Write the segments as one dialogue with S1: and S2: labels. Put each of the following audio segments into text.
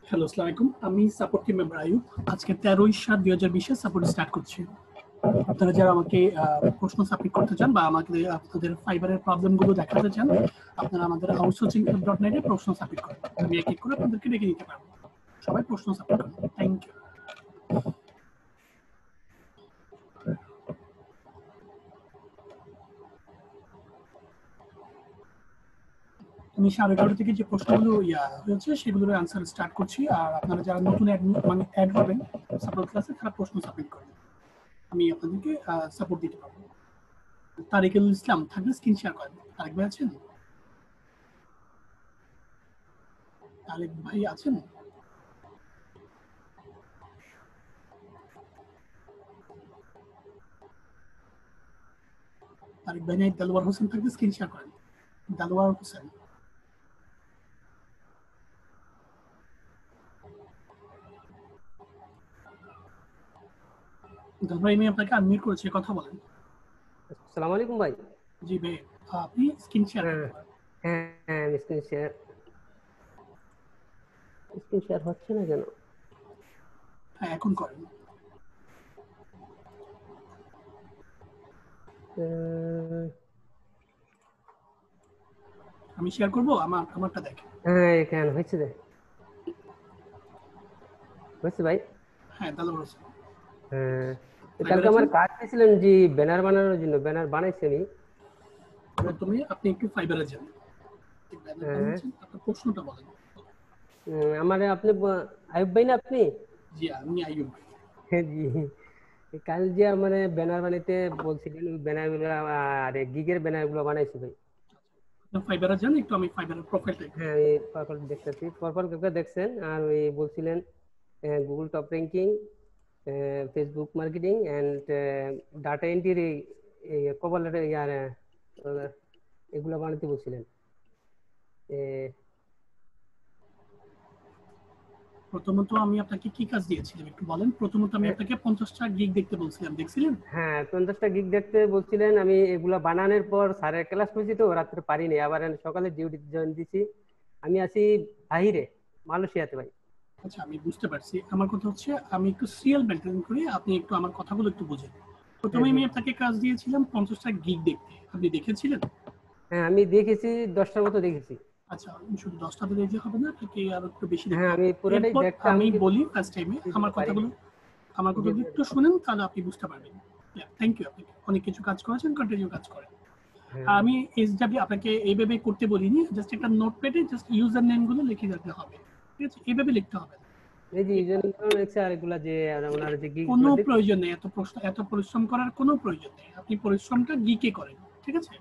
S1: Hello, আসসালামু আলাইকুম। আমি সাপোর্ট টিম মেম্বার আয়ুব। আজকে 13/7/2020 এ সাপোর্ট স্টার্ট করছি। আপনারা যারা আমাকে প্রশ্ন সাবমিট করতে চান বা আমাকে আপনাদের ফাইবারের প্রবলেমগুলো দেখাতে চান, আপনারা আমাদের outsourcing.net এ প্রশ্ন সাবমিট করেন। আমি এক এক করে আপনাদেরকে ডেকে দিতে পারবো। সবাই প্রশ্ন সাবমিট করুন। Thank you. আমি 11:30 থেকে যে প্রশ্নগুলো হয়েছে সেগুলোর আনসার স্টার্ট করছি। আর আপনারা যারা নতুন অ্যাড হবেন সাপোর্ট ক্লাসে তারা প্রশ্ন সাবমিট করবেন। আমি আপনাদেরকে সাপোর্ট দিতে পারবো। তারিকুল ইসলাম থাকলে স্ক্রিন শেয়ার করেন। তারেক ভাই আছেন? তারেক ভাই আছেন? তারেক ভাই নাই, দেলোয়ার হোসেন থাকলে স্ক্রিন শেয়ার করেন। দেলোয়ার হোসেন। দেলোয়ার ভাই, আমি আপনাকে আনমিউট করেছি, কথা বলেন।
S2: আসসালামু আলাইকুম ভাই।
S1: জি ভাই, আপনি স্ক্রিন শেয়ার
S2: হ্যাঁ
S1: করতে পারেন।
S2: হ্যাঁ স্ক্রিন শেয়ার হচ্ছে না কেন?
S1: হ্যাঁ, এখন করেন। আমি শেয়ার করবো, আমারটা দেখেন।
S2: হ্যাঁ এখানে হয়েছে ভাই।
S1: হ্যাঁ, দেলোয়ার হোসেন।
S2: হ্যাঁ,
S1: ফাইবার
S2: কালকে আমার
S1: আছেন?
S2: কাজ দিয়েছিলেন যে ব্যানার বানানোর জন্য, ব্যানার বানাইছি আমি।
S1: প্রথমে আপনি একটু ফাইবারে যান। ব্যানার
S2: হ্যাঁ
S1: বানিয়েছেন, আপনার প্রশ্নটা বলেন।
S2: আমার আপনি আয়ুব ভাই না আপনি?
S1: জি, আমি আইয়ুব ভাই।
S2: হ্যাঁ, জি। কাল যে মানে ব্যানার বানাইতে বলছিলেন, ওই ব্যানার গুলো আর গিগের ব্যানার গুলো বানাইছি ভাই।
S1: ফাইবারে যান একটু, আমি ফাইবারের প্রোফাইলটা একটু।
S2: হ্যাঁ আমি পরপর দেখতেছি, পরপর কাউকে দেখছেন। আর ওই বলছিলেন Google top ranking, Facebook marketing and data entry, cover letter এগুলো বানাতে বলছিলেন।
S1: প্রথমত আমি আপনাকে কি কাজ দিয়েছিলাম একটু বলেন। প্রথমত আমি আপনাকে 50টা গিগ দেখতে বলছিলাম, দেখছিলেন?
S2: হ্যাঁ 50টা গিগ দেখতে বলছিলেন। আমি এগুলা বানানোর পর স্যারের ক্লাস করছি, তো রাত্রে পারিনি, আবার সকালে ডিউটি জয়েন দিছি। আমি আছি বাহিরে, মালয়েশিয়াতে ভাই।
S1: আচ্ছা, আমি বুঝতে পারছি। আমার কথা হচ্ছে আমি একটু সিরিয়াল মেনটেন করি, আপনি একটু আমার কথাগুলো একটু বুঝেন।
S2: হ্যাঁ
S1: প্রথমে
S2: জি।
S1: আমি আপনাকে কাজ দিয়েছিলাম 50টা গিগ দেখতে, আপনি দেখেছিলেন?
S2: হ্যাঁ আমি দেখেছি, 10টার মতো দেখেছি।
S1: আচ্ছা, শুধু 10টাতে দেখলে হবে না, আপনাকে আরো একটু বেশি দেখতে
S2: হ্যাঁ
S1: হবে।
S2: আমি পুরোটাই
S1: এরপর
S2: দেখতাম,
S1: আমি
S2: কিন্তু
S1: বলি ফার্স্ট টাইমে
S2: দিতে পারিনি।
S1: আমার কথাগুলো একটু শুনেন, তাহলে আপনি বুঝতে পারবেন। Thank you. আপনি অনেক কিছু কাজ করেছেন, কন্টিনিউ কাজ করেন। আর
S2: হ্যাঁ
S1: আমি এসডব্লিউ আপনাকে এইভাবে করতে বলিনি, জাস্ট একটা নোটপ্যাডে জাস্ট ইউজার নেম গুলো লিখে রাখতে হবে, ঠিক আছে? এইভাবে লিখতে হবে না।
S2: এই যে ইউজার লেখছে, আর এগুলা যে ওনার যে গিগ
S1: কোনো
S2: গুলো দেখছি।
S1: প্রয়োজন নেই, এত পরিশ্রম করার কোনো প্রয়োজন নেই। আপনি পরিশ্রমটা গিকে করেন, ঠিক আছে?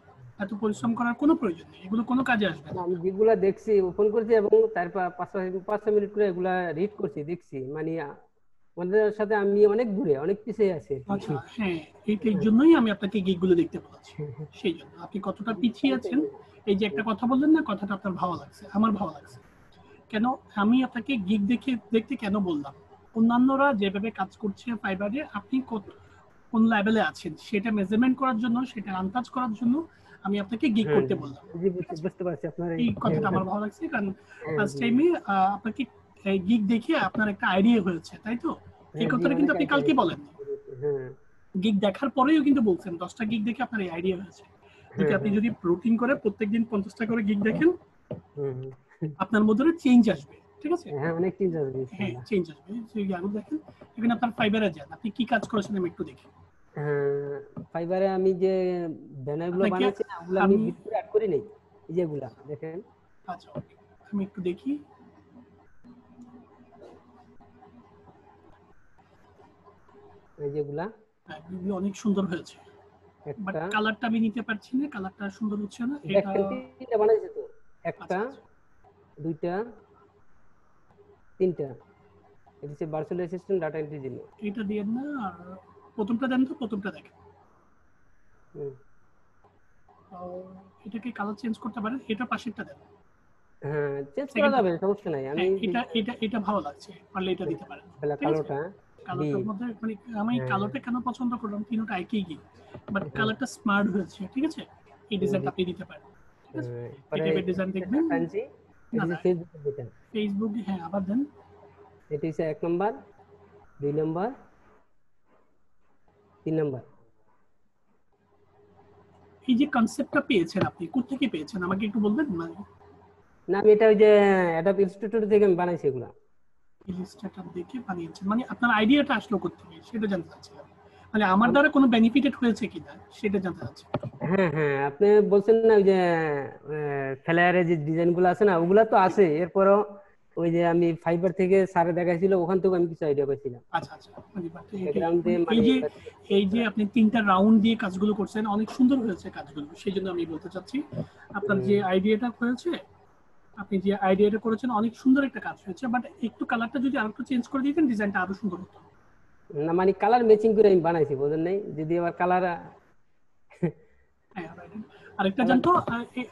S1: এত পরিশ্রম করার কোনো প্রয়োজন নেই, এগুলো কোনো কাজে আসবে না।
S2: আমি যেগুলা দেখছি ওপেন করছি, এবং তারপর 5-6 মিনিট করে এগুলা রিড করছি, দেখছি মানে আমাদের সাথে আমি অনেক দূরে, অনেক পিছিয়ে আছি আর কি।
S1: আচ্ছা, হ্যাঁ, এইটার জন্যই আমি আপনাকে গিকগুলো দেখতে বলেছি। সেই জন্য আপনি কতটা পিছিয়ে আছেন। এই যে একটা কথা বললেন না, কথাটা আপনার ভালো লাগছে, আমার ভালো লাগছে। কেন আমি আপনাকে গিগ দেখতে কেন বললাম? অন্যান্যরা যেভাবে কাজ করছে ফাইবারে, আপনি কোন লেভেলে আছেন সেটা মেজারমেন্ট করার জন্য, সেটা আন্দাজ করার জন্য আমি আপনাকে গিগ
S2: হ্যাঁ
S1: করতে বললাম,
S2: জি,
S1: ঠিক আছে?
S2: বুঝতে পারছি আপনার
S1: এই কথাটা
S2: ইয়েগুলা।
S1: আমার ভালো লাগছে, কারণ
S2: হ্যাঁ
S1: ফার্স্ট
S2: জি।
S1: টাইমে আপনাকে গিগ দেখে আপনার একটা আইডিয়া হয়েছে, তাই তো? এই
S2: হ্যাঁ জি,
S1: কথাটা কিন্তু
S2: অনেক
S1: আপনি
S2: আইডিয়া
S1: কালকে
S2: হয়েছে।
S1: বলেননি।
S2: হ্যাঁ
S1: গিগ দেখার পরেও কিন্তু বলছেন 10টা গিগ দেখে আপনার এই আইডিয়া হয়েছে। যদি
S2: হ্যাঁ
S1: আপনি
S2: হ্যাঁ
S1: যদি রুটিন করে প্রত্যেকদিন 50টা করে গিগ দেখেন,
S2: হ্যাঁ
S1: আপনার মধ্যে চেঞ্জ আসবে, ঠিক আছে?
S2: হ্যাঁ, অনেক চিন্তা হবে
S1: হ্যাঁ,
S2: ইনশাল্লাহ।
S1: চেঞ্জ আসবে। সেই আগুন দেখেন। এখানে আপনার ফাইবারে যান, আপনি কি কাজ করেছেন আমি একটু দেখি।
S2: হ্যাঁ ফাইবারে আমি যে ব্যানার গুলো
S1: আপনাকে
S2: বানাচ্ছি না, ওগুলো আমি
S1: আমি
S2: ভিতরে অ্যাড করি নাই। এই যেগুলা দেখেন,
S1: আচ্ছা, ওকে, আমি একটু দেখি।
S2: এই যেগুলা
S1: হ্যাঁ, এগুলো অনেক সুন্দর হয়েছে, বাট
S2: একটা
S1: কালারটা আমি নিতে পারছি না, কালারটা সুন্দর হচ্ছে না এটা।
S2: দেখেন, 3টা বানাইছে তো। একটা,
S1: আচ্ছা, আচ্ছা,
S2: দুইটা, 3টা। এটা হচ্ছে ভার্চুয়াল অ্যাসিস্ট্যান্ট ডাটা এন্ট্রির জন্য।
S1: এটা দিয়ে না, আর প্রথমটা দেন তো, প্রথমটা দেখেন।
S2: হুম।
S1: এটাকে কালার চেঞ্জ করতে পারেন, এটা পাশেরটা দেন।
S2: হ্যাঁ চেঞ্জ করা
S1: সেকেন্ড,
S2: যাবে, সমস্যা নাই। আমি
S1: হ্যাঁ, এটা ভালো লাগছে, পারলে এটা দিতে পারেন,
S2: বেলা
S1: ঠিক আছে?
S2: কালোটা ডি।
S1: কালোটার মধ্যে মানে আমি
S2: হ্যাঁ
S1: কালোটা কেন পছন্দ করলাম, তিনটা একই গিয়ে, বাট
S2: হ্যাঁ
S1: কালারটা স্মার্ট হয়েছে, ঠিক আছে? এই
S2: জি।
S1: ডিজাইনটা আপনি দিতে পারেন, ঠিক আছে? এই
S2: পরে
S1: টাইপের ডিজাইন দেখবেন।
S2: ডাটা এন্ট্রি, এটা
S1: না,
S2: হচ্ছে
S1: না,
S2: ফেসবুক যেটা।
S1: ফেসবুক, হ্যাঁ, আবার দেন।
S2: এটি হচ্ছে 1 নাম্বার, 2 নাম্বার, 3 নাম্বার।
S1: এই যে কনসেপ্টটা পেয়েছেন আপনি কোত্থেকে পেয়েছেন আমাকে একটু বলবেন? মানে
S2: না, আমি এটা ওই যে অ্যাডোব ইনস্টিটিউট থেকে আমি বানাইছি এগুলা।
S1: ইলাস্ট্রেটর দেখে বানিয়েছেন, মানে আপনার আইডিয়াটা আসলো কোত্থেকে সেটা জানতে চাচ্ছিলাম, মানে আমার দ্বারা কোনো বেনিফিটেড হয়েছে কিনা সেটা জানতে চাচ্ছি।
S2: হ্যাঁ হ্যাঁ, আপনি বলছেন না ওই যে ফ্লায়ারের যে ডিজাইন গুলো আছে না, ওগুলা তো আছে। এরপরও ওই যে আমি ফাইবার থেকে স্যারে দেখাইছিল, ওখান থেকে আমি কিছু আইডিয়া পাইছিলাম।
S1: আচ্ছা আচ্ছা, মানে
S2: ব্যাকগ্রাউন্ডে
S1: এই
S2: মানে
S1: যে এই যে আপনি 3টা রাউন্ড দিয়ে কাজগুলো করছেন অনেক সুন্দর হয়েছে কাজগুলো, সেই জন্য আমি বলতে চাচ্ছি আপনার যে আইডিয়াটা হয়েছে, আপনি যে আইডিয়াটা করেছেন অনেক সুন্দর একটা কাজ হয়েছে, বাট একটু কালারটা যদি আরেকটু চেঞ্জ করে দিতেন ডিজাইনটা আরো সুন্দর হতো।
S2: না মানে কালার ম্যাচিং করে আমি বানাইছি, বুঝেন নাই? যদি আবার কালার
S1: হ্যাঁ, আরেকটা জানতো,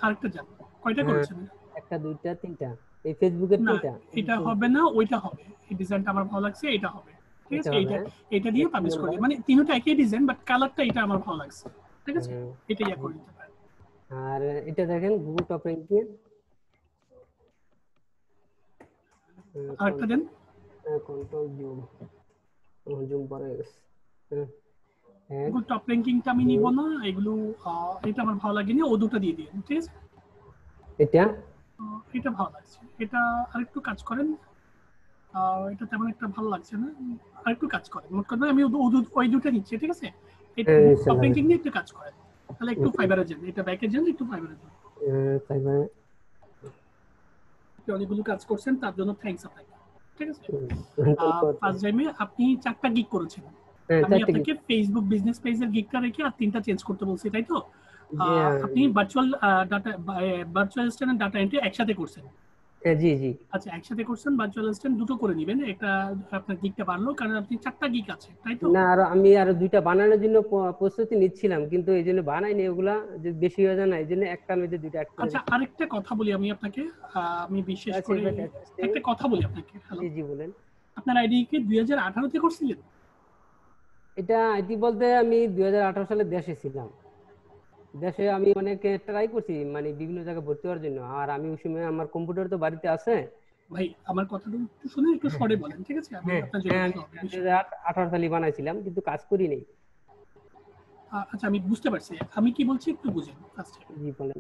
S1: আরেকটা জান কয়টা করেছেন?
S2: একটা, দুইটা, তিনটা। এই ফেসবুকের
S1: না,
S2: 3টা।
S1: এটা হবে না, ওইটা হবে। এই ডিজাইনটা আমার ভালো লাগছে, এটা হবে। ঠিক আছে,
S2: এটা হবে।
S1: এটা দিয়ে পাবলিশ করে দিই, মানে তিনটা একই ডিজাইন বাট কালারটা এটা আমার ভালো লাগছে। ঠিক আছে, এটা ইয়া করে দিতে পারেন।
S2: আর এটা দেখেন গুগল টপ র্যাঙ্কিং।
S1: আরেকটা দেন।
S2: কন্ট্রোল জুম, জুম পরে গেছে।
S1: গুগল টপ র্যাঙ্কিংটা আমি নিব না, এগুলো এটা আমার ভালো লাগেনি, ও দুটো দিয়ে দিন। ঠিক আছে,
S2: এটা
S1: এটা ভালো লাগছে, এটা আরেকটু কাজ করেন। এটা তেমন একটা ভালো লাগছে না, আরেকটু কাজ করেন। মোট কথা আমি ওই দুটো নিচ্ছি। ঠিক আছে, এটা টপ র্যাঙ্কিং নিয়ে একটু কাজ করেন, তাহলে একটু ফাইবারে যান, এটা ব্যাকে যান, একটু ফাইবারে যান।
S2: ফাইবার
S1: অনেকগুলো কাজ করছেন, তার জন্য থ্যাঙ্কস আপনাকে। ঠিক আছে, ফার্স্ট টাইমে আপনি 4টা গিগ করেছেন। আমি আপনাকে ফেসবুক বিজনেস পেজের গিগটা রেখে আর 3টা চেঞ্জ করতে বলছি, তাই তো? আপনি virtual data, virtual assistant data entry একসাথে করছেন?
S2: জি জি।
S1: আচ্ছা, একসাথে করছেন, ভার্চুয়াল অ্যাসিস্ট্যান্ট দুটো করে নেবেন, এটা আপনার গিগটা বাড়লো কারণ আপনি 4টা গিগ আছে, তাই তো?
S2: না, আমি আরো 2টা বানানোর জন্য প্রস্তুতি নিচ্ছিলাম, কিন্তু এই জন্য বানাইনি। ওগুলা যদি বেশি হয়ে যায় না, এই জন্য একটার মধ্যে 2টা অ্যাড করে।
S1: আচ্ছা, আরেকটা কথা বলি আমি আপনাকে, আমি বিশেষ করে একটা কথা বলি আপনাকে। হ্যালো,
S2: জি বলেন।
S1: আপনার আইডি কি 2018 তে করছিলেন?
S2: এটা আইটি বলতে আমি 2018 সালে দেশে ছিলাম। দেশে আমি অনেক ট্রাই করছি, মানে বিভিন্ন জায়গায় ভর্তি হওয়ার জন্য। আর আমি ওই সময় আমার কম্পিউটার তো বাড়িতে আছে।
S1: ভাই আমার কথাটা একটু শুনে একটু শর্টে বলেন, ঠিক আছে? আমি আপনার জন্য
S2: 2018 সালে বানাইছিলাম, কিন্তু কাজ করি নাই।
S1: আচ্ছা, আমি বুঝতে পারছি, আমি কি বলছি একটু বুঝেন ফার্স্টে।
S2: জি বলেন।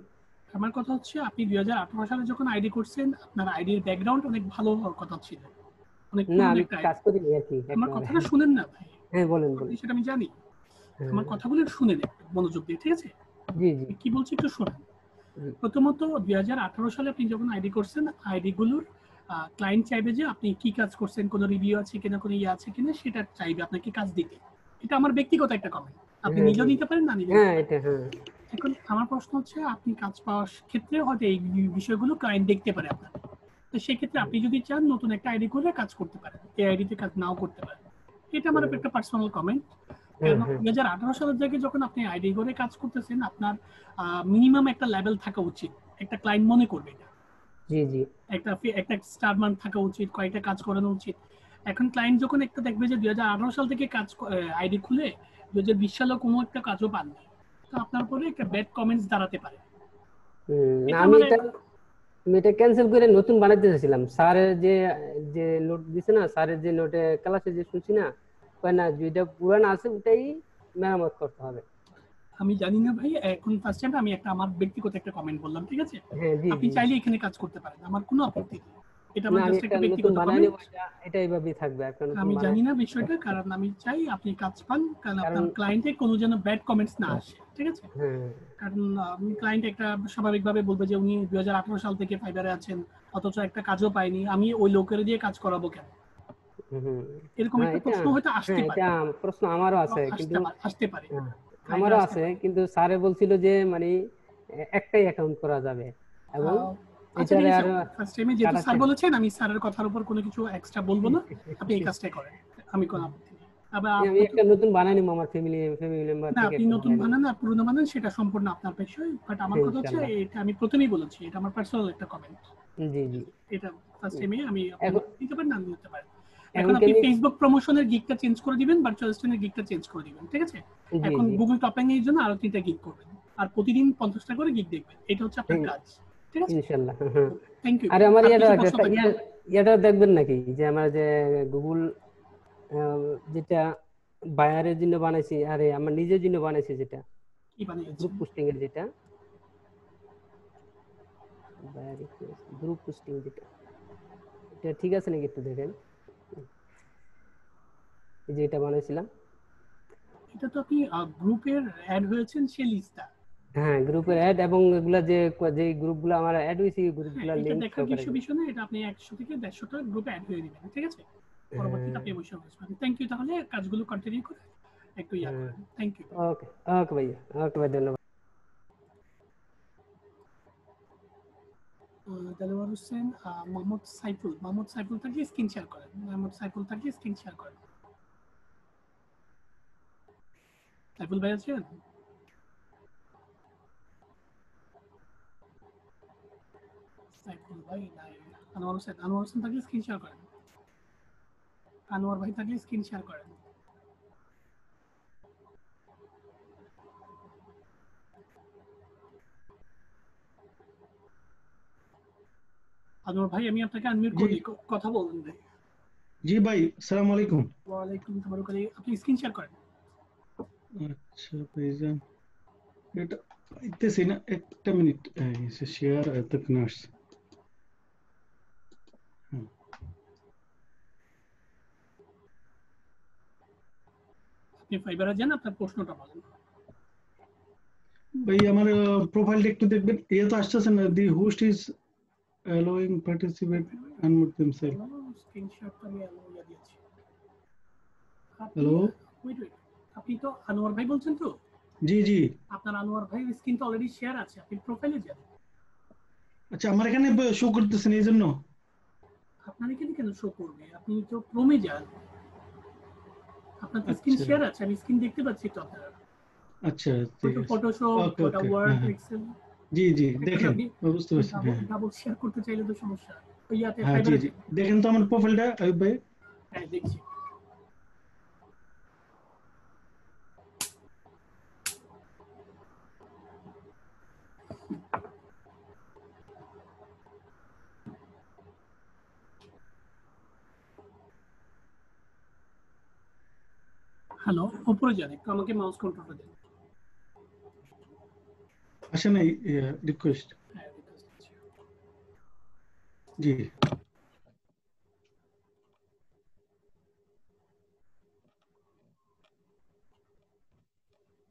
S1: আমার কথা হচ্ছে আপনি 2018 সালে যখন আইডি করছেন, আপনার আইডির ব্যাকগ্রাউন্ড অনেক ভালো হওয়ার কথা ছিল, অনেক
S2: না,
S1: পুরনো
S2: আমি
S1: একটা
S2: কাজ
S1: আইডি।
S2: করি নাই আর কি।
S1: আমার কথাটা শুনেন না ভাই?
S2: হ্যাঁ বলেন বলেন।
S1: সেটা আমি জানি, আমার কথাগুলো শুনেন একটু মনোযোগ দিয়ে, ঠিক আছে?
S2: জি জি।
S1: কি বলছি একটু শুনেন। প্রথমত 2018 সালে আপনি যখন আইডি করছেন, আইডি গুলোর ক্লায়েন্ট চাইবে যে আপনি কি কাজ করছেন, কোনো রিভিউ আছে কিনা, কোনো ইয়ে আছে কিনা, সেটা চাইবে আপনাকে কাজ দিতে। এটা আমার ব্যক্তিগত একটা কমেন্ট, আপনি নিজেও নিতে পারেন, না নিতে পারেন। এখন আমার প্রশ্ন হচ্ছে, আপনি কাজ পাওয়ার ক্ষেত্রে হয়তো এই বিষয়গুলো ক্লায়েন্ট দেখতে পারে আপনার, তো সেক্ষেত্রে আপনি যদি চান নতুন একটা আইডি করে কাজ করতে পারেন, এই আইডিতে কাজ নাও করতে পারেন। এটা আমার একটা পার্সোনাল কমেন্ট। কারণ 2018 সালের থেকে যখন আপনি আইডি করে কাজ করতেছেন, আপনার মিনিমাম একটা লেভেল থাকা উচিত, একটা ক্লায়েন্ট মনে করবে এটা।
S2: জি জি।
S1: একটা স্টার মান থাকা উচিত, কয়েকটা কাজ করানো উচিত। এখন ক্লায়েন্ট যখন একটা দেখবে যে 2018 সাল থেকে কাজ আইডি খুলে 2020 সালে কোনো একটা কাজও পাননি, তো আপনার উপরে একটা ব্যাড কমেন্টস দাঁড়াতে পারে।
S2: আমি এটা ক্যান্সেল করে নতুন বানাইতে চাইছিলাম। স্যারের যে নোট দিছে না, স্যারের যে নোটে ক্লাসে যে শুনছি না, কয় না যেটা পুরানো আছে ওটাই মেরামত করতে হবে।
S1: আমি জানি না ভাই, এখন ফার্স্ট টাইম আমি আমার ব্যক্তিগত একটা কমেন্ট বললাম, ঠিক আছে?
S2: হ্যাঁ জি।
S1: আপনি চাইলে এখানে কাজ করতে পারেন, আমার কোনো আপত্তি নেই। এটা আমার
S2: জাস্ট
S1: একটা ব্যক্তিগত কমেন্ট।
S2: এটা এইভাবেই থাকবে।
S1: আমি জানি না বিষয়টা, কারণ আমি চাই আপনি কাজ পান, কারণ আপনার ক্লায়েন্টে কোনো যেন ব্যাড কমেন্টস না আসে, ঠিক আছে? কারণ ক্লায়েন্ট একটা স্বাভাবিকভাবে বলবে যে উনি 2018 সাল থেকে ফাইবারে আছেন, অথচ একটা কাজও পাইনি, আমি ওই লোকের দিয়ে কাজ করাবো কেন? এরকম একটা প্রশ্ন হয়তো আসতে পারে।
S2: এটা প্রশ্ন আমারও আছে, কিন্তু
S1: আসতে পারে,
S2: আমারও আছে, কিন্তু স্যারে বলছিল যে মানে একটাই অ্যাকাউন্ট করা যাবে। এবং এটারে আর
S1: ফার্স্ট টাইমে যেহেতু স্যার বলেছেন, আমি স্যারের কথার উপর কোনো কিছু এক্সট্রা বলবো না, আপনি এই কাজটাই করেন, আমি কোনো আপত্তি নেই।
S2: আমি একটা নতুন বানাই নিব আমার ফ্যামিলি মেম্বার
S1: না,
S2: থেকে।
S1: আপনি নতুন বানান আর পুরনো বানান, সেটা সম্পূর্ণ আপনার বিষয়, বাট আমার কথা হচ্ছে এটা আমি প্রথমেই বলেছি, এটা আমার পার্সোনাল একটা কমেন্ট।
S2: জি জি।
S1: এটা ফার্স্ট টাইমে আমি নিতে পারেন, না নিতে পারেন। এখন আপনি ফেসবুক প্রমোশনের গিগটা চেঞ্জ করে দিবেন, ভার্চুয়াল অ্যাসিস্ট্যান্টের গিগটা চেঞ্জ করে দিবেন, ঠিক আছে? এখন গুগল টপ র্যাঙ্কিং এর জন্য আরো 3টা গিগ করবেন, আর প্রতিদিন 50টা করে গিগ দেখবেন, এটা হচ্ছে আপনার কাজ। ঠিক আছে?
S2: ইনশাআল্লাহ।
S1: Thank you.
S2: আরে আমার
S1: আর
S2: এটা
S1: কিছু প্রশ্ন
S2: একটা
S1: থাকবে?
S2: এটা দেখবেন নাকি যে আমার যে গুগল যেটা বায়ারের জন্য বানাইছি, আরে আমার নিজের জন্য বানাইছি যেটা
S1: কি বানিয়েছেন?
S2: গ্রুপ পোস্টিং এর যেটা বায়ার গ্রুপ পোস্টিং যেটা, এটা ঠিক আছে নাকি একটু দেখেন, এই যে এটা বানাইছিলাম।
S1: এটা তো আপনি গ্রুপের অ্যাড হয়েছেন সে লিস্টটা।
S2: হ্যাঁ, গ্রুপের অ্যাড এবং এগুলা যে গ্রুপগুলো আমার অ্যাড হয়েছে এই
S1: হ্যাঁ,
S2: গ্রুপগুলোর
S1: এটা
S2: লিংক
S1: দেখার
S2: সহকারে
S1: বিষয় না, এটা আপনি 100 থেকে 150টা গ্রুপে অ্যাড হয়ে দিবেন, ঠিক আছে? পরবর্তীতে আপনি অবশ্যই বুঝবেন। Thank you. তাহলে কাজগুলো কন্টিনিউ করে একটু ইয়া
S2: হ্যাঁ,
S1: করেন। Thank you.
S2: ওকে ওকে ভাইয়া, ওকে ভাই, ধন্যবাদ।
S1: দেলোয়ার হোসেন, মোহাম্মদ সাইফুল থাকলে স্ক্রিন শেয়ার করেন। মোহাম্মদ সাইফুল থাকলে স্ক্রিন শেয়ার করেন। সাইফুল ভাই আছেন? সাইফুল ভাই নাই। আনোয়ার হোসেন থাকলে স্ক্রিন শেয়ার করেন। আনোয়ার ভাই থাকলে স্ক্রিন শেয়ার করেন। আনোয়ার ভাই আমি আপনাকে আনমিউট
S3: জি
S1: করলি, কথা বলবেন ভাই।
S3: জি ভাই, সালাম আলাইকুম।
S1: ওয়ালাইকুম আসসালাম। আপনি স্ক্রিন শেয়ার করেন।
S3: আচ্ছা ভাইজান, এটা পাইতেছি না, একটা মিনিট। শেয়ার এতক্ষণ আসছে। হুম।
S1: আপনি ফাইবারে যান, আপনার প্রশ্নটা বলেন।
S3: ভাই আমার প্রোফাইলটা একটু দেখবেন, ইয়ে তো আসতেছে না, the host is allowing participate unmute themselves.
S1: স্ক্রিনশটটা আমি ইয়া দিয়েছি। আপনি
S3: হ্যালো,
S1: ওয়েট, আপনি তো আনোয়ার ভাই বলছেন তো?
S3: জি জি।
S1: আপনার আনোয়ার ভাইয়ের স্ক্রিন তো অলরেডি শেয়ার আছে, আপনি প্রোফাইলে যান।
S3: আচ্ছা, আমার এখানে শো করতেছে না এই জন্য।
S1: আপনার এখানে কেন শো করবে? আপনি তো ক্রোমে যান, আপনার তো স্ক্রিন
S3: আচ্ছা
S1: শেয়ার আছে, আমি স্ক্রিন দেখতে পাচ্ছি তো আপনার।
S3: আচ্ছা, ঠিক
S1: ওটা
S3: আছে।
S1: ফটোশপ,
S3: ওকে
S1: ওটা
S3: ওকে,
S1: ওয়ার্ড,
S3: হ্যাঁ হ্যাঁ,
S1: এক্সেল।
S3: জি জি,
S1: এখন
S3: দেখেন।
S1: আপনি
S3: বুঝতে পারছি, হ্যাঁ
S1: ডাবল শেয়ার করতে চাইলে তো সমস্যা। ওই ইয়াতে
S3: হ্যাঁ, জি
S1: ফাইবারে
S3: জি,
S1: যান।
S3: দেখেন তো আমার প্রোফাইলটা আয়ুব ভাই।
S1: হ্যাঁ দেখছি। হ্যালো, উপরে যান একটু, আমাকে মাউস কন্ট্রোলটা দেন।
S3: আসে নাই রিকোয়েস্ট।
S1: হ্যাঁ request দিচ্ছি।
S3: জি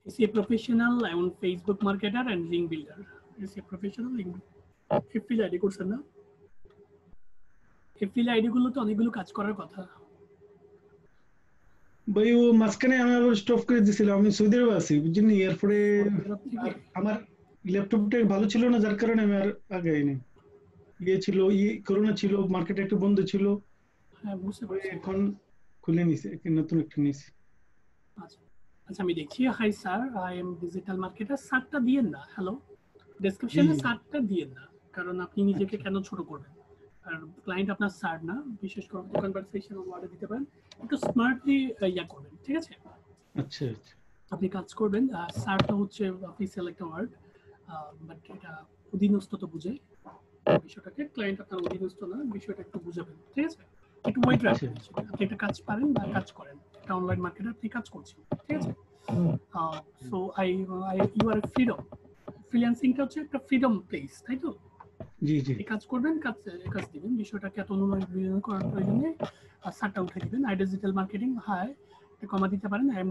S1: Is a professional on Facebook marketer and link builder. Is a professional link. Efil ID করছেন না? এফিল আইডি গুলো তো অনেকগুলো কাজ করার কথা।
S3: ভাই, ও মাঝখানে আমি আবার স্টপ করে দিয়েছিলাম, আমি সৌদি আরবে আছি বুঝছেন, এরপরে আর আমার ল্যাপটপটা ভালো ছিল না, যার কারণে আমি আর আগাইনি। ইয়ে ছিল, করোনা ছিল, মার্কেট একটু বন্ধ ছিল,
S1: হ্যাঁ বুঝতে
S3: ওই
S1: পারছি।
S3: এখন খুলে নিছে, নতুন একটা নিছি।
S1: আচ্ছা আচ্ছা, আমি দেখছি। Hi sir, I am digital marketer. সারটা দিয়েন না, হ্যালো, ডেসক্রিপশনে
S3: জি
S1: সারটা দিয়েন না, কারণ আপনি নিজেকে
S3: আচ্ছা
S1: কেন ছোট করবেন? আর ক্লায়েন্ট আপনার স্যার না, বিশেষ করে কনভারসেশন ওয়ার্ডে দিতে পারেন। একটু স্মার্টলি ইয়া করবেন, ঠিক আছে?
S3: আচ্ছা আচ্ছা
S1: আপনি কাজ করবেন। স্যারটা হচ্ছে অফিসিয়াল একটা ওয়ার্ড, বাট এটা অধীনস্থ তো বুঝে বিষয়টাকে। ক্লায়েন্ট আপনার অধীনস্থ না, বিষয়টা একটু বুঝাবেন, ঠিক আছে? একটু ওয়েট
S3: আচ্ছা
S1: রাখবেন। আপনি একটা কাজ পারেন বা কাজ করেন, একটা অনলাইন মার্কেটার, আপনি কাজ করছেন, ঠিক আছে? So you are freedom. ফ্রিল্যান্সিংটা হচ্ছে একটা ফ্রিডম প্লেস, তাই তো?
S3: জি জি
S1: এই কাজ করবেন, কাজ দিবেন, বিষয়টাকে এত অনুনয় করার প্রয়োজন নেই। সারটা উঠে দিবেন। আই ডিজিটাল মার্কেটিং, হাই কমা দিতে পারেন। I am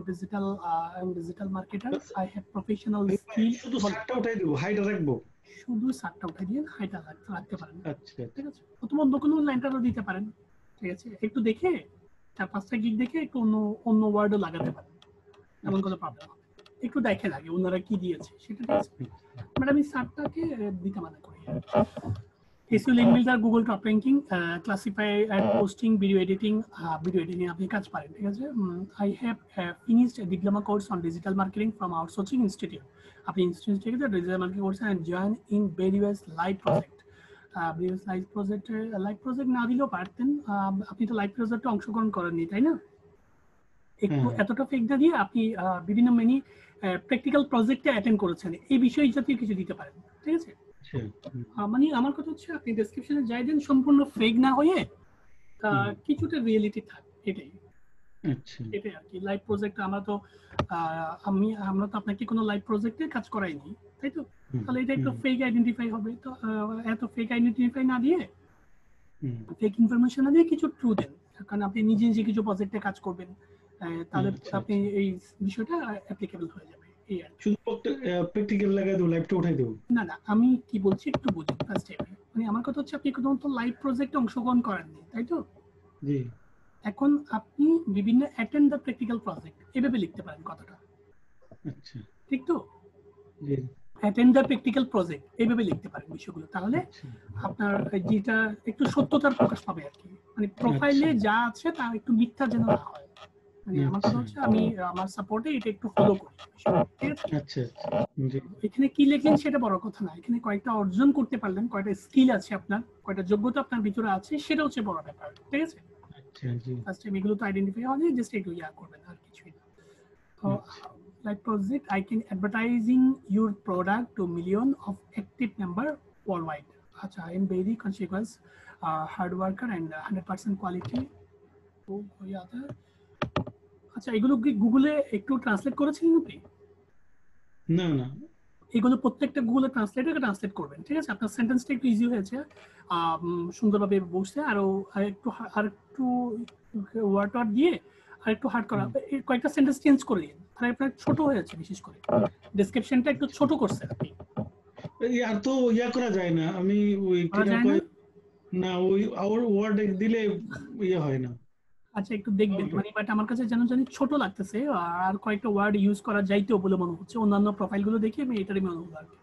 S1: digital marketer,
S3: bus.
S1: I have professional
S3: ভাই,
S1: স্কিল।
S3: শুধু সারটা উঠাই দেবো, হাইটা রাখবো?
S1: শুধু সারটা উঠে দিয়ে হাইটা রাখতে পারেন,
S3: আচ্ছা
S1: ঠিক আছে? অথবা অন্য কোনো লাইনটারও দিতে পারেন, ঠিক আছে? একটু দেখে 4-5টা গিগ দেখে একটু অন্য অন্য ওয়ার্ডও লাগাতে পারেন, এমন কোনো প্রবলেম হবে। একটু দেখেন আগে ওনারা কি দিয়েছে সেটা, ঠিক আছে? বাট আমি সারটাকে দিতে মানা করি। SEO link builder, Google top ranking, classify, ad posting, video editing আপনি কাজ পারেন, ঠিক আছে? I have finished diploma course on digital marketing from outsourcing institute. আপনি ইনস্টিটিউট থেকে digital marketing course and join in various live project. Live project না দিলেও পারতেন, আপনি তো লাইভ প্রজেক্টে অংশগ্রহণ করেননি, তাই না? একটু
S3: হ্যাঁ
S1: এতটা ফেক না দিয়ে আপনি বিভিন্ন প্র্যাকটিক্যাল প্রজেক্টে অ্যাটেন্ড করেছেন, এই বিষয় জাতীয় কিছু দিতে পারেন, ঠিক আছে?
S3: আচ্ছা
S1: মানে আমার কথা হচ্ছে আপনি ডেসক্রিপশনে যাই দেন সম্পূর্ণ ফেক না হয়ে কিছুটা রিয়েলিটি থাকে, এটাই
S3: আচ্ছা
S1: এটাই আর কি। লাইভ প্রজেক্ট আমরা তো আপনাকে কোনো লাইভ প্রজেক্টে কাজ করাইনি, তাই তো? তাহলে এটা একটু ফেক আইডেন্টিফাই হবে। তো এত ফেক আইডেন্টিফাই না দিয়ে, ফেক ইনফরমেশন না দিয়ে কিছু ট্রু দেন, কারণ আপনি নিজে নিজে কিছু প্রজেক্টে কাজ করবেন, তাহলে আপনি এই বিষয়টা অ্যাপ্লিকেবল হয়ে যাবে। এই আর কি।
S3: শুধু প্র্যাকটিক্যাল লাগাই দেবো, লাইভটা উঠাই দেবো?
S1: না না, আমি কি বলছি একটু বুঝুন ফার্স্ট টাইমে। মানে আমার কথা হচ্ছে আপনি কোনো তো লাইভ প্রজেক্টে অংশগ্রহণ করেননি, তাই তো?
S3: জি।
S1: এখন আপনি বিভিন্ন অ্যাটেন্ড দ্য প্র্যাকটিক্যাল প্রজেক্ট এভাবে লিখতে পারেন কথাটা,
S3: আচ্ছা
S1: ঠিক তো?
S3: জি
S1: অ্যাটেন্ড দ্য প্র্যাকটিক্যাল প্রজেক্ট এইভাবে লিখতে পারেন বিষয়গুলো, তাহলে
S3: আচ্ছা
S1: আপনার যেটা একটু সত্যতার প্রকাশ পাবে আর কি। মানে প্রোফাইলে যা আছে তা একটু মিথ্যা যেন না হয়। মানে আমার কথা হচ্ছে আমি আমার সাপোর্টে এটা একটু ফলো করি, ঠিক আছে?
S3: আচ্ছা জি
S1: এখানে কি লেখেন সেটা বড় কথা না, এখানে কয়েকটা অর্জন করতে পারলেন, কয়টা স্কিল আছে আপনার, কয়টা যোগ্যতা আপনার ভিতরে আছে, সেটা হচ্ছে বড় ব্যাপার, ঠিক আছে?
S3: আচ্ছা জি
S1: ফার্স্ট টাইম এগুলো তো আইডেন্টিফাই হবে, জাস্ট একটু করবেন আর কিছুই না। তো like project I can advertising your product to million of active member worldwide. আচ্ছা, I am very conscious hard worker and 100% quality. তো আচ্ছা, এগুলো কি গুগলে একটু ট্রান্সলেট করেছিলেন আপনি?
S3: না না,
S1: এগুলো প্রত্যেকটা গুগলে ট্রান্সলেট করবেন, ঠিক আছে? আপনার সেন্টেন্সটা একটু ইজি হয়েছে, সুন্দরভাবে বসছে, আর একটু ওয়ার্ড দিয়ে আর একটু হার্ড করা, কয়েকটা সেন্টেন্স চেঞ্জ করে দিন। আর আপনার ছোট হয়েছে, বিশেষ করে ডেসক্রিপশনটা একটু ছোট করছে আপনি।
S3: আর তো করা যায় না, আমি ওই না ওই আওয়ার ওয়ার্ড দিলে হয় না।
S1: আচ্ছা, একটু দেখবেন, মানে বাট আমার কাছে যেন জানি ছোট লাগতেছে, আর কয়েকটা ওয়ার্ড ইউজ করা যাইতেও বলে মনে হচ্ছে অন্যান্য প্রোফাইলগুলো দেখে আমি এটারই মনে হলো আর কি।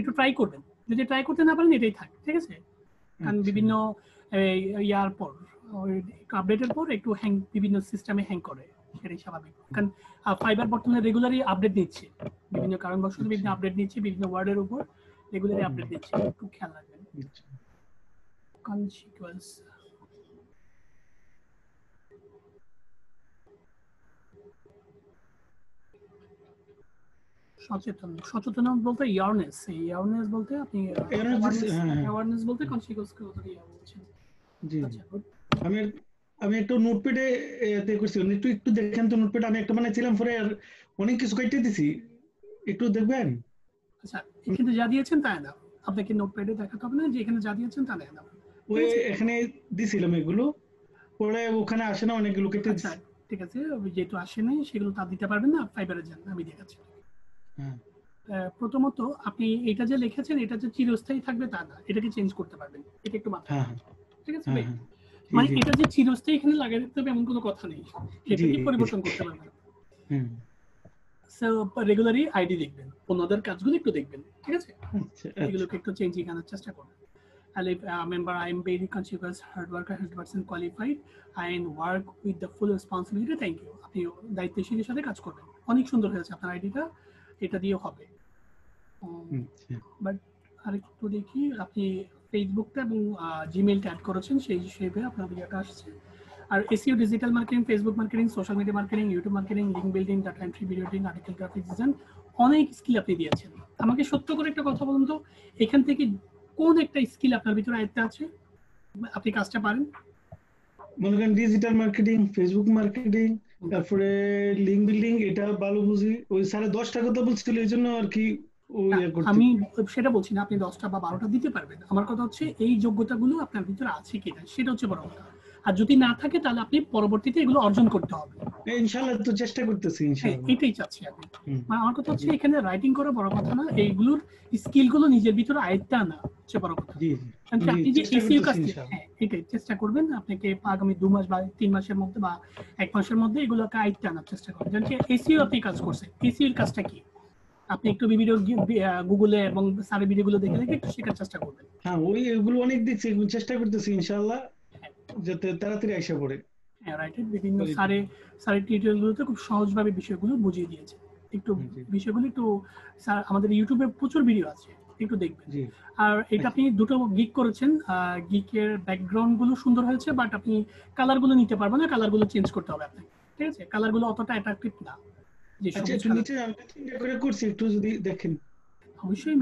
S1: একটু ট্রাই করবেন, যদি ট্রাই করতে না পারেন এটাই থাক, ঠিক আছে? কারণ বিভিন্ন ইয়ার পর আপডেটের পর একটু বিভিন্ন সিস্টেমে হ্যাং করে, সেটাই স্বাভাবিক। কারণ ফাইবার বর্তমানে রেগুলারই আপডেট নিচ্ছে, বিভিন্ন কারণবশত বিভিন্ন আপডেট নিচ্ছে, বিভিন্ন ওয়ার্ডের উপর রেগুলারই আপডেট দিচ্ছে, একটু খেয়াল রাখবেন। কনসিকুয়েন্স সচেতন বলতে অ্যাওয়ারনেস বলতে আপনি অ্যাওয়ারনেস বলতে কনসিকুয়েন্স কথা দিয়ে বলছেন।
S3: জি আমি একটু নোটপ্যাডে এতে করছি, একটু দেখেন তো নোটপ্যাড আমি একটা বানাইছিলাম, পরে আর অনেক কিছু কেটে দিছি, একটু দেখবেন।
S1: আচ্ছা, এখানে যা দিয়েছেন তাই না, আপনাকে নোটপ্যাডে দেখাতে হবে না যে এখানে যা দিয়েছেন তা না।
S3: ওই এখানে দিছিলাম এগুলো, পরে ওখানে আসে না, অনেকগুলো কেটে দিছি।
S1: আচ্ছা ঠিক আছে, যেহেতু আসে নাই সেগুলো তা দিতে পারবেন না, ফাইবারে যান, আমি দেখাচ্ছি। প্রথমত আপনি এটা যে লিখেছেন এটা যে চিরস্থায়ী থাকবে তা না, এটাকে চেঞ্জ করতে পারবেন, এটা একটু মাথায়, ঠিক আছে? মানে এটা যে চিরস্থায়ী এখানে লাগিয়ে দিতে হবে এমন কোনো কথা নেই, এটাকে পরিবর্তন করতে পারবেন। সো রেগুলারই আইডি দেখবেন, অন্যদের কাজগুলো একটু দেখবেন, ঠিক আছে? এগুলোকে একটু চেঞ্জিং আনার চেষ্টা করবেন। Member, I am very conscious, hard worker, 100% qualified, and work with the full responsibility. Thank you. আপনি দায়িত্বশীলের সাথে কাজ করবেন। অনেক সুন্দর হয়েছে আপনার আইডিটা, এটা দিয়ে হবে। বাট আরেকটু দেখি, আপনি ফেসবুকটা এবং জিমেইলটা অ্যাড করেছেন, সেই হিসেবে আপনার ভিডিওটা আসছে। আর SEO, digital marketing, Facebook marketing, social media marketing, YouTube marketing, link building, data entry, video editing, article graphics design, অনেক স্কিল আপনি দিয়েছেন। আমাকে সত্য করে একটা কথা বলুন তো, এখান থেকে কোন একটা স্কিল আপনার ভিতরে আয়ত্তে আছে, আপনি কাজটা পারেন?
S3: মনে করেন ডিজিটাল মার্কেটিং, ফেসবুক মার্কেটিং, তারপরে লিঙ্ক বিল্ডিং, এটা ভালো বুঝি। ওই 10.5টা কথা বলছিল, এই জন্য আর কি
S1: আমি সেটা বলছি না আপনি 10টা বা 12টা দিতে পারবেন। আমার কথা হচ্ছে এই যোগ্যতাগুলো আপনার ভিতরে আছে কিনা, সেটা হচ্ছে বড় কথা। আর যদি না থাকে তাহলে আপনি পরবর্তীতে এগুলো অর্জন করতে হবে।
S3: ইনশাআল্লাহ তো চেষ্টা করতেছি, ইনশাআল্লাহ
S1: এটাই চাচ্ছি আমি। আমার কথা হচ্ছে এখানে রাইটিং করা বড় কথা না, এইগুলোর স্কিলগুলো নিজের ভিতরে আয়ত্তে আনা হচ্ছে বড় কথা। আপনি যে এসইও কাজ, এটাই চেষ্টা করবেন, আপনাকে আগামী 2 মাস বা 3 মাসের মধ্যে বা 1 মাসের মধ্যে এগুলোকে আয়ত্তে আনার চেষ্টা করবেন। যেমন এসইও আপনি কাজ করছেন, এসইওর কাজটা কি আপনি একটু ভিডিও গুগলে এবং সারি ভিডিওগুলো দেখে একটু শেখার চেষ্টা করবেন।
S3: হ্যাঁ, ওই এগুলো অনেক দেখছি, চেষ্টা করতেছি ইনশাআল্লাহ যাতে তাড়াতাড়ি আইসা পড়ে।
S1: হ্যাঁ, রাইট। বিভিন্ন সারি টিউটোরিয়ালগুলোতে খুব সহজভাবে বিষয়গুলো বুঝিয়ে দিয়েছে। একটু বিষয়গুলো একটু আমাদের ইউটিউবে প্রচুর ভিডিও আছে, একটু দেখবেন। আর এটা আপনি দুটো গিক করেছেন, গিকের ব্যাকগ্রাউন্ড গুলো সুন্দর হয়েছে, বাট আপনি কালার গুলো নিতে পারবেন না, কালার গুলো চেঞ্জ করতে হবে আপনাকে, ঠিক আছে? কালার গুলো অতটা অ্যাট্রাকটিভ না।
S3: আচ্ছা, একটু নিচে আমি চিন্তা করে করছি, একটু যদি দেখেন।
S1: অবশ্যই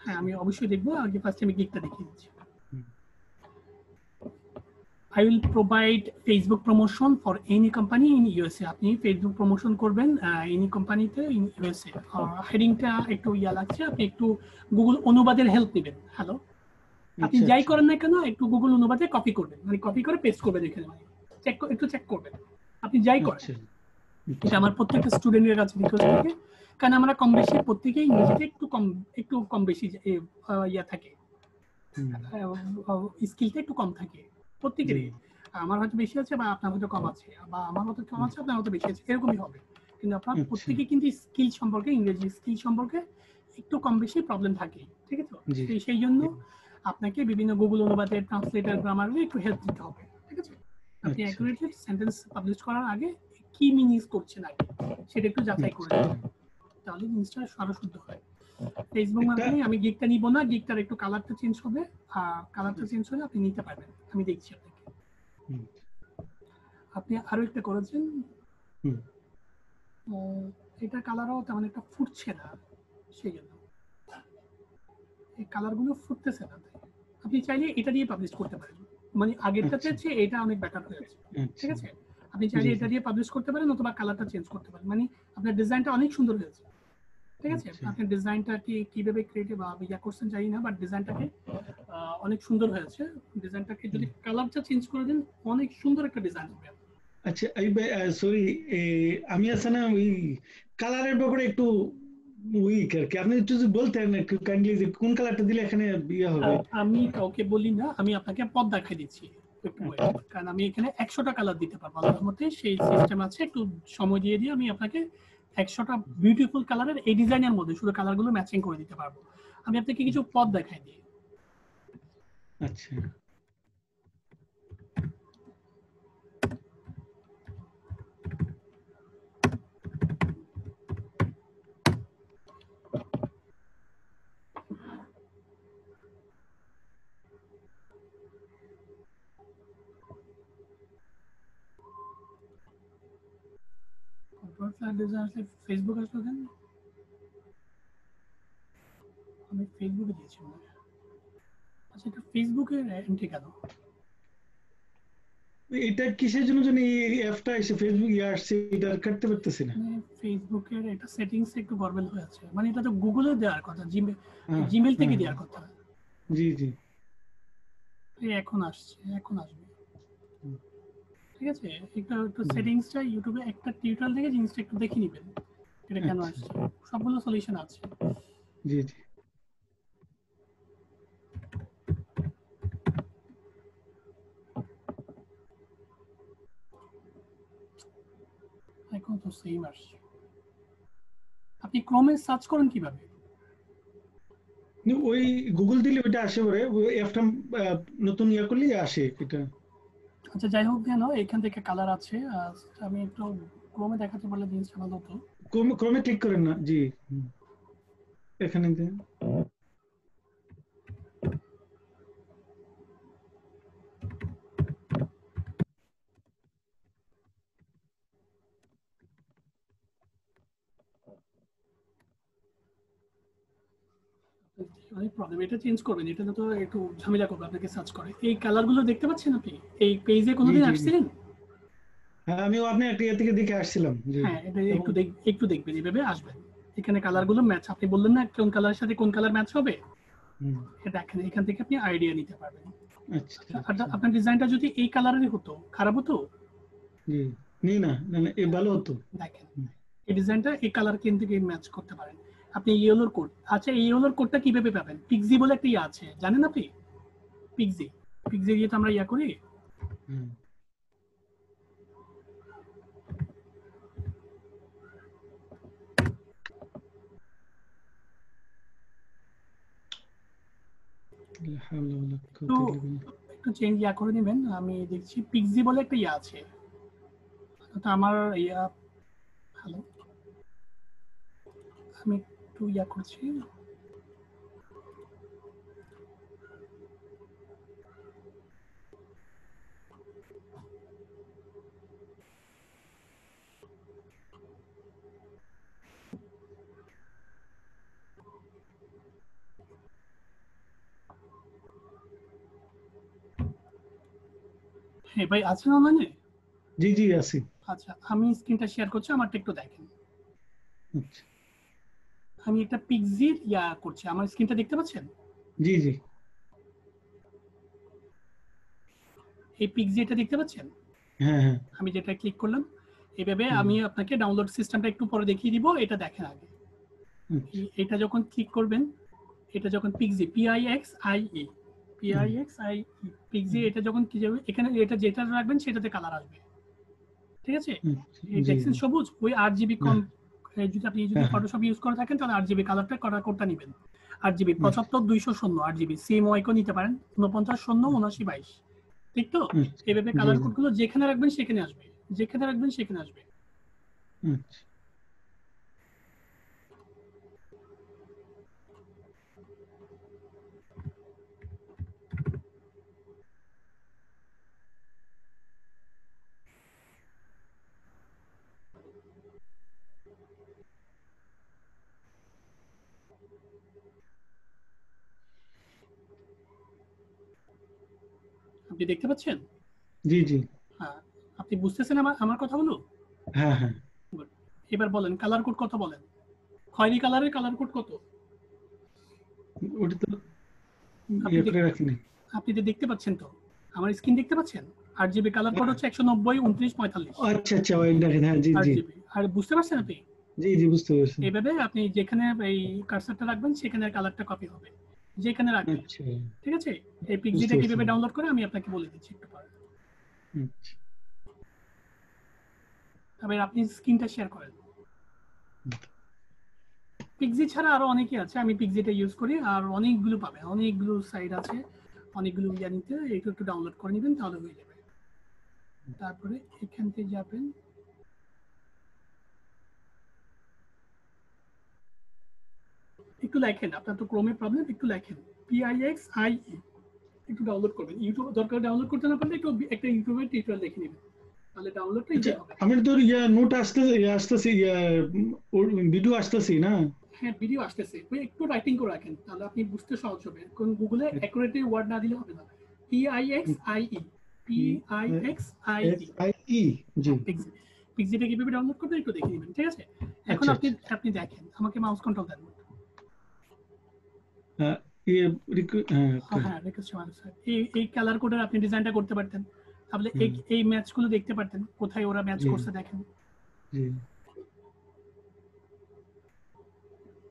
S1: হ্যাঁ আমি অবশ্যই দেখবো, আগে ফার্স্ট আমি গিগটা দেখিয়ে দিচ্ছি।
S3: হুম।
S1: I will provide Facebook promotion for any company in USA. আপনি ফেসবুক প্রমোশন করবেন এনি কোম্পানিতে ইন ইউএসএ। হেডিংটা একটু ইয়া লাগছে, আপনি একটু গুগল অনুবাদের হেল্প নেবেন। হ্যালো, আপনি
S3: আচ্ছা
S1: যাই
S3: আচ্ছা
S1: করেন না কেন একটু গুগল অনুবাদে কপি করবেন, মানে কপি করে পেস্ট করবেন এখানে, মানে একটু চেক করবেন আপনি যাই করেন।
S3: আচ্ছা
S1: এটা
S3: আচ্ছা
S1: আমার প্রত্যেকটা স্টুডেন্টের কাছে রিকোয়েস্ট থাকে, কারণ আমরা কম বেশি প্রত্যেকেই ইংরেজিতে একটু কম বেশি ইয়া থাকে,
S3: হুম,
S1: স্কিলটা একটু কম থাকে
S3: জি
S1: প্রত্যেকেরই। আমার হয়তো বেশি আছে বা আপনার হয়তো কম আছে, বা আমার হয়তো কম আছে আপনার হয়তো বেশি আছে, এরকমই হবে। কিন্তু আপনার
S3: আচ্ছা
S1: প্রত্যেকে কিন্তু স্কিল সম্পর্কে, ইংরেজি স্কিল সম্পর্কে একটু কম বেশি প্রবলেম থাকে, ঠিক আছে?
S3: জি
S1: সেই জন্য
S3: জি
S1: আপনাকে বিভিন্ন গুগল অনুবাদের, ট্রান্সলেটার, গ্রামারের একটু হেল্প দিতে হবে, ঠিক আছে? আপনি
S3: আচ্ছা
S1: অ্যাকুরেটলি সেন্টেন্স পাবলিশ করার আগে কি মিনিংস করছেন আগে সেটা একটু যাচাই করে
S3: আচ্ছা
S1: নেবেন, তাহলে জিনিসটা সরশুদ্ধ হয়। ফেসবুক
S3: একটা
S1: মার্কেটিং আমি গিগটা নিব না, গিগটার একটু কালারটা চেঞ্জ হবে, কালারটা চেঞ্জ হলে আপনি নিতে পারবেন, আমি দেখছি আপনাকে।
S3: হুম,
S1: আপনি আরো একটা করেছেন,
S3: হুম,
S1: এটা কালারও তেমন একটা ফুটছে না, সেই জন্য এই কালারগুলো ফুটতেছে না। আপনি চাইলে এটা দিয়ে পাবলিশ করতে পারেন, মানে আগেরটাতে
S3: আচ্ছা
S1: চেয়ে এটা অনেক বেটার হয়েছে, ঠিক
S3: আচ্ছা
S1: আছে? আপনি চাইলে
S3: জি
S1: এটা
S3: জি
S1: দিয়ে পাবলিশ করতে পারেন অথবা কালারটা চেঞ্জ করতে পারেন, মানে আপনার ডিজাইনটা অনেক সুন্দর হয়েছে, ঠিক আছে?
S3: আচ্ছা
S1: আপনি ডিজাইনটাকে কিভাবে ক্রিয়েটিভ বা ইয়া করছেন জানি না, বাট ডিজাইনটাকে অনেক সুন্দর হয়েছে। ডিজাইনটাকে যদি কালারটা চেঞ্জ করে দেন অনেক সুন্দর একটা ডিজাইন হবে।
S3: আচ্ছা এই সরি, আমি আছে না ওই কালারের ব্যাপারে একটু উইক আর কি, আপনি একটু যদি বলতেন একটু কাইন্ডলি যে কোন কালারটা দিলে এখানে ইয়ে হবে।
S1: আমি কাউকে বলি না, আমি আপনাকে পথ দেখাই দিচ্ছি একটু wait,
S3: আচ্ছা
S1: কারণ আমি এখানে 100টা কালার দিতে পারবো আল্লাহর মধ্যে, সেই সিস্টেম আছে, একটু সময় দিয়ে আমি আপনাকে 100টা বিউটিফুল কালারের এই ডিজাইনের মধ্যে শুধু কালারগুলো ম্যাচিং করে দিতে পারবো। আমি আপনাকে কিছু পথ দেখাই দিই।
S3: আচ্ছা
S1: ফেসবুক আসলো কেন? আমি ফেসবুকে দিয়েছি মনে হয়। আচ্ছা এটা ফেসবুকের এন্ট্রি কেন?
S3: এটা কিসের জন্য জানি এই অ্যাপটা এসে ফেসবুক ইয়ে আসছে, এটা আর কাটতে পারতেছি না।
S1: মানে ফেসবুকের এটা সেটিংস একটু গড়বড় হয়ে আছে, মানে এটা তো গুগলে দেওয়ার কথা,
S3: হ্যাঁ
S1: জিমেল থেকে
S3: হ্যাঁ হ্যাঁ,
S1: দেওয়ার কথা।
S3: জি জি
S1: এই এখন আসছে, এখন আসবে,
S3: হুম,
S1: ঠিক আছে? একটু একটু
S3: জি
S1: সেটিংসটা ইউটিউবে একটা টিউটোরিয়াল দেখে জিনিসটা একটু দেখে নিবেন, এটা কেন
S3: আচ্ছা
S1: আসছে। সবগুলো সলিউশন আছে।
S3: জি জি
S1: এখন তো সেম আসছে। আপনি ক্রোমে সার্চ করেন কিভাবে?
S3: ওই গুগল দিলে ওইটা আসে, পরে ওই অ্যাপটা নতুন ইয়ে করলে আসে এটা।
S1: আচ্ছা যাই হোক কেন, এখান থেকে কালার আছে, আমি একটু ক্রোমে দেখাতে পারলে জিনিসটা ভালো হতো।
S3: ক্রমে ক্রমে ক্লিক করেন না, জি হুম, এখানে দেন।
S1: অনেক প্রবলেম, এটা চেঞ্জ করবেন, এটা তো একটু ঝামেলা করবে আপনাকে সার্চ করে। এই কালারগুলো দেখতে পাচ্ছেন আপনি এই পেজে
S3: জি
S1: কোনোদিন
S3: জি জি
S1: আসছিলেন?
S3: হ্যাঁ, আমিও আপনার একটা ইয়ে থেকে দেখে আসছিলাম জি।
S1: হ্যাঁ এটা
S3: এবং
S1: একটু দেখবেন, এভাবে আসবেন। এখানে কালারগুলো ম্যাচ, আপনি বললেন না কোন কালারের সাথে কোন কালার ম্যাচ হবে,
S3: হুম,
S1: এটা এখান থেকে আপনি আইডিয়া নিতে পারবেন।
S3: আচ্ছা
S1: আচ্ছা
S3: আচ্ছা
S1: আপনার ডিজাইনটা যদি এই কালারেরই হতো খারাপ হতো?
S3: জি, নেই না না না, এ ভালো হতো।
S1: দেখেন
S3: হুম,
S1: এই ডিজাইনটা এই কালার কিন্তু ম্যাচ করতে পারেন আপনি। ইয়েলোর কোড, আচ্ছা এই ইয়েলোর কোডটা কিভাবে পাবেন? পিক্সি বলে একটা ইয়ে আছে, জানেন আপনি? পিক্সি, পিক্সি দিয়ে তো আমরা ইয়া করি।
S3: হুম, লা হাওলা ওয়ালা
S1: তো
S3: কুওয়াতা ইল্লা বিল্লাহ।
S1: একটু চেঞ্জ ইয়া করে নেবেন, আমি দেখছি পিক্সি বলে একটা ইয়ে আছে, তো আমার ইয়া, হ্যালো, আমি একটু ইয়া করছি। হ্যাঁ ভাই, আছেন অনলাইনে?
S3: জি জি আছি।
S1: আচ্ছা, আমি স্ক্রিনটা শেয়ার করছি, আমারটা একটু দেখেন।
S3: আচ্ছা,
S1: আমি একটা পিক্সির করছি, আমার স্ক্রিনটা দেখতে পাচ্ছেন?
S3: জি জি
S1: এই পিক্সি এটা দেখতে পাচ্ছেন?
S3: হ্যাঁ হ্যাঁ
S1: আমি যেটা ক্লিক করলাম, এভাবে
S3: হুম,
S1: আমি আপনাকে ডাউনলোড সিস্টেমটা একটু পরে দেখিয়ে দিব, এটা দেখেন আগে।
S3: আচ্ছা,
S1: এটা যখন ক্লিক করবেন, এটা যখন পিক্সি PIXIE পিক্সি, এটা যখন কি যাবে এখানে, এটা যেটা রাখবেন সেটাতে কালার আসবে, ঠিক আছে?
S3: আচ্ছা,
S1: এই
S3: জি
S1: দেখছেন
S3: জি
S1: সবুজ, ওই RGB
S3: হ্যাঁ
S1: যদি আপনি যদি
S3: হ্যাঁ হ্যাঁ,
S1: ফটোশপ ইউজ করে থাকেন তাহলে RGB কালারটা কোডটা নেবেন। RGB
S3: আচ্ছা
S1: 75200 RGB CMYK নিতে পারেন, 49 0 79 22, ঠিক তো?
S3: আচ্ছা,
S1: এভাবে
S3: জি
S1: কালার
S3: জি
S1: কোডগুলো যেখানে রাখবেন সেখানে আসবে, যেখানে রাখবেন সেখানে আসবে।
S3: আচ্ছা।
S1: আপনি দেখতে পাচ্ছেন?
S3: জি জি
S1: হ্যাঁ, আপনি বুঝতেছেন আমার আমার কথাগুলো?
S3: হ্যাঁ হ্যাঁ,
S1: Good. এবার বলেন কালার কোড কত, বলেন খয়েরি কালারের কালার কোড কত?
S3: ওটা তো
S1: আপনি
S3: ইয়ে করে রাখিনি।
S1: আপনি তো দেখতে পাচ্ছেন তো, আমার স্ক্রিন দেখতে পাচ্ছেন? RGB কালার কোড
S3: হ্যাঁ,
S1: হচ্ছে 190 29 45
S3: আচ্ছা আচ্ছা ওই দেখেন, হ্যাঁ জি জি
S1: RGB। আর বুঝতে পারছেন আপনি?
S3: জি জি বুঝতে পারছি।
S1: এইভাবে আপনি যেখানে এই কার্সারটা রাখবেন সেখানে কালারটা কপি হবে, যেখানে রাখবেন,
S3: আচ্ছা,
S1: ঠিক আছে? এই
S3: বুঝতে
S1: পিক্সিটা
S3: পারছি।
S1: কিভাবে ডাউনলোড করে আমি আপনাকে বলে দিচ্ছি একটু পরে।
S3: আচ্ছা,
S1: তবে আপনি স্ক্রিনটা শেয়ার করেন। পিক্সি ছাড়া আরো অনেকে আছে, আমি পিক্সিটা ইউজ করি, আর অনেকগুলো পাবেন, অনেকগুলো সাইট আছে, অনেকগুলো নিতে, একটু একটু ডাউনলোড করে নেবেন তাহলে হয়ে যাবে। তারপরে এখান থেকে যাবেন, একটু লেখেন, আপনার তো ক্রোমে প্রবলেম, একটু লেখেন PIXIE, একটু ডাউনলোড করবেন। ইউটিউব দরকার, ডাউনলোড করতে না পারলে একটু একটা ইউটিউবের টিউটোরিয়াল দেখে নেবেন, তাহলে ডাউনলোডটা
S3: আচ্ছা,
S1: ইজি হবে।
S3: আমি তোর নোট আসতেছি ভিডিও আসতেছি না।
S1: হ্যাঁ, ভিডিও আসতেছে, ওই একটু রাইটিং করে রাখেন তাহলে আপনি বুঝতে সহজ হবে, কারণ গুগলে অ্যাকুরেটলি ওয়ার্ড না দিলে হবে না। PIXIE PIXIE
S3: S I E G
S1: pixie, পিক্সিটা কিভাবে ডাউনলোড করবেন একটু দেখে নেবেন, ঠিক আছে? এখন
S3: আচ্ছা
S1: আপনি
S3: আচ্ছা
S1: আপনি দেখেন, আমাকে মাউস কন্ট্রোল দেন।
S3: হ্যাঁ ইয়ে হ্যাঁ
S1: হ্যাঁ হ্যাঁ, রিকোয়েস্ট স্যার, এই কালার কোডের আপনি ডিজাইনটা করতে পারতেন, তাহলে এই
S3: হুম,
S1: এই ম্যাচগুলো দেখতে পারতেন, কোথায় ওরা ম্যাচ
S3: জি
S1: করছে দেখেন।
S3: জি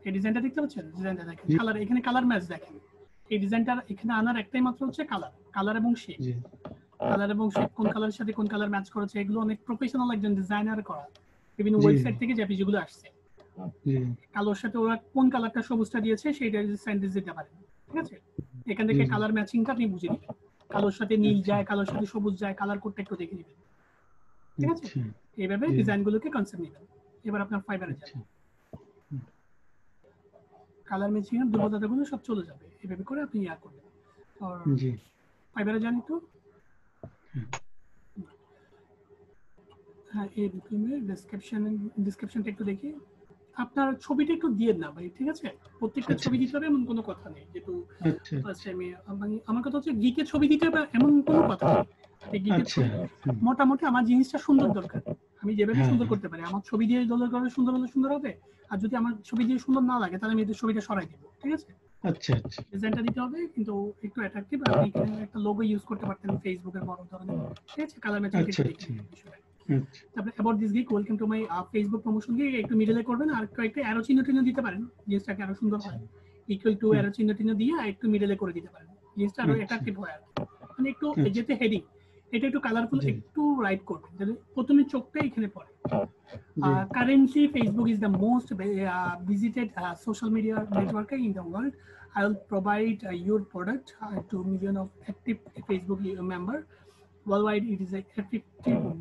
S1: এই ডিজাইনটা দেখতে পাচ্ছেন? ডিজাইনটা দেখেন,
S3: জি
S1: কালার, এখানে কালার ম্যাচ দেখেন। এই ডিজাইনটা এখানে আনার একটাই মাত্র হচ্ছে কালার, কালার এবং শেপ।
S3: জি
S1: কালার এবং শেপ, কোন কালারের সাথে কোন কালার ম্যাচ করেছে, এগুলো অনেক প্রফেশনাল একজন ডিজাইনার করা, বিভিন্ন
S3: জি
S1: ওয়েবসাইট থেকে যেগুলো আসছে।
S3: জি
S1: কালোর সাথে ওরা কোন কালারটা সবুজটা দিয়েছে সেইটা সাইন্টিস্ট দিতে পারে, ঠিক আছে? এখান
S3: জি
S1: থেকে
S3: জি
S1: কালার ম্যাচিংটা আপনি বুঝে নেবেন, কালোর সাথে নীল
S3: আচ্ছা
S1: যায়, কালোর সাথে সবুজ যায়, কালার কোডটা একটু দেখে নেবেন, ঠিক আছে?
S3: আচ্ছা
S1: এইভাবে
S3: জি
S1: ডিজাইনগুলোকে কনসেপ্ট নেবেন। এবার আপনার ফাইবারে যান,
S3: আচ্ছা
S1: কালার ম্যাচিং এর দুর্বলতাগুলো সব চলে যাবে, এভাবে করে আপনি করবেন। আর
S3: জি
S1: ফাইবারে যান একটু। হ্যাঁ, এই ডেসক্রিপশনটা একটু দেখি। আপনার ছবিটা একটু দিয়ে না ভাই, ঠিক আছে? প্রত্যেকটা
S3: আচ্ছা
S1: ছবি দিতে হবে এমন কোনো কথা নেই, যেহেতু
S3: আচ্ছা
S1: ফার্স্ট টাইমে মানে আমার কথা হচ্ছে গিকের ছবি দিতে হবে এমন কোনো কথা নেই। এই গিকের
S3: আচ্ছা
S1: ছবি মোটামুটি আমার জিনিসটা সুন্দর দরকার, আমি যেভাবে
S3: হ্যাঁ
S1: সুন্দর করতে পারি, আমার ছবি দিয়ে দরকার করে সুন্দর হলে সুন্দর হবে। আর যদি আমার ছবি দিয়ে সুন্দর না লাগে তাহলে আমি এদের ছবিটা সরাই দিব, ঠিক আছে?
S3: আচ্ছা আচ্ছা
S1: ডিজাইনটা দিতে হবে কিন্তু একটু অ্যাট্রাকটিভ, আপনি এখানে একটা লোগো ইউজ করতে পারতেন ফেসবুকের বড় ধরনের, ঠিক আছে? কালার ম্যাচিং
S3: আচ্ছা
S1: একটু দেখে
S3: আচ্ছা
S1: নিবেন বিষয়টা।
S3: আচ্ছা
S1: তারপরে about this gig, welcome to my Facebook promotion gig, একটু মিডলে করবেন, আর কয়েকটা অ্যারো চিহ্ন টিহ্ন দিতে পারেন, জিনিসটাকে আরো সুন্দর হয়। ইকুয়াল টু অ্যারো চিহ্ন টিহ্ন দিয়ে আর একটু মিডলে করে দিতে পারেন, জিনিসটা আরো
S3: আচ্ছা
S1: অ্যাট্রাকটিভ হয় আর কি। মানে একটু
S3: আচ্ছা
S1: যেতে হেডিং, এটা একটু কালারফুল,
S3: জি
S1: একটু রাইট করবেন যাতে প্রথমে চোখটা এখানে পড়ে।
S3: জি
S1: Currently, Facebook is the most visited social media network in the world. I will provide your product to millions of active Facebook member. Worldwide, it is an effective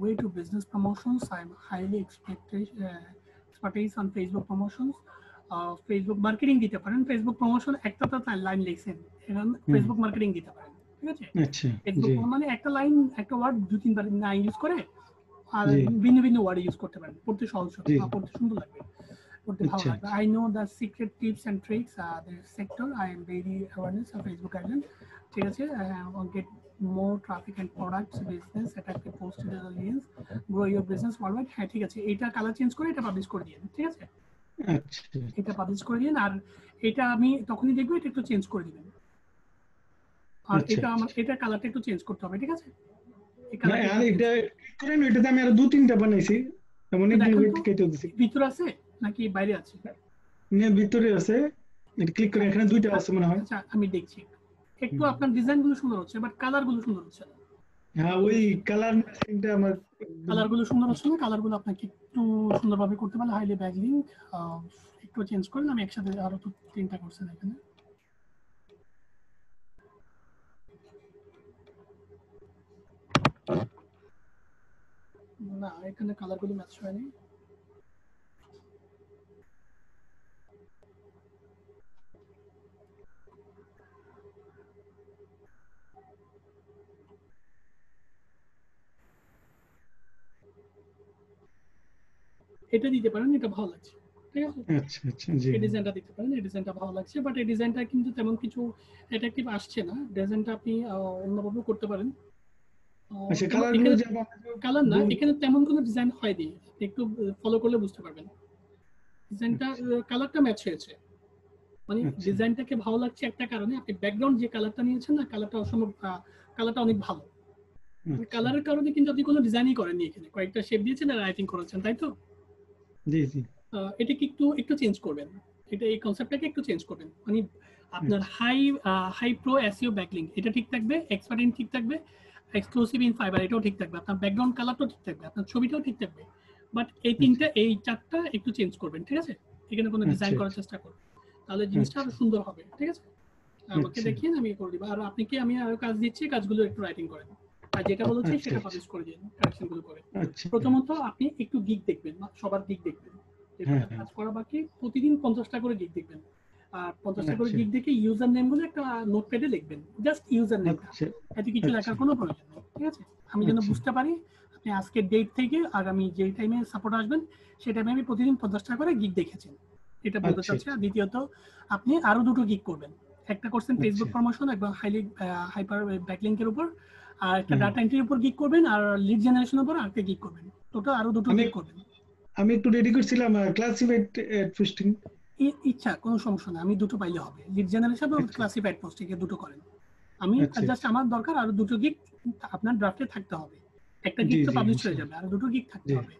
S1: way to business promotions. I'm highly expertise on Facebook promotions. Facebook marketing দিতে পারেন, Facebook promotion একটা তো line লিখছেন, এখন Facebook marketing দিতে পারেন, ঠিক আছে?
S3: আচ্ছা
S1: Facebook
S3: জি
S1: মানে একটা লাইন, একটা ওয়ার্ড দু তিনবার না ইউজ করে আর
S3: জি
S1: ভিন্ন ভিন্ন ওয়ার্ড ইউজ করতে পারেন, পড়তে সহজ হবে
S3: জি
S1: বা পড়তে সুন্দর লাগবে। করতে ভালো
S3: আচ্ছা
S1: লাগবে। I know the secret tips and tricks the sector. I am very awareness of Facebook guidelines. ঠিক আছে, get more traffic and products business attractive post to the audience, grow your business worldwide. হ্যাঁ ঠিক আছে, এটা colour change করে এটা publish করে দিন। ঠিক আছে,
S3: আচ্ছা
S1: এটা পাবলিশ করে দিন, আর এটা আমি তখনই দেখবো, এটা একটু চেঞ্জ করে দিবেন। আর
S3: আচ্ছা
S1: এটা আমার এটা কালারটা একটু চেঞ্জ করতে হবে। ঠিক আছে, এই
S3: না
S1: কালারটা
S3: আর এটা ক্লিক করেন, এটাতে আমি আরো 2-3টা বানাইছি, এমন একদিন
S1: দেখেন
S3: ওয়েট
S1: তো
S3: কেটে দিছি।
S1: ভিতরে আছে নাকি বাইরে আছে?
S3: না ভিতরে আছে, এটা ক্লিক করে এখানে 2টা আছে মনে হয়।
S1: আচ্ছা আমি দেখছি। একটু আপনার ডিজাইন গুলো সুন্দর হচ্ছে, বাট কালার গুলো সুন্দর হচ্ছে না।
S3: হ্যাঁ ওই কালার ম্যাচিংটা আমার
S1: কালার গুলো সুন্দর হচ্ছে না, কালার গুলো আপনাকে একটু সুন্দরভাবে করতে পারলে হাইলি ব্যাকলিঙ্ক একটু চেঞ্জ করেন। আমি একসাথে আরো 2-3টা করছেন এখানে। না এখানে কালার গুলো ম্যাচ হয়নি। এটা দিতে পারেন, এটা ভালো লাগছে। ঠিক আছে,
S3: আচ্ছা আচ্ছা জি
S1: এই ডিজাইনটা দিতে পারেন, এই ডিজাইনটা ভালো লাগছে, বাট এই ডিজাইনটা কিন্তু তেমন কিছু অ্যাট্রাকটিভ আসছে না। ডিজাইনটা আপনি অন্যভাবে করতে পারেন।
S3: আচ্ছা
S1: এবং
S3: কালারগুলো
S1: এখানে
S3: যেমন
S1: কালার না, এখানে তেমন কোনো ডিজাইন হয়নি, আপনি একটু ফলো করলে বুঝতে পারবেন। ডিজাইনটা কালারটা ম্যাচ হয়েছে, মানে
S3: আচ্ছা
S1: ডিজাইনটাকে ভালো লাগছে একটা কারণে, আপনি ব্যাকগ্রাউন্ড যে কালারটা নিয়েছেন না, কালারটা অসম্ভব, কালারটা অনেক ভালো।
S3: আচ্ছা
S1: কালারের কারণে কিন্তু আপনি কোনো ডিজাইনই করেননি, এখানে কয়েকটা শেপ দিয়েছেন আর রাইটিং করেছেন, তাই তো?
S3: জি জি
S1: এটাকে একটু চেঞ্জ করবেন, এটা এই কনসেপ্টটাকে একটু চেঞ্জ করবেন। মানে আপনার হাই প্রো এসইও ব্যাকলিংক এটা ঠিক থাকবে, এক্সপার্ট ইন ঠিক থাকবে, এক্সক্লুসিভ ইন ফাইবার এটাও ঠিক থাকবে, আপনার ব্যাকগ্রাউন্ড কালারটাও ঠিক থাকবে, আপনার ছবিটাও ঠিক থাকবে, বাট এই তিনটা এই চারটা একটু চেঞ্জ করবেন। ঠিক আছে, এখানে কোনো ডিজাইন
S3: আচ্ছা
S1: করার চেষ্টা করুন, তাহলে জিনিসটা আরো সুন্দর হবে। ঠিক আছে, আমাকে
S3: আচ্ছা
S1: দেখিয়ে আমি করে দিব, আর আপনি কি আমি আরো কাজ দিচ্ছি, কাজগুলো একটু রাইটিং করেন, আর যেটা বলেছি
S3: আচ্ছা
S1: সেটা
S3: আচ্ছা
S1: পাবলিশ করে দিন, কারেকশনগুলো করে।
S3: আচ্ছা
S1: প্রথমত আপনি একটু গিগ দেখবেন, সবার গিগ দেখবেন, যে
S3: হ্যাঁ
S1: কটা
S3: হ্যাঁ
S1: কাজ করা বাকি, প্রতিদিন 50টা করে গিগ দেখবেন, আর 50টা করে
S3: আচ্ছা
S1: গিগ দেখে ইউজার নেম গুলো একটা নোটপ্যাডে লিখবেন, জাস্ট ইউজার নেমটা,
S3: আচ্ছা
S1: এতে কিছু
S3: আচ্ছা
S1: লেখার কোনো প্রয়োজন নেই। ঠিক আছে, আমি যেন
S3: আচ্ছা
S1: বুঝতে পারি আপনি আজকের ডেট থেকে আগামী যে টাইমে সাপোর্ট আসবেন সেই টাইমে আমি প্রতিদিন 50টা করে গিগ দেখেছেন, এটা বলতে
S3: আচ্ছা
S1: চাচ্ছি। আর দ্বিতীয়ত আপনি আরো দুটো গিগ করবেন, একটা করছেন ফেসবুক
S3: আচ্ছা
S1: প্রমোশন এবং হাইপার ব্যাকলিংকের উপর, আর একটা
S3: হুম
S1: ডাটা এন্ট্রির উপর গিগ করবেন, আর লিড জেনারেশনের উপর আরেকটা গিগ করবেন, টোটাল আরো দুটো
S3: আমি
S1: গিগ করবেন।
S3: আমি একটু রেডি করছিলাম ক্লাসিফাইড পোস্টিং।
S1: ইচ্ছা কোনো সমস্যা না, আমি দুটো পাইলে হবে, লিড জেনারেশন এবং
S3: আচ্ছা
S1: ক্লাসিফাইড পোস্টিং এ দুটো করেন। আমি
S3: আচ্ছা
S1: জাস্ট আমার দরকার আরো দুটো গিগ আপনার ড্রাফটে থাকতে হবে, একটা
S3: জি
S1: গিগ তো
S3: জি
S1: পাবলিশ হয়ে
S3: ইনশাআল্লাহ
S1: যাবে, আর দুটো গিগ থাকতে
S3: জি
S1: হবে।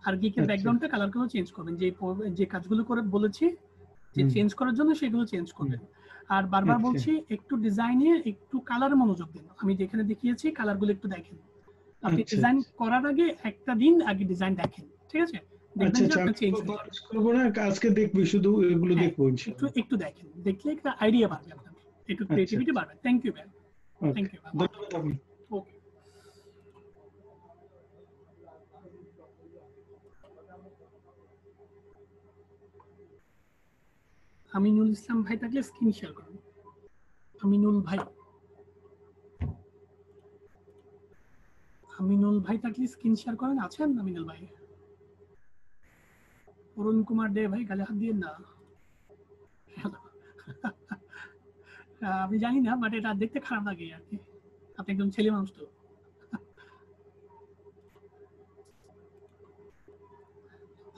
S1: আর গিগের
S3: আচ্ছা
S1: ব্যাকগ্রাউন্ডটা কালার গুলো চেঞ্জ করবেন, যে কাজগুলো করে বলেছি যে
S3: হুম
S1: চেঞ্জ করার জন্য সেগুলো চেঞ্জ
S3: হুম
S1: করবেন। আর বারবার
S3: আচ্ছা
S1: বলছি একটু ডিজাইনে একটু কালার মনোযোগ দিন, আমি যেখানে দেখিয়েছি কালারগুলো একটু দেখেন। আপনি
S3: আচ্ছা
S1: ডিজাইন করার আগে একটা দিন আগে ডিজাইন দেখেন, ঠিক আছে, দেখবেন
S3: আচ্ছা
S1: যে
S3: আচ্ছা
S1: আপনার
S3: আমি
S1: চেঞ্জ হয়ে যাবে।
S3: পাবলিশ করবো না, আজকে দেখবি, শুধু এগুলো
S1: হ্যাঁ
S3: দেখবো
S1: একটু
S3: ইনশাআল্লাহ।
S1: একটু দেখেন, দেখলে একটা আইডিয়া বাড়বে আপনার, একটু
S3: আচ্ছা
S1: ক্রিয়েটিভিটি বাড়বে। Thank you ma'am,
S3: okay
S1: thank you ma'am.
S3: ধন্যবাদ আপনি।
S1: ওকে, আমিনুল ইসলাম ভাই থাকলে স্ক্রিন শেয়ার করুন। আমিনুল ভাই, আমিনুল ভাই থাকলে স্ক্রিন শেয়ার করেন। আছেন আমিনুল ভাই? অরুণ কুমার দে ভাই গালে হাত দিয়ে না। আমি জানি না, বাট এটা দেখতে খারাপ লাগে আর কি, আপনি একদম ছেলে মানুষ তো।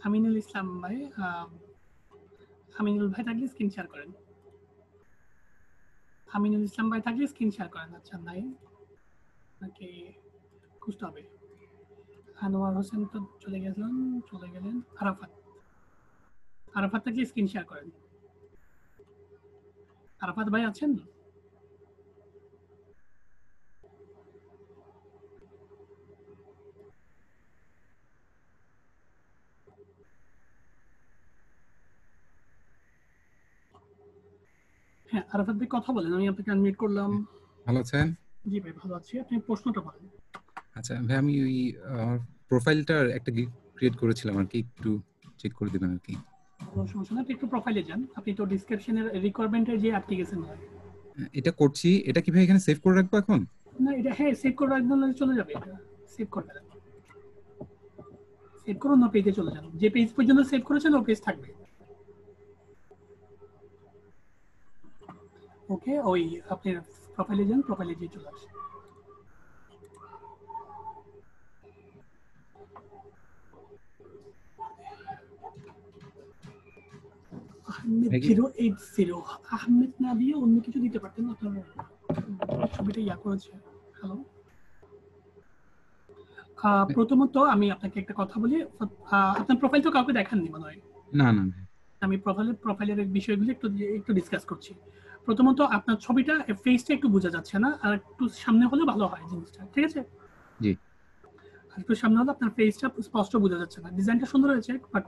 S1: আমিনুল ইসলাম ভাই, আমিনুল ভাই থাকলে স্ক্রিন শেয়ার করেন। আমিনুল ইসলাম ভাই থাকলে স্ক্রিন শেয়ার করেন। আচ্ছা নাই, নাকি খুঁজতে হবে। আনোয়ার হোসেন তো চলে গেলেন। আরাফাত, আরাফাত থাকলে স্ক্রিন শেয়ার করেন। আরাফাত ভাই আছেন? হ্যাঁ আরাফাত ভাই কথা বলেন, আমি আপনাকে আনমিউট করলাম।
S4: ভালো আছেন?
S1: জি ভাই ভালো আছি, আপনি প্রশ্নটা বলেন।
S4: আচ্ছা ভাই, আমি ওই প্রোফাইলটার একটা ক্রিয়েট করেছিলাম আর কি, একটু চেক করে দিবেন আর কি।
S1: কোনো সমস্যা না, আপনি একটু প্রোফাইলে যান, আপনি তো ডিসক্রিপশনের রিকোয়ারমেন্টে যে আটকে গেছেন ভাই।
S4: এটা করছি, এটা কি ভাই এখানে সেভ করে রাখবো এখন?
S1: না এটা হ্যাঁ সেভ করে রাখবেন, চলে যাবে, এটা সেভ করবেন, সেভ করুন, অন্য পেজে চলে যান, যে পেজ পর্যন্ত সেভ করেছেন ও পেজ থাকবে। ওকে, ওই আপনি প্রোফাইলে যান, প্রোফাইলে গিয়ে চলে আসেন। আহমেদ
S4: নাকি?
S1: 080 আহমেদ না দিয়ে অন্য কিছু দিতে পারতেন, আপনার ছবিটা ইয়া করেছে। হ্যালো, প্রথমত আমি আপনাকে একটা কথা বলি, আপনার প্রোফাইল তো কাউকে দেখাননি মনে হয়।
S4: না না না।
S1: আমি প্রোফাইলের বিষয়গুলো একটু ডিসকাস করছি। প্রথমত আপনার ছবিটা ফেসটা একটু বোঝা যাচ্ছে না, আর একটু সামনে হলে ভালো হয় জিনিসটা, ঠিক আছে?
S4: জি
S1: আর একটু সামনে হলে আপনার ফেসটা স্পষ্ট বোঝা যাচ্ছে না। ডিজাইনটা সুন্দর হয়েছে, বাট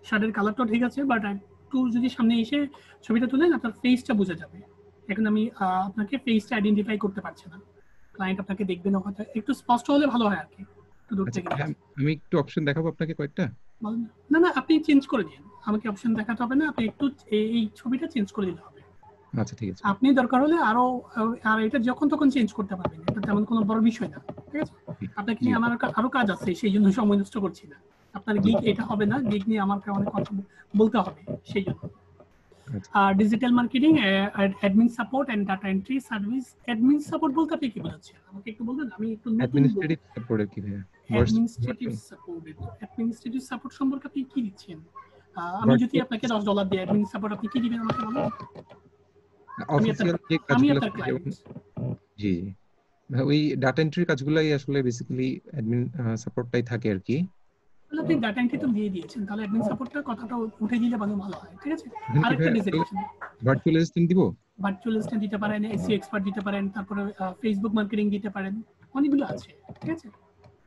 S1: শার্টের কালারটাও ঠিক আছে, বাট একটু যদি সামনে এসে ছবিটা তুলেন আপনার ফেসটা বোঝা যাবে। এখন আমি আপনাকে ফেসটা আইডেন্টিফাই করতে পারছি না, ক্লায়েন্ট আপনাকে দেখবে না, হয়তো একটু স্পষ্ট হলে ভালো হয় আর কি, একটু দূর
S4: আচ্ছা
S1: থেকে
S4: হ্যাঁ, আমি একটু অপশন দেখাবো আপনাকে কয়েকটা।
S1: বলেন। না না, আপনি চেঞ্জ করে দিন, আমাকে অপশন দেখাতে হবে না, আপনি একটু এই ছবিটা চেঞ্জ করে দিলে হবে।
S4: আচ্ছা ঠিক আছে।
S1: আপনি দরকার হলে আরো, আর এটা যখন তখন চেঞ্জ করতে পারবেন, এটা তেমন কোনো বড় বিষয় না, ঠিক আছে? আপনাকে
S4: জি
S1: নিয়ে আমার আরো কাজ আছে, সেই জন্য সময় নষ্ট করছি না। আপনার
S4: জি
S1: গিগ এটা হবে না, গিগ নিয়ে আমাকে অনেক কথা বলতে হবে, সেই জন্য।
S4: আচ্ছা।
S1: Digital marketing, admin support and data entry service. Admin support বলতে আপনি কি বোঝাচ্ছেন আমাকে একটু বলবেন? আমি একটু নতুন
S4: অ্যাডমিনিস্ট্রেটিভ সাপোর্টের কি ভাইয়া?
S1: অ্যাডমিনিস্ট্রেটিভ সাপোর্ট সম্পর্কে আপনি কি দিচ্ছেন? আমি যদি আপনাকে $10 দিই অ্যাডমিন সাপোর্ট, আপনি কি দিবেন আমাকে বলুন?
S4: অফিসিয়াল যে
S1: আমি
S4: কাজগুলো
S1: আপনার
S4: থাকে
S1: ক্লায়েন্ট।
S4: যেমন জি ওই ডাটা এন্ট্রির কাজগুলাই আসলে বেসিক্যালি অ্যাডমিন সাপোর্টটাই থাকে আর কি।
S1: তাহলে আপনি ডাটা এন্ট্রি তো দিয়ে দিয়েছেন, তাহলে অ্যাডমিন সাপোর্টটা কথাটা উঠে দিলে ভালো হয়, ঠিক আছে?
S4: এখন কি
S1: আরেকটা
S4: ভাইয়া
S1: ডিজিটেশন,
S4: ভার্চুয়াল অ্যাসিস্ট্যান্ট দিব?
S1: ভার্চুয়াল অ্যাসিস্ট্যান্ট দিতে পারেন, এসইও এক্সপার্ট দিতে পারেন, তারপরে ফেসবুক মার্কেটিং দিতে পারেন, অনেকগুলো আছে, ঠিক আছে?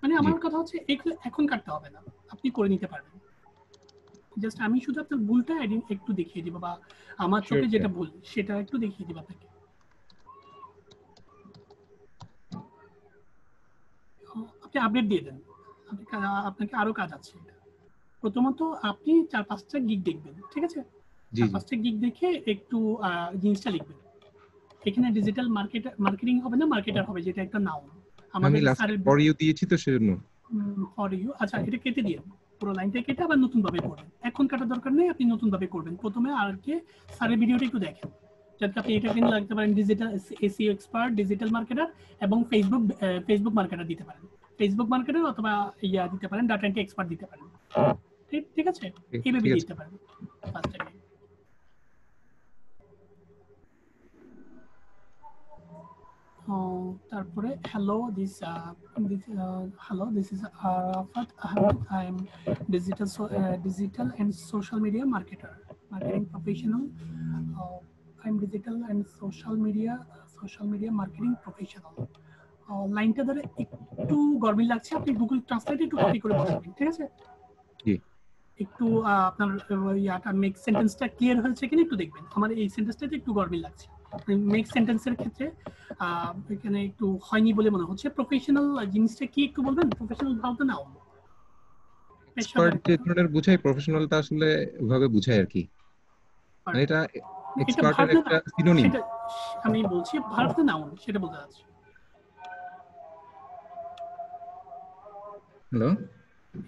S1: মানে
S4: জি
S1: আমার কথা হচ্ছে এগুলো এখন কাটতে হবে না, আপনি করে নিতে পারবেন। জাস্ট আমি শুধু আপনার ভুলটা একটু দেখিয়ে দিব, বা আমার
S4: শিওর
S1: চোখে
S4: ভাইয়া।
S1: যেটা ভুল সেটা একটু দেখিয়ে দিব আপনাকে। আপনি আপডেট দিয়ে দেন, আপনাকে আরো কাজ আছে। প্রথমত আপনি 4-5টা গিগ দেখবেন, ঠিক আছে?
S4: জি জি
S1: 4-5টা গিগ দেখে একটু জিনিসটা লিখবেন। এখানে ডিজিটাল মার্কেটিং হবে না, মার্কেটার হবে, যেটা একটা নাউন।
S4: আমি
S1: আমাদের
S4: লাস্টে
S1: স্যারের
S4: ফর ইউ দিয়েছি তো সেজন্য।
S1: ফর ইউ, আচ্ছা এটা কেটে দিন, পুরো লাইনটা কেটে আবার নতুন ভাবে করবেন। এখন কাটার দরকার নেই, আপনি নতুন ভাবে করবেন। প্রথমে আর কি স্যারের ভিডিওটা একটু দেখেন, যাতে আপনি এটা কিনে লাগতে পারেন digital SEO expert, digital marketer এবং ফেসবুক মার্কেটার দিতে পারেন। ফেসবুক মার্কেটার অথবা ইয়া দিতে পারেন, ডাটা এন্ট্রি এক্সপার্ট দিতে পারেন। ঠিক আছে, এইভাবে
S4: ঠিক আছে।
S1: দিতে পারেন ফার্স্ট টাইম। তারপরে hello this is Arafat Ahmed, I am digital and social media marketing professional. I am digital and social media marketing professional. লাইনটা ধরে একটু গরমিল লাগছে, আপনি গুগল ট্রান্সলেট একটু কপি করে বসাবেন, ঠিক আছে?
S4: জি
S1: একটু আপনার ইয়াটা মেক সেন্টেন্সটা ক্লিয়ার হয়েছে কিনা একটু দেখবেন। আমার এই সেন্টেন্সটাতে একটু গরমিল লাগছে। মেক সেন্টেন্সের ক্ষেত্রে এখানে একটু হয়নি বলে মনে হচ্ছে। প্রফেশনাল জিনিসটা কি একটু বলবেন? প্রফেশনাল ভাবতে নাও,
S4: এক্সপার্ট যে ধরনের বুঝাই প্রফেশনালটা আসলে ওইভাবে বুঝাই আর কি। মানে এটা
S1: এটা
S4: এক্সপার্টের
S1: ভার্ব
S4: একটা
S1: না,
S4: সিনোনিম।
S1: সেটা আমি বলছি ভার্ব না নাউন, সেটা বলতে যাচ্ছি।
S4: হ্যালো,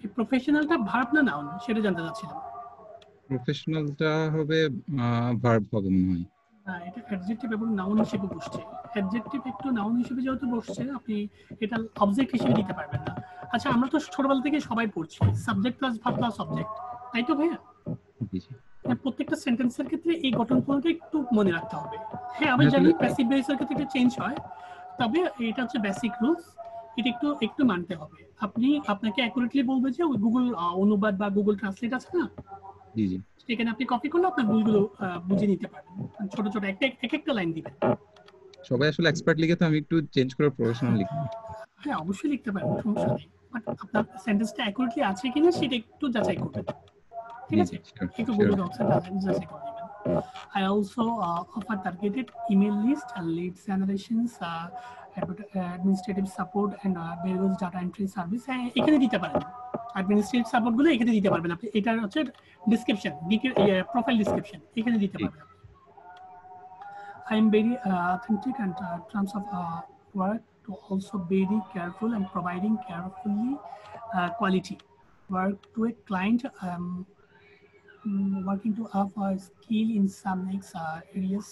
S1: এই প্রফেশনালটা ভার্ব না নাউন সেটা জানতে চাচ্ছিলাম।
S4: প্রফেশনালটা হবে ভার্ব হবে মনে হয়।
S1: এটা অ্যাডজেক্টিভ এবং নাউন হিসেবে বসছে। অ্যাডজেক্টিভ একটু নাউন হিসেবে যেহেতু বসছে, আপনি এটা অবজেক্ট হিসেবে দিতে পারবেন না। আচ্ছা, আমরা তো ছোটবেলা থেকে সবাই পড়ছি subject plus verb plus object, তাই তো ভাইয়া?
S4: জি জি
S1: প্রত্যেকটা সেন্টেন্সের ক্ষেত্রে এই গঠনগুলোকে একটু মনে রাখতে হবে। হ্যাঁ, আমি জানি
S4: আসলে
S1: প্যাসিভ ভয়েসের ক্ষেত্রে একটু চেঞ্জ হয়, তবে এটা হচ্ছে বেসিক রুলস, এটা একটু মানতে হবে। আপনাকে অ্যাকুরেটলি বলবে যে ওই গুগল অনুবাদ বা গুগল ট্রান্সলেট আছে না,
S4: জি জি
S1: সেখানে আপনি কপি করলে আপনার ভুলগুলো বুঝে নিতে পারবেন। ছোট ছোট একটা লাইন দিবেন।
S4: সবাই আসলে এক্সপার্ট লিখে, তো আমি একটু চেঞ্জ করে প্রফেশনাল লিখি।
S1: হ্যাঁ, অবশ্যই লিখতে পারেন, সমস্যা নেই, বাট আপনার সেন্টেন্সটা অ্যাকুরেটলি আছে কিনা সেটা একটু যাচাই করবেন, ঠিক
S4: জি
S1: আছে?
S4: জি শিওর
S1: একটু
S4: শিওর।
S1: গুগল ডক্সে যাচাই করে নেবেন। I also offer targeted email list, lead generations, administrative support and various data entry service. এখানে দিতে পারেন অ্যাডমিনিস্ট্রেটিভ সাপোর্ট গুলো, এখানে দিতে পারবেন আপনি। এটা হচ্ছে ডিসক্রিপশন, প্রোফাইল ডিসক্রিপশন, এখানে দিতে
S4: জি
S1: পারবেন। I am very authentic and terms of work to also very careful and providing carefully quality work to a client. Working to up a skill in some next areas,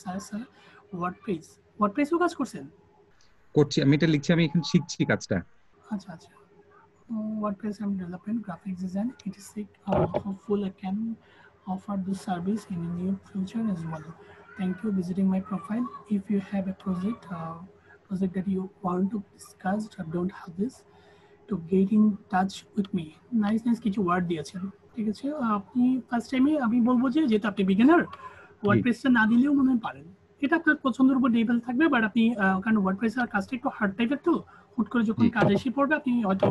S1: ওয়ার্ডপ্রেসও কাজ করছেন?
S4: করছি, আমি এটা লিখছি, আমি এখন শিখছি কাজটা।
S1: আচ্ছা আচ্ছা। WordPress and development, graphics design. It is hopeful I can offer this service in the near future as well. Thank you visiting my profile. If you have a project that you want to discuss or don't have this, to get in touch with me. Nice কিছু word দিয়েছেন, ঠিক আছে। আপনি first টাইমে আমি বলবো যে যেহেতু আপনি বিগিনার, ওয়ার্ডপ্রেসটা না দিলেও মনে হয় পারেন। এটা আপনার পছন্দের উপর ডিপেন্ড থাকবে, বাট আপনি কারণ ওয়ার্ডপ্রেসের কাজটা একটু হার্ড টাইপের, তো হুট করে যখন কাজ এসে পড়বে আপনি হয়তো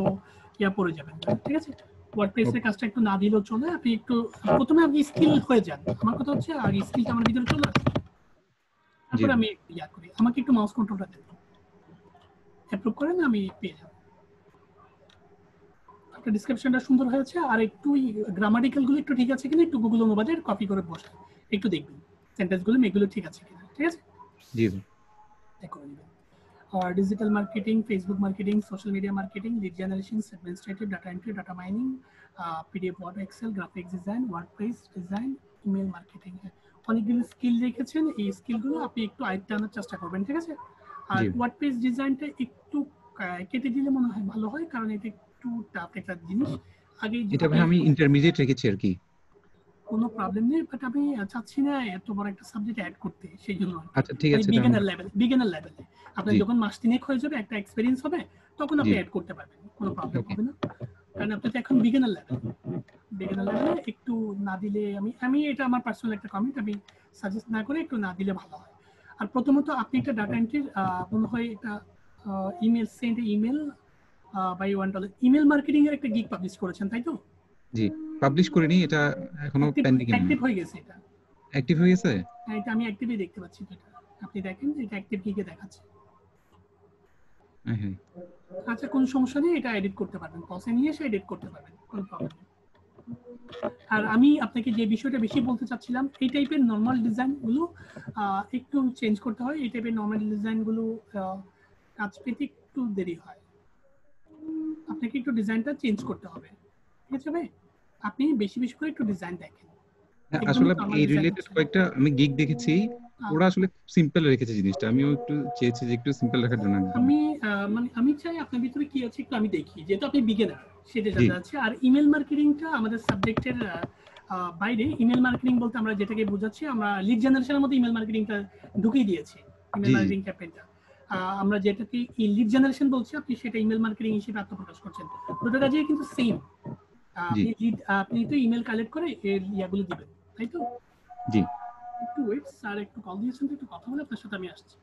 S1: পড়ে যাবেন, ঠিক আছে। ওয়ার্ডপ্রেসের কাজটা একটু না দিলেও চলে, আপনি একটু প্রথমে আপনি স্কিল হয়ে যান। আমার কথা হচ্ছে আগে স্কিলটা আমার ভিতরে চলে আসে, তারপর আমি করি। আমাকে একটু মাউস কন্ট্রোলটা দেন, অ্যাপ্রুভ করেন, আমি পেয়ে যাব। আপনার ডেসক্রিপশনটা সুন্দর হয়েছে, আর একটু গ্রামাটিক্যাল গুলো একটু ঠিক আছে কিনা একটু গুগল অনুবাদে কপি করে বসে একটু দেখবেন সেন্টেন্স গুলো এগুলো ঠিক আছে কিনা, ঠিক আছে।
S4: জি
S1: চেক করে নেবেন। আর digital marketing, Facebook marketing, social media marketing, lead generation, administrative, data entry, data mining, PDF, word, Excel, graphics design, WordPress design, email marketing, অনেকগুলো স্কিল রেখেছেন। এই স্কিলগুলো আপনি একটু আয়ত্তে আনার চেষ্টা করবেন, ঠিক আছে। আর ওয়ার্ডপ্রেস ডিজাইনটা একটু কেটে দিলে মনে হয় ভালো হয়, কারণ এটা একটু টাফ একটা জিনিস। আগে
S4: এটা ভাই আমি ইন্টারমিডিয়েট রেখেছি আর কি।
S1: কোনো প্রবলেম নেই, বাট আমি চাচ্ছি না এত বড় একটা সাবজেক্ট অ্যাড করতে, সেই জন্য।
S4: আচ্ছা ঠিক আছে,
S1: বিগিনার লেভেলে আপনি যখন মাস তিনেক হয়ে যাবে, একটা এক্সপেরিয়েন্স হবে, তখন আপনি অ্যাড করতে পারবেন, কোনো প্রবলেম হবে না। কারণ আপনি তো এখন বিগিনার লেভেলে একটু না দিলে, আমি এটা আমার পার্সোনাল একটা কমেন্ট, আমি সাজেস্ট না করে একটু না দিলে ভালো হয়। আর প্রথমত আপনি একটা ডাটা এন্ট্রির মনে হয় একটা ইমেল বাই $1 ইমেল মার্কেটিং এর একটা গিগ পাবলিশ করেছেন, তাই তো?
S4: জি, পাবলিশ করিনি, এটা এখনো পেন্ডিং এ।
S1: অ্যাক্টিভ হয়ে গেছে, এটা
S4: অ্যাক্টিভ হয়ে গেছে।
S1: হ্যাঁ, এটা আমি অ্যাক্টিভই দেখতে পাচ্ছি। এটা আপনি দেখেন, এটা অ্যাক্টিভ গিগে দেখাচ্ছে।
S4: হ্যাঁ।
S1: আচ্ছা, কোন সমস্যা নেই, এটা এডিট করতে পারবেন, পসে নিয়ে এসে এডিট করতে পারবেন, কোনো প্রবলেম নেই। আর আমি আপনাকে যে বিষয়টা বেশি বলতে চাচ্ছিলাম, এই টাইপের নর্মাল ডিজাইনগুলো একটু চেঞ্জ করতে হয়। এই টাইপের নর্মাল ডিজাইনগুলো কাজ পেতে একটু দেরি হয়, আপনাকে একটু ডিজাইনটা চেঞ্জ করতে হবে, ঠিক আছে ভাই? আপনি বেশি বেশি করে একটু ডিজাইন দেখেন।
S4: আসলে এই রিলেটেড কয়েকটা আমি গিগ দেখেছি, ওরা আসলে সিম্পল রেখেছে জিনিসটা, আমিও একটু চেয়েছি যে একটু সিম্পল রাখার জন্য।
S1: আমি চাই আপনার ভিতরে কি আছে একটু আমি দেখি, যেহেতু আপনি বিগিনার সেটা জানা যাচ্ছে। আর ইমেল মার্কেটিংটা আমাদের সাবজেক্টের বাইরে। ইমেল মার্কেটিং বলতে আমরা যেটাকে বোঝাচ্ছি, আমরা লিড জেনারেশনের মধ্যে ইমেল মার্কেটিংটা ঢুকিয়ে দিয়েছি। ইমেল মার্কেটিং ক্যাম্পেইনটা আমরা যেটাকে লিড জেনারেশন বলছি, আপনি সেটা ইমেল মার্কেটিং হিসেবে আত্মপ্রকাশ করছেন। দুটো কাজে কিন্তু সেম। আপনি তো ইমেল কালেক্ট করে এর ইয়াগুলো দিবেন, তাই তো?
S4: জি,
S1: একটু ওয়েট, স্যার একটু কল দিয়েছেন, তো একটু কথা বলে আপনার সাথে আমি আসছি।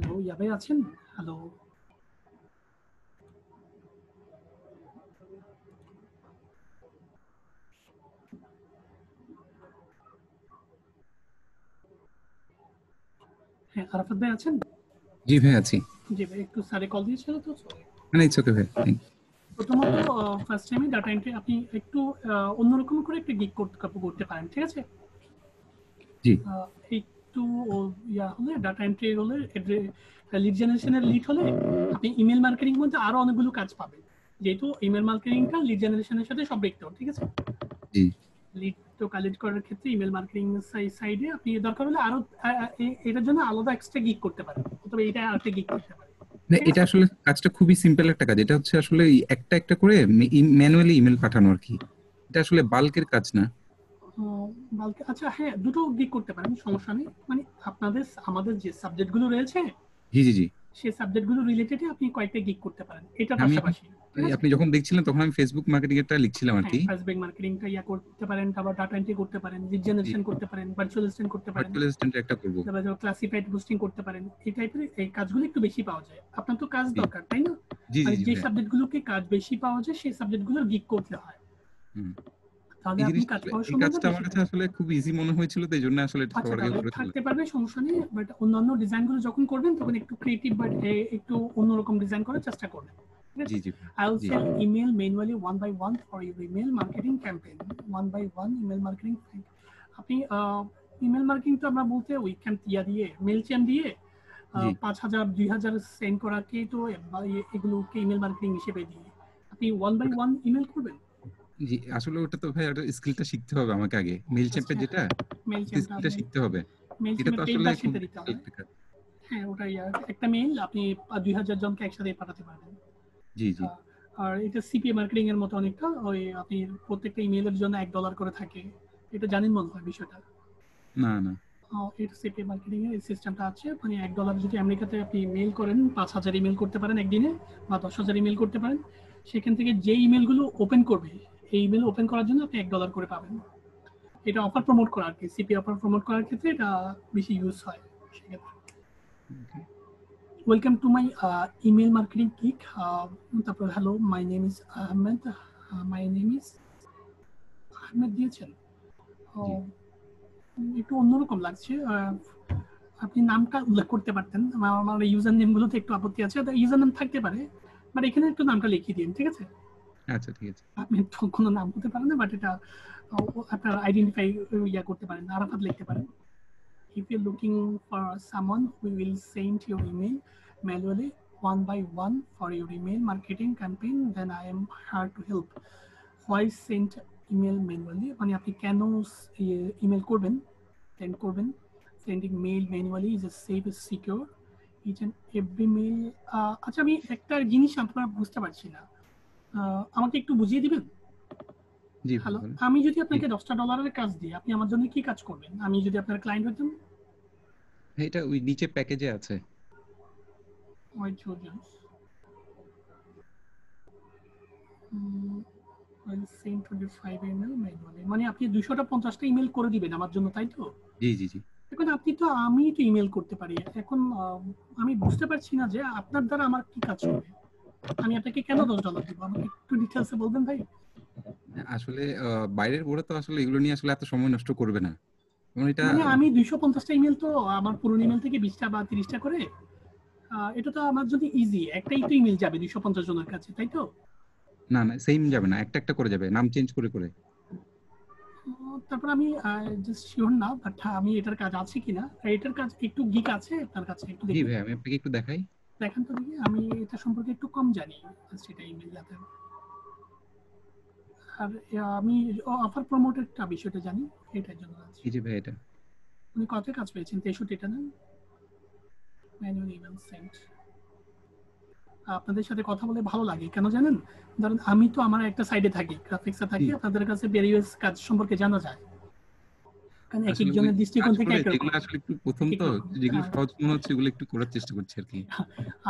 S1: হ্যালো, ইয়া ভাই আছেন? হ্যালো। হ্যাঁ, আরাফাত ভাই আছেন?
S4: জি ভাই আছি।
S1: জি ভাই, একটু স্যারে কল দিয়েছিল তো, সরি।
S4: মানে ইটস ওকে ভাই, থ্যাংক
S1: প্রথমত ফার্স্ট টাইমে ডাটা এন্ট্রি আপনি একটু অন্যরকম করে একটা গিগ করতে পারেন, ঠিক আছে?
S4: জি
S1: একটু ইয়া হলে ডাটা এন্ট্রি হলে লিড জেনারেশনের লিড হলে আপনি ইমেল মার্কেটিং মধ্যে আরো অনেকগুলো কাজ পাবেন, যেহেতু ইমেল মার্কেটিংটা লিড জেনারেশনের সাথে সব ব্যক্ত, ঠিক আছে?
S4: জি
S1: লিড তো কালেক্ট করার ক্ষেত্রে ইমেল মার্কেটিং সাইডে আপনি দরকার হলে আরো এটার জন্য আলাদা এক্সট্রা গিগ করতে পারেন, অথবা এটা আরেকটা গিগ করতে পারেন।
S4: না, এটা আসলে কাজটা খুবই সিম্পল একটা কাজ। এটা হচ্ছে আসলে একটা একটা করে ম্যানুয়ালি ইমেল পাঠানো আর কি। এটা আসলে বাল্কের কাজ না।
S1: বালকে আচ্ছা, হ্যাঁ, দুটো গিগ করতে পারেন, সমস্যা নেই। মানে আমাদের যে সাবজেক্টগুলো রয়েছে
S4: জি জি জি
S1: সেই সাবজেক্টগুলো রিলেটেডে আপনি কয়েকটা গিগ করতে পারেন এটার
S4: আমি এখন
S1: পাশাপাশি, ঠিক আছে?
S4: আপনি যখন দেখছিলেন তখন আমি ফেসবুক মার্কেটিং এরটা লিখছিলাম আর
S1: হ্যাঁ,
S4: কি।
S1: ফেসবুক মার্কেটিংটা ইয়া করতে পারেন, তারপর ডাটা এন্ট্রি করতে পারেন, লিড
S4: জি
S1: জেনারেশন করতে পারেন, ভার্চুয়াল অ্যাসিস্ট্যান্ট করতে পারেন,
S4: ভার্চুয়াল অ্যাসিস্ট্যান্ট একটা করব।
S1: তারপর ক্লাসিফাইড বুস্টিং করতে পারেন। এই টাইপের এই কাজগুলো একটু বেশি পাওয়া যায়। আপনার তো কাজ
S4: জি
S1: দরকার, তাই না?
S4: জি জি
S1: মানে
S4: জি
S1: যে
S4: ভাই।
S1: সাবজেক্টগুলোকে কাজ বেশি পাওয়া যায় সেই সাবজেক্টগুলোর গিগ করতে হয়,
S4: হুম।
S1: তাহলে
S4: এই
S1: আপনি
S4: জিনিসটা
S1: কাজ
S4: আসলে
S1: পাওয়ার
S4: এই কাজটা
S1: সম্ভাবনা
S4: আমার
S1: বেশি
S4: কাছে
S1: থাকে।
S4: আসলে খুব ইজি মনে হয়েছিল, তো এই জন্য আসলে এটা
S1: আচ্ছা,
S4: সবার আগে
S1: তাহলে
S4: করে
S1: থাকতে
S4: ফেললাম।
S1: পারবে, সমস্যা নেই। বাট অন্যান্য ডিজাইনগুলো যখন করবেন তখন একটু ক্রিয়েটিভ বাট একটু অন্যরকম ডিজাইন করার চেষ্টা করবেন, ঠিক
S4: জি
S1: আছে?
S4: জি ভাই,
S1: I will
S4: G
S1: send email manually one by one for your email marketing campaign. One by one email marketing. আপনি ইমেল মার্কেটিং তো আমরা বলতে ওই ইয়া দিয়ে মেল চেন দিয়ে
S4: জি
S1: 5,000 2,000 সেন্ড করাকেই তো এগুলোকে ইমেল মার্কেটিং হিসেবে দিয়ে আপনি ওয়ান বাই
S4: ওটা
S1: ওয়ান ইমেল করবেন।
S4: জি আসলে ওটা তো ভাই একটা স্কিলটা শিখতে হবে আমাকে আগে। মেইল চ্যাম্পের
S1: আচ্ছা,
S4: যেটা
S1: মেল
S4: ওটা
S1: চেনটা
S4: স্কিলটা
S1: আপনি
S4: শিখতে হবে।
S1: মেল
S4: এটা
S1: চেনের
S4: তো
S1: পেইড
S4: আসলে খুব
S1: ভার্সনটা দিতে
S4: ডিফিকাল্ট
S1: হবে।
S4: একটা কাজ।
S1: হ্যাঁ, ওটাই একটা মেইল আপনি 2,000 জনকে একসাথে পাঠাতে পারবেন।
S4: জি জি
S1: আর এটা সিপিএ মার্কেটিং এর মতো অনেকটা, ওই আপনি প্রত্যেকটা ইমেলের জন্য $1 করে থাকে, এটা জানেন মনে হয় বিষয়টা।
S4: না না
S1: এটা সিপিএ মার্কেটিং এর সিস্টেমটা আছে, মানে $1 যদি আমেরিকাতে আপনি মেল করেন 5,000 ইমেল করতে পারেন একদিনে, বা 10,000 ইমেল করতে পারেন, সেখান থেকে যে ইমেলগুলো ওপেন করবে এই ইমেল ওপেন করার জন্য আপনি $1 করে পাবেন। এটা অফার প্রমোট করা আর কি, সিপিএ অফার প্রমোট করার ক্ষেত্রে এটা বেশি ইউজ হয় সেক্ষেত্রে।
S4: Okay.
S1: Welcome to my email marketing geek. তারপর hello, my name is Ahmed. My name is Ahmed দিয়েছেন।
S4: জি
S1: একটু অন্যরকম লাগছে। আপনি নামটা উল্লেখ করতে পারতেন। আমার ইউজার নেম গুলোতে একটু আপত্তি আছে, ইউজার নাম থাকতে পারে, বাট এখানে একটু নামটা লিখিয়ে দিন, ঠিক আছে?
S4: আচ্ছা ঠিক আছে।
S1: আপনি তো কোনো নাম হতে পারেন না, বাট এটা আপনার আইডেন্টিফাই ইয়া করতে পারেন, আরাফাত লিখতে পারেন। If you're looking for someone who will send your email manually one by one for your email marketing campaign, then I am here to help. Why send email manually? মানে আপনি কেন email করবেন, send করবেন? Sending mail manually is a safe, secure. Each and every mail. আচ্ছা, আমি একটা জিনিস আপনারা বুঝতে পারছি না, আমাকে একটু বুঝিয়ে দিবেন?
S4: জি
S1: হ্যালো,
S4: বলুন।
S1: আমি যদি
S4: জি
S1: আপনাকে $10 কাজ দিই, আপনি আমার জন্য কি কাজ করবেন? আমি যদি আপনার ক্লায়েন্ট হতাম?
S4: এটা ওই নিচে প্যাকেজে আছে।
S1: Why children's? I'll send 25 email manually. মানে আপনি 200টা 50টা ইমেল করে দিবেন আমার জন্য, তাই তো?
S4: জি জি জি
S1: এখন আমি তো ইমেল করতে পারি। এখন আমি বুঝতে পারছি না যে আপনার দ্বারা আমার কি কাজ হবে। আমি আপনাকে কেন $10 দিব? আমাকে একটু ডিটেইলসে বলবেন ভাই?
S4: আসলে বাইরের ওরা তো আসলে এগুলো নিয়ে আসলে এত সময় নষ্ট করবে না। যেমন এটা
S1: মানে আমি 250টা ইমেল তো আমার পুরনো ইমেল থেকে 20টা বা 30টা করে, এটা তো আমার যদি ইজি, একটাই তো ইমেল যাবে 250 জনের কাছে, তাই তো?
S4: না না সেম যাবে না, একটা একটা করে যাবে, নাম চেঞ্জ করে করে।
S1: তারপর আমি জাস্ট শিওর না, বাট আমি এটার কাজ আছে কিনা, এটার কাজ একটু গিক আছে আপনার কাছে, একটু
S4: জি
S1: দেখি,
S4: ভাই আমি আপনাকে একটু দেখাই।
S1: দেখেন তো দেখি। আমি এটা সম্পর্কে একটু কম জানি, সেটা ইমেল যাতে। আর আমি অফার প্রমোটেডটা বিষয়টা জানি, এটার জন্য আছে।
S4: এই যে ভাই এটা
S1: উনি কত কাজ পেয়েছেন? 63টা না? Manual email send. আপনাদের সাথে কথা বলে ভালো লাগে, কেন জানেন? ধরেন আমি তো আমার একটা সাইডে থাকি, গ্রাফিক্সে থাকি,
S4: জি
S1: আপনাদের কাছে ভেরিয়াস কাজ সম্পর্কে জানা যায়, কারণ এক
S4: আসলে ওই
S1: একজনের দৃষ্টিকোণ
S4: কাজ
S1: থেকে
S4: করে
S1: এক রকম,
S4: যেগুলো আসলে একটু প্রথম
S1: এক এক
S4: তো
S1: রকম।
S4: যেগুলো সহজ মনে হচ্ছে ওগুলো একটু করার চেষ্টা করছি আর কি।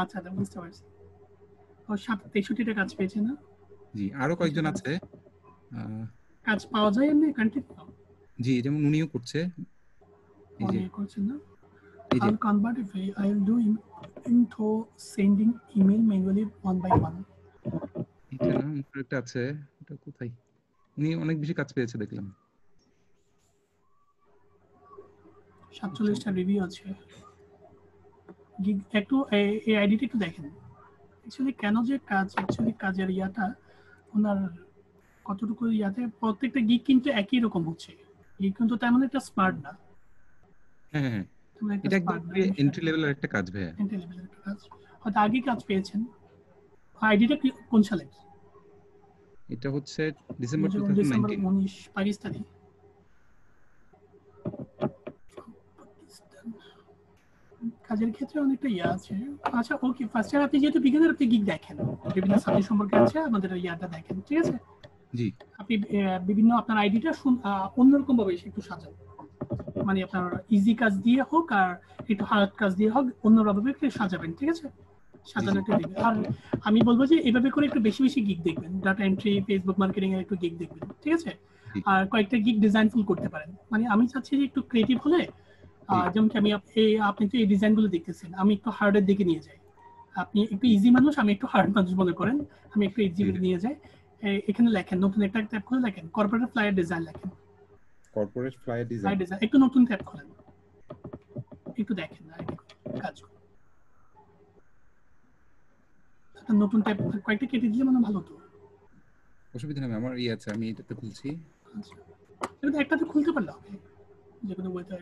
S1: আচ্ছা, বুঝতে পারছি। ও 63টা কাজ পেয়েছে না?
S4: জি আরো কয়েকজন আছে। আহ,
S1: কাজ পাওয়া যায় এমনি কন্টিনিউ?
S4: জি যেমন উনিও করছে। এই যে
S1: মনে করছেন না?
S4: এই যে
S1: I'll convert if I will do Open to sending email manually one by one.
S4: এটা না আমার একটা আছে, এটা কোথায়? উনি অনেক বেশি কাজ পেয়েছে দেখলাম।
S1: 47টা রিভিউ আছে। একটু এই আইডিটা একটু দেখেন। অ্যাকচুয়ালি কেন যে কাজের ইয়াটা ওনার কতটুকু ইয়াতে প্রত্যেকটা গিগ কিন্তু একই রকম হচ্ছে। গিগ কিন্তু তেমন একটা স্মার্ট না।
S4: হ্যাঁ হ্যাঁ,
S1: তেমন একটা
S4: এটা একদম
S1: স্মার্ট না।
S4: এন্ট্রি লেভেলের একটা কাজ ভাইয়া।
S1: এন্ট্রি লেভেলের একটা কাজ। হয়তো আগে কাজ পেয়েছেন। আইডিটা কোন সালের?
S4: এটা হচ্ছে ডিসেম্বর
S1: ডিসেম্বর
S4: 2019।
S1: 19 পাকিস্তানি। কাজের ক্ষেত্রে অনেকটা ইয়া আছে। আচ্ছা ওকে, ফার্স্ট টাইম আপনি যেহেতু বিগিনার, আপনি গিগ দেখেন, বিভিন্ন সাবজেক্ট সম্পর্কে আছে আমাদের ইয়াটা দেখেন, ঠিক আছে?
S4: জি
S1: আপনি বিভিন্ন আপনার আইডিটা অন্যরকম ভাবে একটু সাজান, মানে আপনার ইজি কাজ দিয়ে হোক আর একটু হার্ড কাজ দিয়ে হোক, অন্যভাবে একটু সাজাবেন, ঠিক আছে? সাজানো একটু দিবেন। আর আমি বলবো যে এভাবে করে একটু বেশি বেশি গিগ দেখবেন, ডাটা এন্ট্রি, ফেসবুক মার্কেটিং এর একটু গিগ দেখবেন, ঠিক আছে? আর কয়েকটা গিগ ডিজাইন ফুল করতে পারেন। মানে আমি চাচ্ছি যে একটু ক্রিয়েটিভ হলে, যেমন কি আপনি তো এই ডিজাইনগুলো দেখতেছেন, আমি একটু হার্ডের দিকে নিয়ে যাই। আপনি একটু ইজি মানুষ, আমি একটু হার্ড মানুষ মনে করেন, আমি একটু ইজি নিয়ে যাই। এখানে লেখেন, নতুন একটা ট্যাব খুলে লেখেন কর্পোরেট ফ্লায়ার ডিজাইন লেখেন।
S4: কর্পোরেট ফ্লায়ার
S1: ডিজাইন একটু নতুন ট্যাব খুলেন, একটু দেখেন কাজ করে। একটা নতুন ট্যাব কয়েকটা কেটে দিলে মানে ভালো তো।
S4: অসুবিধা নেই, আমার আছে, আমি এটাতে খুলছি।
S1: আচ্ছা, এটা একটাতে খুলতে পারলে হবে, যে কোনো ওয়েতে।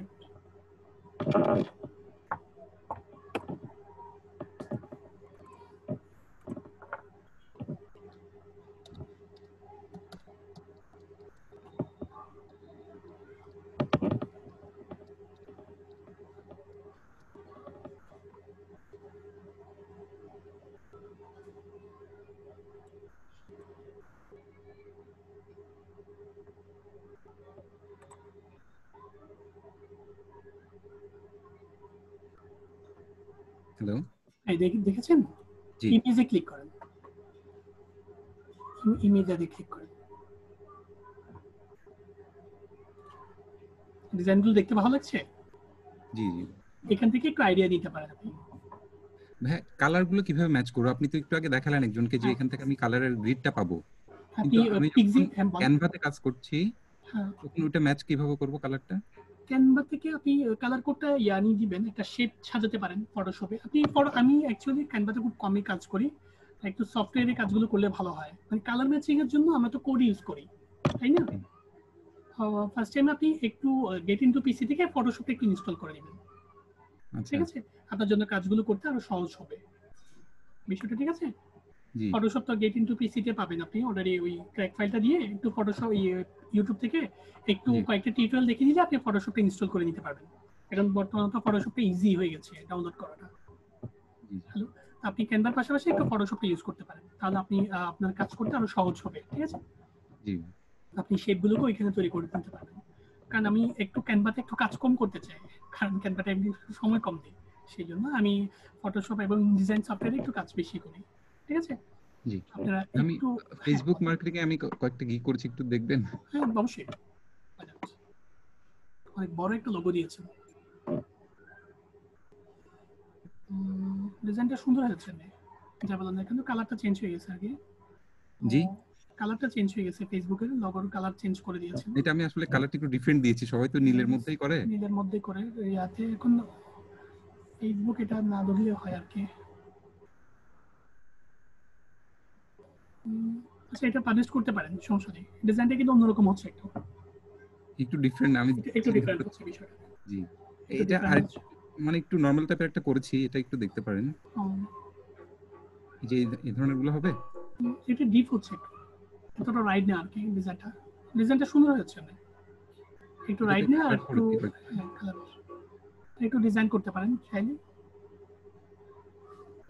S4: হ্যালো,
S1: এই দেখেছেন? ইমেজে ক্লিক করেন, ইমেজে ক্লিক করেন। ডিজাইনগুলো দেখতে ভালো লাগছে?
S4: জি জি।
S1: এখান থেকে একটু আইডিয়া নিতে পারেন আপনি।
S4: ভাই কালারগুলো কিভাবে ম্যাচ করব? আপনি তো একটু আগে দেখালেন একজনকে যে এখান থেকে আমি কালারের গ্রিডটা পাবো।
S1: আপনি
S4: আমি ক্যানভাতে কাজ করছি, তখন ওটা ম্যাচ কিভাবে করব কালারটা?
S1: ক্যানভা থেকে আপনি কালার কোডটা নিয়ে দিবেন, একটা শেপ সাজাতে পারেন ফটোশপে। আমি অ্যাকচুয়ালি ক্যানভাতে খুব কমই কাজ করি, একটু সফটওয়্যারে কাজগুলো করলে ভালো হয়। মানে কালার ম্যাচিং এর জন্য আমরা তো কোড ইউজ করি, তাই না? ফার্স্ট টাইম আপনি একটু গেট ইনটু পিসি থেকে ফটোশপটা একটু ইনস্টল করে নেবেন, ঠিক আছে? আপনার জন্য কাজগুলো করতে আরো সহজ হবে বিষয়টা, ঠিক আছে? ফটোশপ তো গেট ইনটু পিসি তে পাবেন আপনি অলরেডি, ওই ক্র্যাক ফাইলটা দিয়ে একটু ফটোশপ ইউটিউব থেকে একটু কয়েকটা টিউটোরিয়াল দেখে নিলে আপনি ফটোশপটা ইনস্টল করে নিতে পারবেন। এখন বর্তমানে তো ফটোশপটা ইজি হয়ে গেছে ডাউনলোড করাটা। হ্যালো, আপনি ক্যানভার পাশাপাশি একটু ফটোশপটা ইউজ করতে পারেন, তাহলে আপনি আপনার কাজ করতে আরো সহজ হবে, ঠিক আছে?
S4: জি,
S1: আপনি শেপগুলোকে ওইখানে তৈরি করে নিতে পারবেন। কারণ আমি একটু ক্যানভাতে একটু কাজ কম করতে চাই, কারণ ক্যানভাতে একটু সময় কম দিই, সেই জন্য আমি ফটোশপ এবং ডিজাইন সফটওয়্যারে একটু কাজ বেশি করি, ঠিক আছে?
S4: জি।
S1: আপনারা
S4: আমি
S1: একটু
S4: ফেসবুক মার্কেটিং এ আমি কয়েকটা গিগ করেছি, একটু দেখবেন?
S1: হ্যাঁ অবশ্যই। অনেক বড় একটা লোগো দিয়েছেন, ডিজাইনটা সুন্দর হয়েছে, যা বলেন না, কিন্তু কালারটা চেঞ্জ হয়ে গেছে আগে।
S4: জি,
S1: কালারটা চেঞ্জ হয়ে গেছে, ফেসবুকের লোগোর কালার চেঞ্জ করে দিয়েছেন।
S4: এটা আমি আসলে কালারটা একটু ডিফারেন্ট দিয়েছি, সবাই তো নীলের মধ্যেই করে।
S1: নীলের মধ্যে করে ইয়াতে এখন ফেসবুক এটা না ধরলে হয় আর কি। আচ্ছা, এটা পাবলিশ করতে পারেন, সমস্যা নেই। ডিজাইনটা কিন্তু অন্যরকম হচ্ছে,
S4: একটু ডিফারেন্ট, আমি
S1: একটু ডিফারেন্ট হচ্ছে বিষয়টা।
S4: জি, এটা আর মানে একটু নরমাল টাইপের একটা করেছি, এটা একটু দেখতে পারেন। যে এই ধরনের গুলো হবে,
S1: এটা ডিপ হচ্ছে, এতটা রাইট না আর কি। ডিজাইনটা সুন্দর হচ্ছে, একটু রাইট না আর একটু ডিজাইন করতে পারেন চাইলে।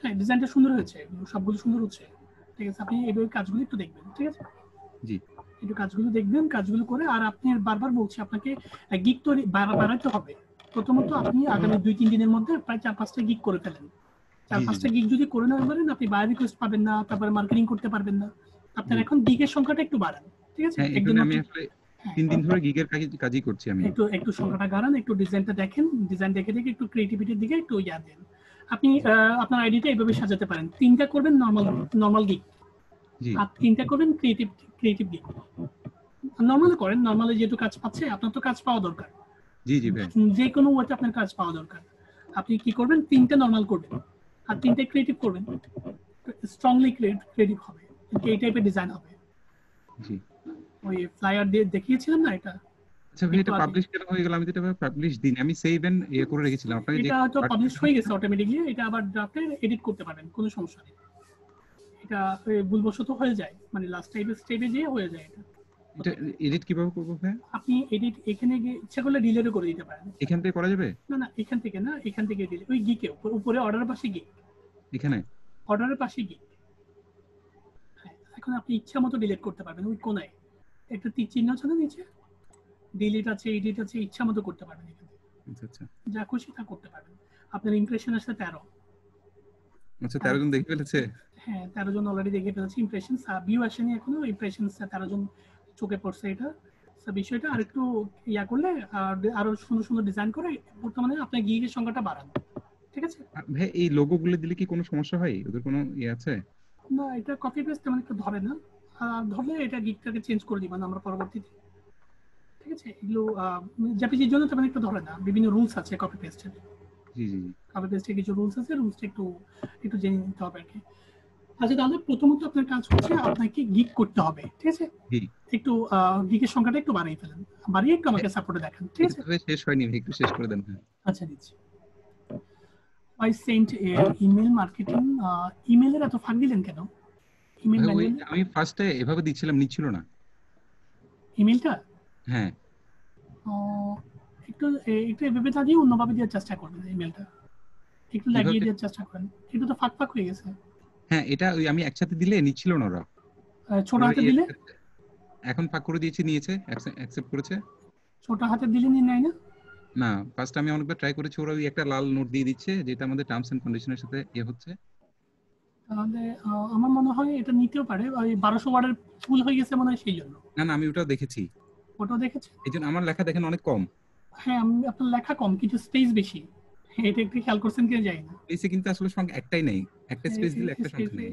S1: হ্যাঁ, ডিজাইনটা সুন্দর হয়েছে, সবগুলো সুন্দর হচ্ছে, ঠিক আছে? আপনি এইভাবে কাজগুলো একটু দেখবেন, ঠিক আছে?
S4: জি,
S1: একটু কাজগুলো দেখবেন, কাজগুলো করে। আর আপনি বারবার বলছি আপনাকে গিগ তৈরি বাড়াতে হবে। প্রথমত আপনি আগামী 2-3 দিনের মধ্যে প্রায় 4-5টা গিগ করে ফেলেন। 4-5টা গিগ যদি করে না পারেন, আপনি বায়ার রিকোয়েস্ট পাবেন না, তারপরে মার্কেটিং করতে পারবেন না। আপনার এখন গিগের সংখ্যাটা একটু বাড়ান, ঠিক আছে?
S4: একদম। আমি আসলে 3 দিন ধরে গিগের কাজই করছি। আমি
S1: একটু সংখ্যাটা বাড়ান, একটু ডিজাইনটা দেখেন, ডিজাইন দেখে একটু ক্রিয়েটিভিটির দিকে একটু দেন। আপনি আপনার আইডিটা এইভাবে সাজাতে পারেন, 3টা করবেন নরমাল গিগ,
S4: জি
S1: আর 3টা করবেন ক্রিয়েটিভ গিগ। নরমালে করেন, নরমালে যেহেতু কাজ পাচ্ছে, আপনার তো কাজ পাওয়া দরকার,
S4: জি জি ভাই
S1: যে কোনো ওয়েতে আপনার কাজ পাওয়া দরকার। আপনি কি করবেন, 3টা নরমাল করবেন আর 3টা ক্রিয়েটিভ করবেন, স্ট্রংলি ক্রিয়েটিভ হবে, এই টাইপের ডিজাইন হবে।
S4: জি।
S1: ওই ফ্লায়ার দিয়ে দেখিয়েছিলাম না এটা,
S4: আচ্ছা ভাই, এটা
S1: একটু আগে।
S4: পাবলিশ কেন হয়ে গেল? আমি তো এটা পাবলিশ দিন, আমি সেভ এন্ড করে রেখেছিলাম আপনাকে যে
S1: এটা হয়তো পাবলিশ হয়ে গেছে অটোমেটিকলি, এটা আবার ড্রাফটে এডিট করতে পারবেন, কোনো সমস্যা নেই। এটা ভুলবশত হয়ে যায়, মানে লাস্ট স্টেপে যেয়ে হয়ে যায় এটা।
S4: এটা এডিট কিভাবে করবো ভাই?
S1: আপনি এডিট এখানে গিয়ে ইচ্ছা করলে ডিলেটও করে দিতে পারেন।
S4: এখান থেকে করা যাবে?
S1: না না, এখান থেকে না, এখান থেকে ডিলে, ওই গিকে উপরে অর্ডারের পাশে গিক,
S4: এখানে
S1: অর্ডারের পাশে গিক। হ্যাঁ, এখন আপনি ইচ্ছা মতো ডিলিট করতে পারবেন, ওই কোনায় একটা তীর চিহ্ন আছে না নিচে, ডিলিট আছে, এডিট আছে, ইচ্ছা মতো করতে পারবেন এখানে,
S4: আচ্ছা আচ্ছা
S1: যা খুশি তা করতে পারবেন। আপনার ইমপ্রেশন আছে 13।
S4: আচ্ছা, 13 জন দেখে ফেলেছে?
S1: হ্যাঁ, 13 জন অলরেডি দেখে ফেলেছে। ইমপ্রেশন ভিউ আসেনি এখনো, ইমপ্রেশন 13 জন চোখে পড়ছে। এটা বিষয়টা আরেকটু ইয়া করলে, আরো সুন্দর সুন্দর ডিজাইন করে বর্তমানে আপনার গিগের সংখ্যাটা বাড়ান, ঠিক আছে?
S4: ভাই এই লোগো গুলো দিলে কি কোনো সমস্যা হয়? ওদের কোনো ইয়ে আছে?
S1: না, এটা কপি পেস্ট তেমন একটা ধরে না, ধরলে এটা গিগটাকে চেঞ্জ করে দিবেন আমরা পরবর্তীতে, ঠিক আছে? এগুলো জেপিজির জন্য তেমন একটা ধরে না, বিভিন্ন রুলস আছে কপি পেস্টের।
S4: জি জি জি।
S1: কপি পেস্টের কিছু রুলস আছে, রুলসটা একটু জেনে নিতে হবে আর কি। আচ্ছা, তাহলে প্রথমত আপনার কাজ হচ্ছে আপনাকে গিগ করতে হবে, ঠিক আছে?
S4: জি।
S1: একটু গিগের সংখ্যাটা একটু বাড়িয়ে ফেলেন, বাড়িয়ে একটু আমাকে সাপোর্টে দেখান, ঠিক আছে?
S4: এটা শেষ হয়নি ভাই, একটু শেষ করে দেন। হ্যাঁ
S1: আচ্ছা, দিচ্ছি। I sent email marketing, ইমেলের এত ফাঁক দিলেন কেন? ইমেল
S4: ভাই, ওই
S1: ম্যানুয়াল
S4: আমি ফার্স্টে এভাবে দিচ্ছিলাম, নিচ্ছিল না।
S1: ইমেলটা
S4: হ্যাঁ
S1: একটু একটু এভাবে না দিয়ে অন্যভাবে দেওয়ার চেষ্টা করবেন ইমেলটা, একটু লাগিয়ে
S4: কিভাবে?
S1: দেওয়ার চেষ্টা করেন। একটু তো ফাঁক ফাঁক হয়ে গেছে।
S4: হ্যাঁ, এটা ওই আমি একসাথে দিলে নিচ্ছিল না ওরা।
S1: ছোট
S4: ওরা
S1: হাতে দিলে,
S4: এখন ফাঁক করে দিয়েছি, নিয়েছে, অ্যাকসেপ্ট করেছে।
S1: ছোট হাতে দিলে নেয় না।
S4: না, ফার্স্ট আমি অনেকবার ট্রাই করেছি, ওরা ওই একটা লাল নোট দিয়ে দিচ্ছে যেটা আমাদের টার্মস এন্ড কন্ডিশনের সাথে হচ্ছে।
S1: তাহলে আমার মনে হয় এটা নিতেও পারে, ওই 1200 ওয়ার্ডের ফুল হয়ে গেছে মনে হয়, সেই জন্য।
S4: না না, আমি ওটাও দেখেছি,
S1: ওটাও দেখেছে।
S4: এই জন্য আমার লেখা দেখেন অনেক কম।
S1: হ্যাঁ, আপনার লেখা কম কিন্তু স্পেস বেশি, এটা একটু খেয়াল করছেন কিনা জানি না।
S4: স্পেসে কিন্তু আসলে সংখ্যা একটাই নেই, একটা স্পেস দিলে একটা সংখ্যা নেই।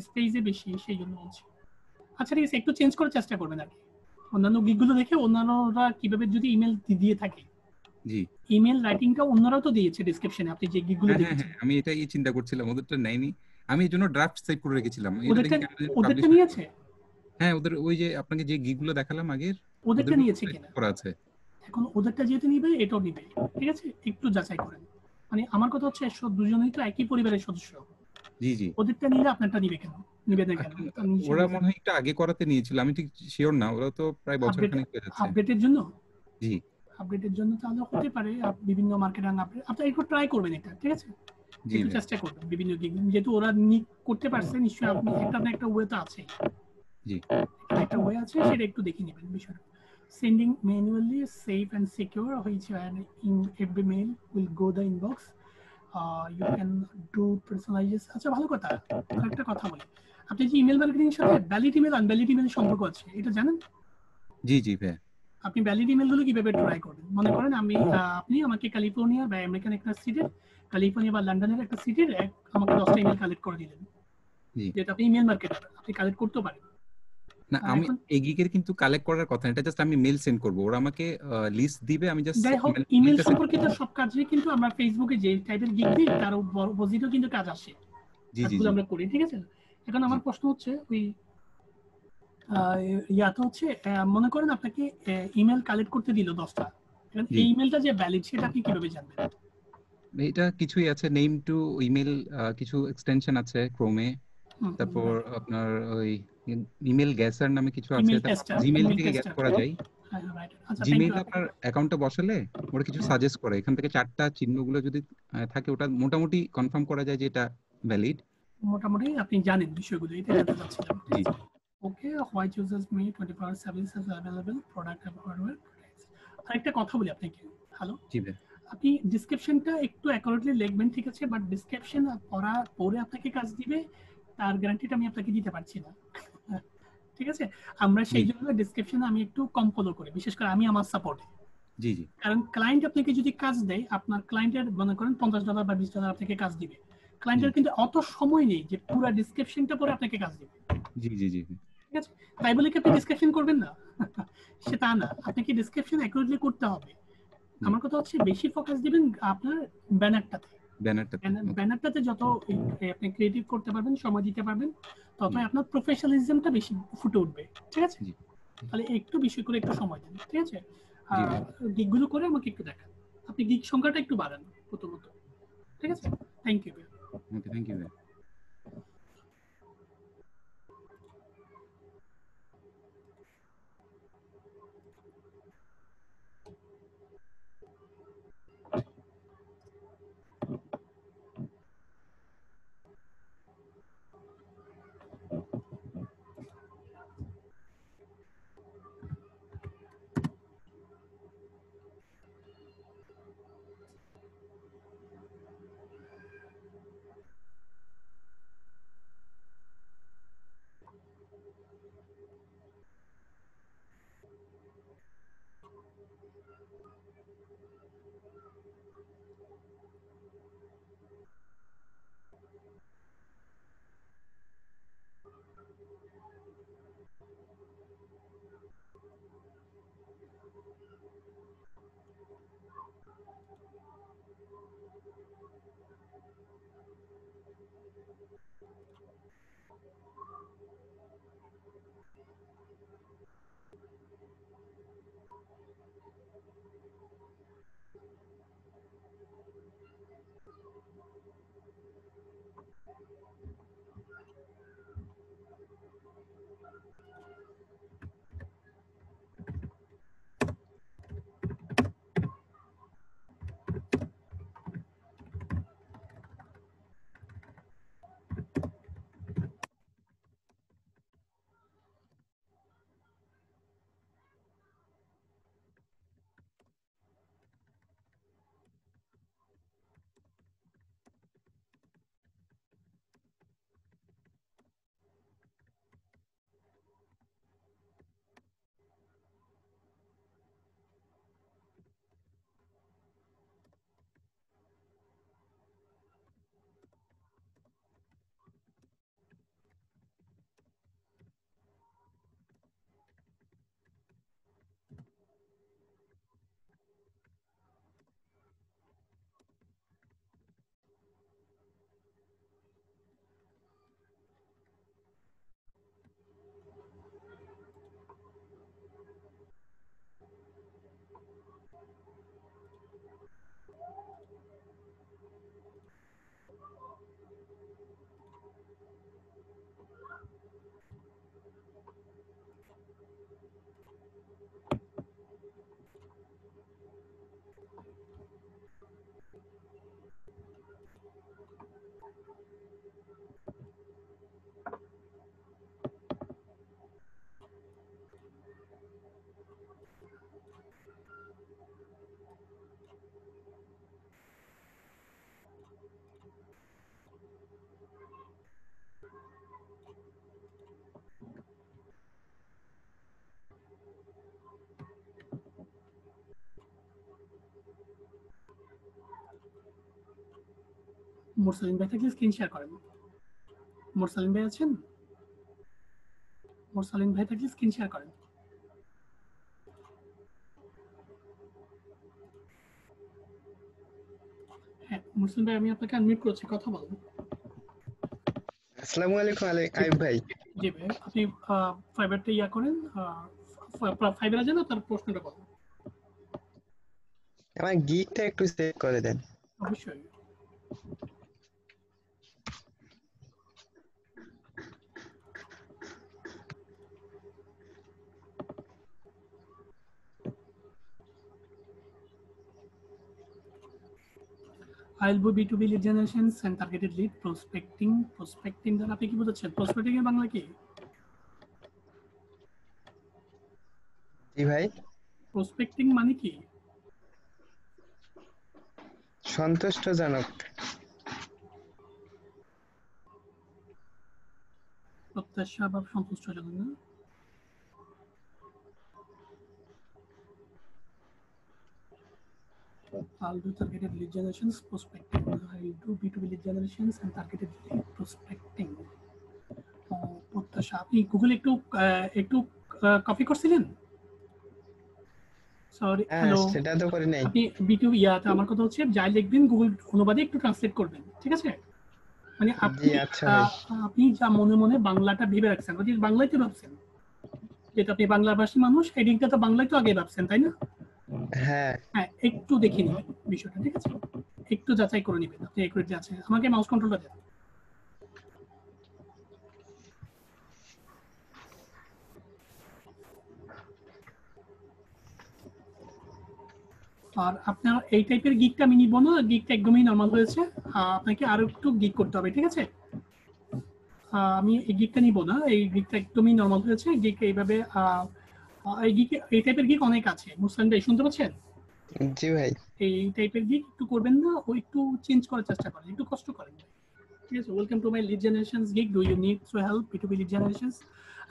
S1: স্পেসে বেশি, সেই জন্য বলছি। আচ্ছা, ঠিক আছে, একটু চেঞ্জ করার চেষ্টা করবেন আর কি, অন্যান্য গিগগুলো দেখে অন্যান্যরা কিভাবে যদি ইমেল দিয়ে থাকে।
S4: জি।
S1: ইমেল রাইটিংটা অন্যরাও তো দিয়েছে ডেসক্রিপশনে, আপনি যে গিগগুলো
S4: হ্যাঁ হ্যাঁ
S1: দেখেছেন।
S4: হ্যাঁ, আমি এটাই চিন্তা করছিলাম, ওদেরটা নেয়নি। আমি এই জন্য ড্রাফট সেভ করে রেখেছিলাম। এটা দেখি কেন
S1: ওদেরটা
S4: পাবলিশ
S1: নিয়েছে,
S4: হ্যাঁ, ওদের ওই যে আপনাকে যে গিগগুলো দেখালাম আগের,
S1: ওদেরটা নিয়েছে কিনা
S4: করা আছে।
S1: এখন ওদেরটা যেহেতু নিবে, এটাও নিবে, ঠিক আছে? একটু যাচাই করেন। মানে আমার কথা হচ্ছে, দুজনেই তো একই পরিবারের সদস্য,
S4: জি জি।
S1: ওদেরটা নিলে আপনারটা নিবে কেন, নিবে না কেন?
S4: ওরা মনে হয় একটু আগে করাতে নিয়েছিল, আমি ঠিক শিওর না, ওরা তো প্রায় বছর খানেক হয়ে যাচ্ছে।
S1: আপডেটের জন্য,
S4: জি
S1: আপডেটের জন্য তাহলে হতে পারে, বিভিন্ন মার্কেটিং আপডেট আপনি একটু ট্রাই করবেন এটা, ঠিক আছে?
S4: জি
S1: একটু
S4: ভাই।
S1: চেষ্টা করবেন বিভিন্ন দিক, যেহেতু ওরা করতে পারছে, নিশ্চয়ই আপনি একটা না একটা ওয়ে তো আছে,
S4: জি।
S1: একটা ওয়ে আছে, সেটা একটু দেখে নেবেন বিষয়টা। Sending manually safe and secure, which in every mail will go the inbox, you can do personalization. আচ্ছা, ভালো কথা, আরেকটা কথা বলি, আপনি যে ইমেল মার্কেটিং এর সাথে ভ্যালিড ইমেল আনভ্যালিড ইমেলের সম্পর্ক আছে, এটা জানেন?
S4: জি জি ভাই।
S1: আপনি ভ্যালিড ইমেলগুলো কিভাবে ট্রাই করবেন? মনে করেন আপনি আমাকে ক্যালিফোর্নিয়া বা আমেরিকান একটা সিটির, ক্যালিফোর্নিয়া বা লন্ডনের একটা সিটির আমাকে 10টা ইমেল কালেক্ট করে দিলেন,
S4: জি।
S1: যেটা আপনি ইমেল মার্কেটার, আপনি কালেক্ট করতে পারেন
S4: না, আমি এই গিগের কিন্তু কালেক্ট করার কথা না, এটা জাস্ট আমি মেল সেন্ড করব, ওরা আমাকে লিস্ট দিবে, আমি জাস্ট
S1: যাই হোক, ইমেল সম্পর্কিত সব কাজে কিন্তু আমরা ফেসবুকে যে টাইপের গিগ দিই তার অপোজিটও কিন্তু কাজ আসে,
S4: জি জি
S1: কাজগুলো
S4: জি।
S1: আমরা করি, ঠিক আছে? এখন আমার প্রশ্ন হচ্ছে, ওই ইয়াতে হচ্ছে, মনে করেন আপনাকে ইমেল কালেক্ট করতে দিল 10টা, এখন এই ইমেলটা যে ভ্যালিড সেটা আপনি কিভাবে জানবেন?
S4: এটা কিছুই আছে, নেম টু ইমেল, কিছু এক্সটেনশন আছে ক্রোমে, তারপর আপনার ওই ইমেল গ্যাসার নামে কিছু আছে, জিমেইল থেকে গ্যাস করা যায়। জিমেইল আপনার অ্যাকাউন্টে বসালে ওরা কিছু সাজেস্ট করে, এখান থেকে 4টা চিহ্নগুলো যদি থাকে, ওটা মোটামুটি কনফার্ম করা যায় যে এটা ভ্যালিড।
S1: মোটামুটি আপনি জানেন বিষয়গুলো, এটা জানতে চাচ্ছিলাম। Okay, white users may 24 services available product and hardware. আরেকটা কথা বলি আপনাকে, হ্যালো,
S4: জি ভাই।
S1: আপনি ডেসক্রিপশনটা একটু অ্যাকুরেটলি লিখবেন, ঠিক আছে? বাট ডেসক্রিপশন পরে আপনাকে কাজ দিবে, তার গ্যারান্টিটা আমি আপনাকে দিতে পারছি না, ঠিক আছে? আমরা সেই জন্য ডেসক্রিপশনে আমি একটু কম ফলো করি, বিশেষ করে আমি আমার সাপোর্টে,
S4: জি জি
S1: কারণ ক্লায়েন্ট আপনাকে যদি কাজ দেয়, আপনার ক্লায়েন্টের মনে করেন $50 বা $20 আপনাকে কাজ দিবে, ক্লায়েন্টের কিন্তু অত সময় নেই যে পুরো ডেসক্রিপশনটা পরে আপনাকে কাজ দিবে।
S4: জি জি জি
S1: ঠিক আছে, তাই বলে কি আপনি ডেসক্রিপশন করবেন না? সেটা না, আপনাকে ডেসক্রিপশন অ্যাকুরেটলি করতে হবে। আমার কথা হচ্ছে বেশি ফোকাস দিবেন আপনার ব্যানারটাতে।
S4: ব্যানারটাতে
S1: ব্যানারটাতে যত আপনি ক্রিয়েটিভ করতে পারবেন, সময় দিতে পারবেন, ততই আপনার প্রফেশনালিজমটা বেশি ফুটে উঠবে। ঠিক আছে,
S4: জি
S1: তাহলে একটু বেশি করে একটু সময় দিন। ঠিক আছে,
S4: জি
S1: গিগগুলো করে আমাকে একটু দেখান, আপনি গিগ সংখ্যাটা একটু বাড়ান প্রথমত। ঠিক আছে, thank you.
S4: Okay, thank you.
S1: Mursalin ভাই থাকলে স্ক্রিন শেয়ার করেন। মুরসালিন ভাই আছেন? মুরসালিন ভাই থাকলে স্ক্রিন শেয়ার করেন। হ্যাঁ মুরসালিন ভাই, আমি আপনাকে আনমিউট করছি, কথা বলুন।
S5: আসসালামু আলাইকুম আইয়ুব ভাই।
S1: জি ভাই, আপনি ফাইবারটা ইয়া করেন, ফাইবার আছে না, তার প্রশ্নটা বলুন।
S5: আমার গিগটা একটু চেক করে দেন।
S1: অবশ্যই। ILB B2B lead generation and targeted lead prospecting. Prospecting দ্বারা আপনি কি বোঝাচ্ছেন? প্রসপেক্টিং এর বাংলা কি?
S5: জি ভাই।
S1: প্রসপেক্টিং মানে কি?
S5: সন্তুষ্টজনক।
S1: প্রত্যাশা বা সন্তুষ্টজনক না? I'll do targeted lead generations, prospecting. I'll do B2B lead generations and targeted lead prospecting. প্রত্যাশা, আপনি গুগল একটু কপি করছিলেন? সরি, হ্যালো,
S5: সেটা তো করি নাই।
S1: আপনি B2B ইয়াতে, আমার কথা হচ্ছে যাই লিখবেন গুগল অনুবাদে একটু ট্রান্সলেট করবেন, ঠিক আছে? মানে আপনি যা মনে মনে বাংলাটা ভেবে রাখছেন, ওই বাংলাতে ভাবছেন, যেটা আপনি বাংলাভাষী মানুষ, হেডিংটা তো বাংলায় তো আগে ভাবছেন, তাই না? হ্যাঁ, একটু দেখে নেবেন বিষয়টা, ঠিক আছে? একটু যাচাই করে নেবেন আপনি একুরেট আছে। আমাকে মাউস কন্ট্রোলটা দেন। আর আপনার এই টাইপের গিকটা আমি নিব না, গিকটা একদমই নরমাল হয়েছে, আপনাকে আরো একটু গিক করতে হবে, ঠিক আছে? আমি এই গিকটা নিব না, এই গিকটা একদমই নরমাল হয়েছে। গিক এইভাবে এই টাইপের গিক অনেক আছে। মুসলিম ভাই শুনতে পাচ্ছেন?
S5: জি ভাই।
S1: এই টাইপের গিক একটু করবেন না, ও একটু চেঞ্জ করার চেষ্টা করেন, একটু কষ্ট করেন, ঠিক আছে? Welcome to my lead generations gig. Do you need to help B2B lead generations?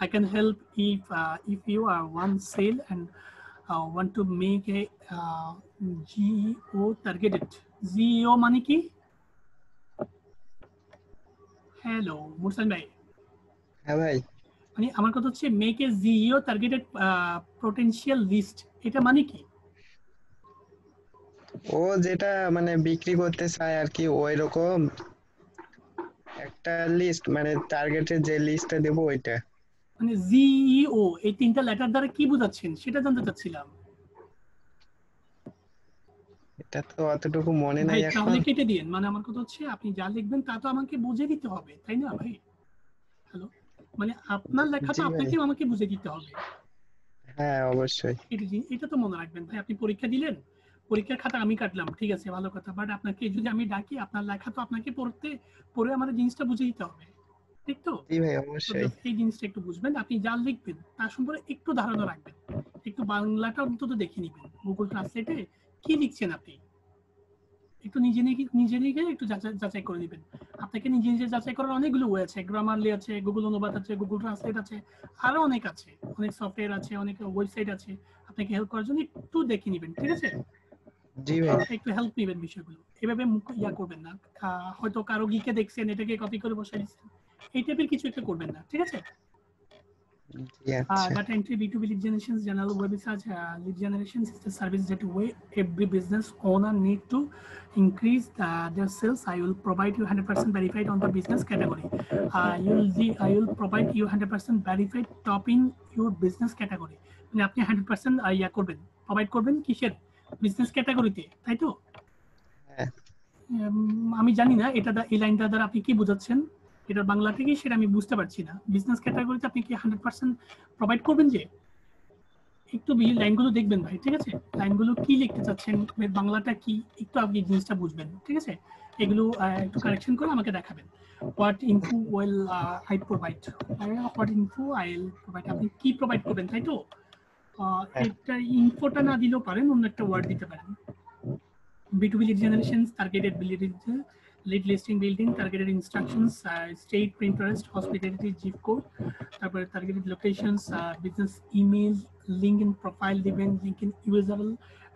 S1: I can help if you are one sale and want to make a GEO targeted. GEO মানে কি? হ্যালো মুরসালিন ভাই।
S5: হ্যাঁ ভাই।
S1: মানে আমার কথা হচ্ছে make a GEO targeted potential list, এটা মানে কি?
S5: ও যেটা মানে বিক্রি করতে চায় আর কি, ওই রকম একটা লিস্ট, মানে টার্গেটের যে লিস্টটা দেব ওইটা।
S1: মানে GEO এই তিনটা লেটার দ্বারা কি বোঝাচ্ছেন সেটা জানতে চাচ্ছিলাম।
S5: এটা তো অতটুকু মনে নাই এখন।
S1: তাহলে কেটে দিন। মানে আমার কথা হচ্ছে আপনি যা লিখবেন তা তো আমাকে বুঝিয়ে দিতে হবে, তাই না ভাই? হ্যালো, মানে আপনার লেখাটা আপনাকে আমাকে বুঝিয়ে দিতে হবে।
S5: হ্যাঁ অবশ্যই।
S1: এটা তো মনে রাখবেন ভাই, আপনি পরীক্ষা দিলেন, পরীক্ষার খাতা আমি কাটলাম, ঠিক আছে, ভালো কথা, বাট আপনাকে যদি আমি ডাকি আপনার লেখা তো আপনাকে পড়ে আমার জিনিসটা বুঝিয়ে দিতে হবে, ঠিক তো?
S5: জি ভাই অবশ্যই।
S1: এই জিনিসটা একটু বুঝবেন, আপনি যা লিখবেন তার সম্পর্কে একটু ধারণা রাখবেন, একটু বাংলাটা অন্তত দেখে নেবেন গুগল ট্রান্সলেটে কি লিখছেন আপনি, একটু নিজে নিজে একটু যাচাই করে নেবেন। আপনাকে নিজে যাচাই করার অনেকগুলো ওয়ে আছে, গ্রামারলি আছে, গুগল অনুবাদ আছে, গুগল ট্রান্সলেট আছে, আরো অনেক আছে, অনেক সফটওয়্যার আছে, অনেক ওয়েবসাইট আছে, আপনাকে হেল্প করার জন্য একটু দেখে নেবেন, ঠিক আছে?
S5: জি ভাই।
S1: একটু হেল্প নেবেন বিষয়গুলো, এভাবে ইয়া করবেন না। হয়তো কারো গিকে দেখছেন, এটাকে কপি করে বসাই দিচ্ছেন, এই টাইপের কিছু একটা করবেন না, ঠিক আছে? Data entry, B2B lead generation, general web search, lead generation is the service that way every business owner need to increase their sales. I will provide you 100% verified on the business category. I will provide you 100% verified top in your business category. মানে আপনি 100% ইয়া করবেন, provide করবেন কিসের? Business ক্যাটাগরিতে, তাই তো? আমি জানি না এটা এই লাইনটা দ্বারা আপনি কি বোঝাচ্ছেন, এটা বাংলাতে কি সেটা আমি বুঝতে পারছি না। বিজনেস ক্যাটাগরিতে আপনি কি 100% প্রোভাইড করবেন? যে একটু লাইনগুলো দেখবেন ভাই, ঠিক আছে? লাইনগুলো কি লিখতে চাচ্ছেন, বাংলাটা কি, একটু আপনি জিনিসটা বুঝবেন, ঠিক আছে? এগুলো একটু কারেকশন করে আমাকে দেখাবেন। What info will I provide, what info I will provide, আপনি কি প্রোভাইড করবেন, তাই তো? এটা ইনফোটা না দিলেও পারেন, অন্য একটা ওয়ার্ড দিতে পারেন। B2B lead generations, targeted lead listing building, targeted instructions, state, Pinterest, hospitality, zip code, targeted locations, business email, LinkedIn profile দিবেন, LinkedIn URL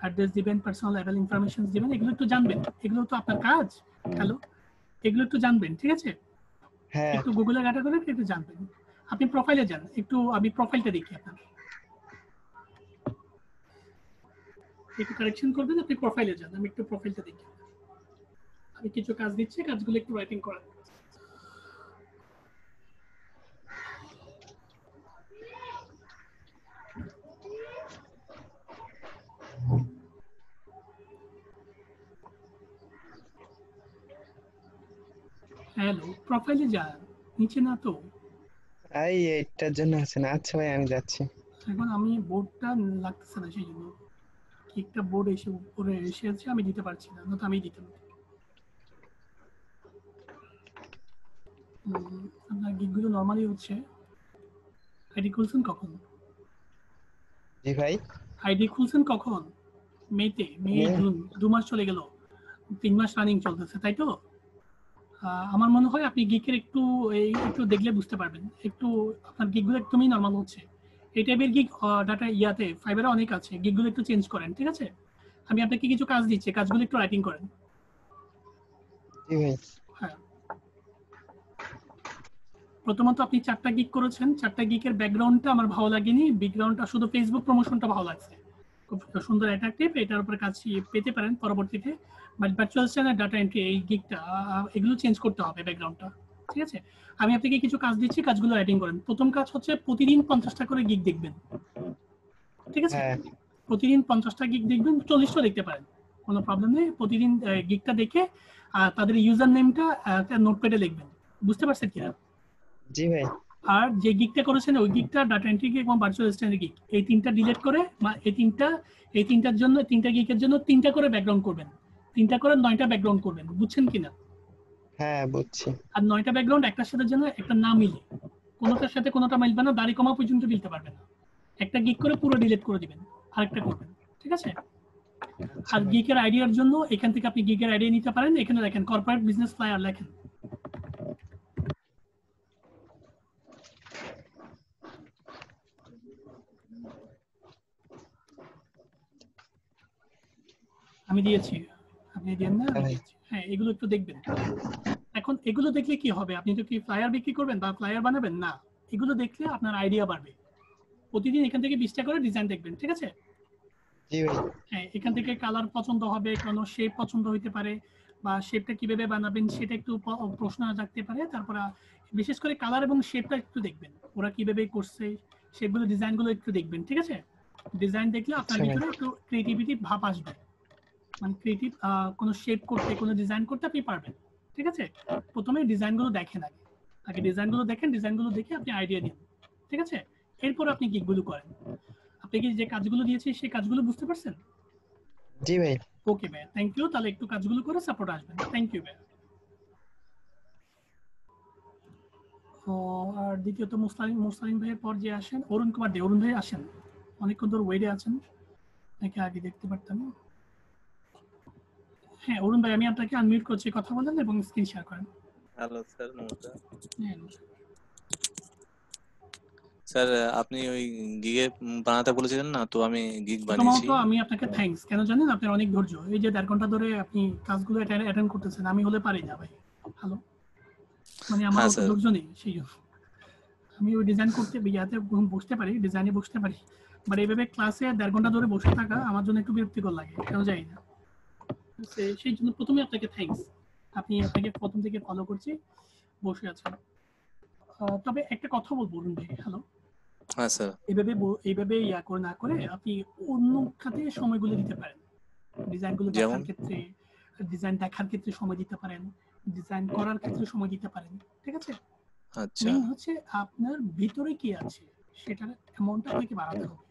S1: address দিবেন, personal level information দিবেন, এগুলো একটু জানবেন, এগুলো তো আপনার কাজ। হ্যালো, এগুলো একটু জানবেন, ঠিক আছে? একটু গুগলে ঘাটা করে একটু জানবেন। আপনি প্রোফাইলে যান, একটু আমি প্রোফাইলটা দেখি আপনার, একটু কারেকশন করবেন, আপনি প্রোফাইলে যান, আমি একটু প্রোফাইলটা দেখি। আমি কিছু কাজ দিচ্ছি, কাজগুলো একটু রাইটিং করেন। হ্যালো, প্রোফাইলে যান, নিচে না তো?
S5: এইটার জন্য আছে না। আচ্ছা ভাই আমি যাচ্ছি।
S1: এখন আমি বোর্ডটা লাগতেছে না, সেই জন্য একটা বোর্ড এসে উপরে এসেছে, আমি দিতে পারছি না, নয়তো আমি দিতাম। আপনার গিগগুলো নরমালি হচ্ছে। আইডি খুলছেন কখন?
S5: জি ভাই।
S1: আইডি খুলছেন কখন? মেতে, মে জুন, 2 মাস চলে গেল, 3 মাস রানিং চলতেছে, তাই তো? আমার মনে হয় আপনি গিকের একটু দেখলে বুঝতে পারবেন, একটু আপনার গিকগুলো একদমই নরমাল হচ্ছে। এই টাইপের গিক ডাটা ইয়াতে ফাইবারে অনেক আছে, গিকগুলো একটু চেঞ্জ করেন, ঠিক আছে? আমি আপনাকে কিছু কাজ দিচ্ছি, কাজগুলো একটু রাইটিং করেন।
S5: জি ভাই।
S1: হ্যাঁ, প্রথমত আপনি 4টা গিগ করেছেন, 4টা গিগের ব্যাকগ্রাউন্ডটা আমার ভালো লাগেনি, ব্যাকগ্রাউন্ডটা শুধু ফেসবুক প্রমোশনটা ভালো লাগছে, খুব সুন্দর অ্যাট্রাকটিভ, এটার উপরে কাজ পেতে পারেন পরবর্তীতে। But virtual stand data entry এই গিগটা এগুলো চেঞ্জ করতে হবে ব্যাকগ্রাউন্ডটা, ঠিক আছে? আমি আপনাকে কিছু কাজ দিচ্ছি, কাজগুলো রাইটিং করেন। প্রথম কাজ হচ্ছে প্রতিদিন 50টা করে গিগ দেখবেন, ঠিক আছে?
S5: হ্যাঁ
S1: প্রতিদিন 50টা গিগ দেখবেন, 40টা দেখতে পারেন, কোনো প্রবলেম নেই। প্রতিদিন গিগটা দেখে তাদের ইউজার নেমটা নোটপ্যাডে লিখবেন, বুঝতে পারছেন কিনা?
S5: জি ভাই।
S1: আর যে গিগটা করেছেন ওই গিগটা ডাটা এন্ট্রি গিগ এবং ভার্চুয়াল স্ট্যান্ড গিগ, এই তিনটা ডিলিট করে এই তিনটার জন্য 3টা গিগের জন্য 3টা করে ব্যাকগ্রাউন্ড করবেন, 3টা করে 9টা ব্যাকগ্রাউন্ড করবেন, বুঝছেন কিনা?
S5: হ্যাঁ বুঝছি।
S1: আর 9টা ব্যাকগ্রাউন্ড একটার সাথে যেন একটা না মিলে, কোনোটার সাথে কোনোটা মিলবে না, দাড়ি কমা পর্যন্ত মিলতে পারবে না। একটা গিগ করে পুরো ডিলিট করে দিবেন, আরেকটা করবেন, ঠিক আছে? আর গিগের আইডিয়ার জন্য এখান থেকে আপনি গিগের আইডিয়া নিতে পারেন, এখানে দেখেন কর্পোরেট বিজনেস ফ্লায়ার লেখেন। আমি দিয়েছি, আপনি দেন না? আমি দিয়েছি। হ্যাঁ, এগুলো একটু দেখবেন। এখন এগুলো দেখলে কি হবে? আপনি তো কি ফ্লায়ার বিক্রি করবেন বা ফ্লায়ার বানাবেন না, এগুলো দেখলে আপনার আইডিয়া বাড়বে। প্রতিদিন এখান থেকে 20টা করে ডিজাইন দেখবেন, ঠিক আছে?
S5: জি ভাই।
S1: হ্যাঁ, এখান থেকে কালার পছন্দ হবে, কোনো শেপ পছন্দ হইতে পারে, বা শেপটা কিভাবে বানাবেন সেটা একটু প্রশ্ন থাকতে পারে। তারপর বিশেষ করে কালার এবং শেপটা একটু দেখবেন, ওরা কিভাবে করছে, সেগুলো ডিজাইনগুলো একটু দেখবেন, ঠিক আছে? ডিজাইন দেখলে আপনার ভিতরে একটু ক্রিয়েটিভিটি ভাব আসবে, মানে ক্রিয়েটিভ কোনো শেপ করতে, কোনো ডিজাইন করতে আপনি পারবেন, ঠিক আছে? প্রথমে ডিজাইনগুলো দেখেন, আগে ডিজাইনগুলো দেখেন, ডিজাইনগুলো দেখে আপনি আইডিয়া নিন, ঠিক আছে? এরপর আপনি গিগগুলো করেন। আপনি কি যে কাজগুলো দিয়েছি সেই কাজগুলো বুঝতে পারছেন?
S5: জি ভাই।
S1: ওকে ভাই, থ্যাংক ইউ। তাহলে একটু কাজগুলো করে সাপোর্ট আসবেন। থ্যাংক ইউ ভাই। আর দ্বিতীয়ত মুস্তালিম ভাইয়ের পর যে আসেন অরুণ কুমার দে। অরুণ ভাই আসেন, অনেকক্ষণ ধরে ওয়েটে আছেন, নাকি আগে দেখতে পারতাম। হ্যাঁ অরুণ ভাই, আমি আপনাকে আনমিউট করছি, কথা বলেন এবং স্ক্রিন শেয়ার করেন।
S6: হ্যালো স্যার, নমস্কার।
S1: হ্যাঁ নমস্কার
S6: স্যার, আপনি ওই গিগে বানাতে বলেছিলেন না, তো আমি গিগ বানিয়েছি।
S1: প্রথমত আমি আপনাকে থ্যাঙ্কস, কেন জানেন? আপনার অনেক ধৈর্য, এই যে 1.5 ঘন্টা ধরে আপনি কাজগুলো অ্যাটেন্ড করতেছেন, আমি হলে পারি না ভাই। হ্যালো, মানে আমার অত ধৈর্য নেই, সেই জন্য আমি ওই ডিজাইন করতে ইয়াতে বসতে পারি, ডিজাইনে বসতে পারি, বাট এইভাবে ক্লাসে 1.5 ঘন্টা ধরে বসে থাকা আমার জন্য একটু বিরক্তিকর লাগে, কেন জানি না। সেই জন্য প্রথমে আপনাকে থ্যাঙ্কস, আপনাকে প্রথম থেকে ফলো করছি, বসে আছেন। তবে একটা কথা বলবো অরুণ ভাই। হ্যালো,
S6: হ্যাঁ স্যার।
S1: এইভাবে ইয়া করে না করে আপনি অন্য খাতে সময়গুলো দিতে পারেন, ডিজাইনগুলো দেখার ক্ষেত্রে, ডিজাইন দেখার ক্ষেত্রে সময় দিতে পারেন, ডিজাইন করার ক্ষেত্রে সময় দিতে পারেন, ঠিক আছে?
S6: আচ্ছা,
S1: মেইন হচ্ছে আপনার ভিতরে কি আছে সেটার অ্যামাউন্টটা আপনাকে বাড়াতে হবে।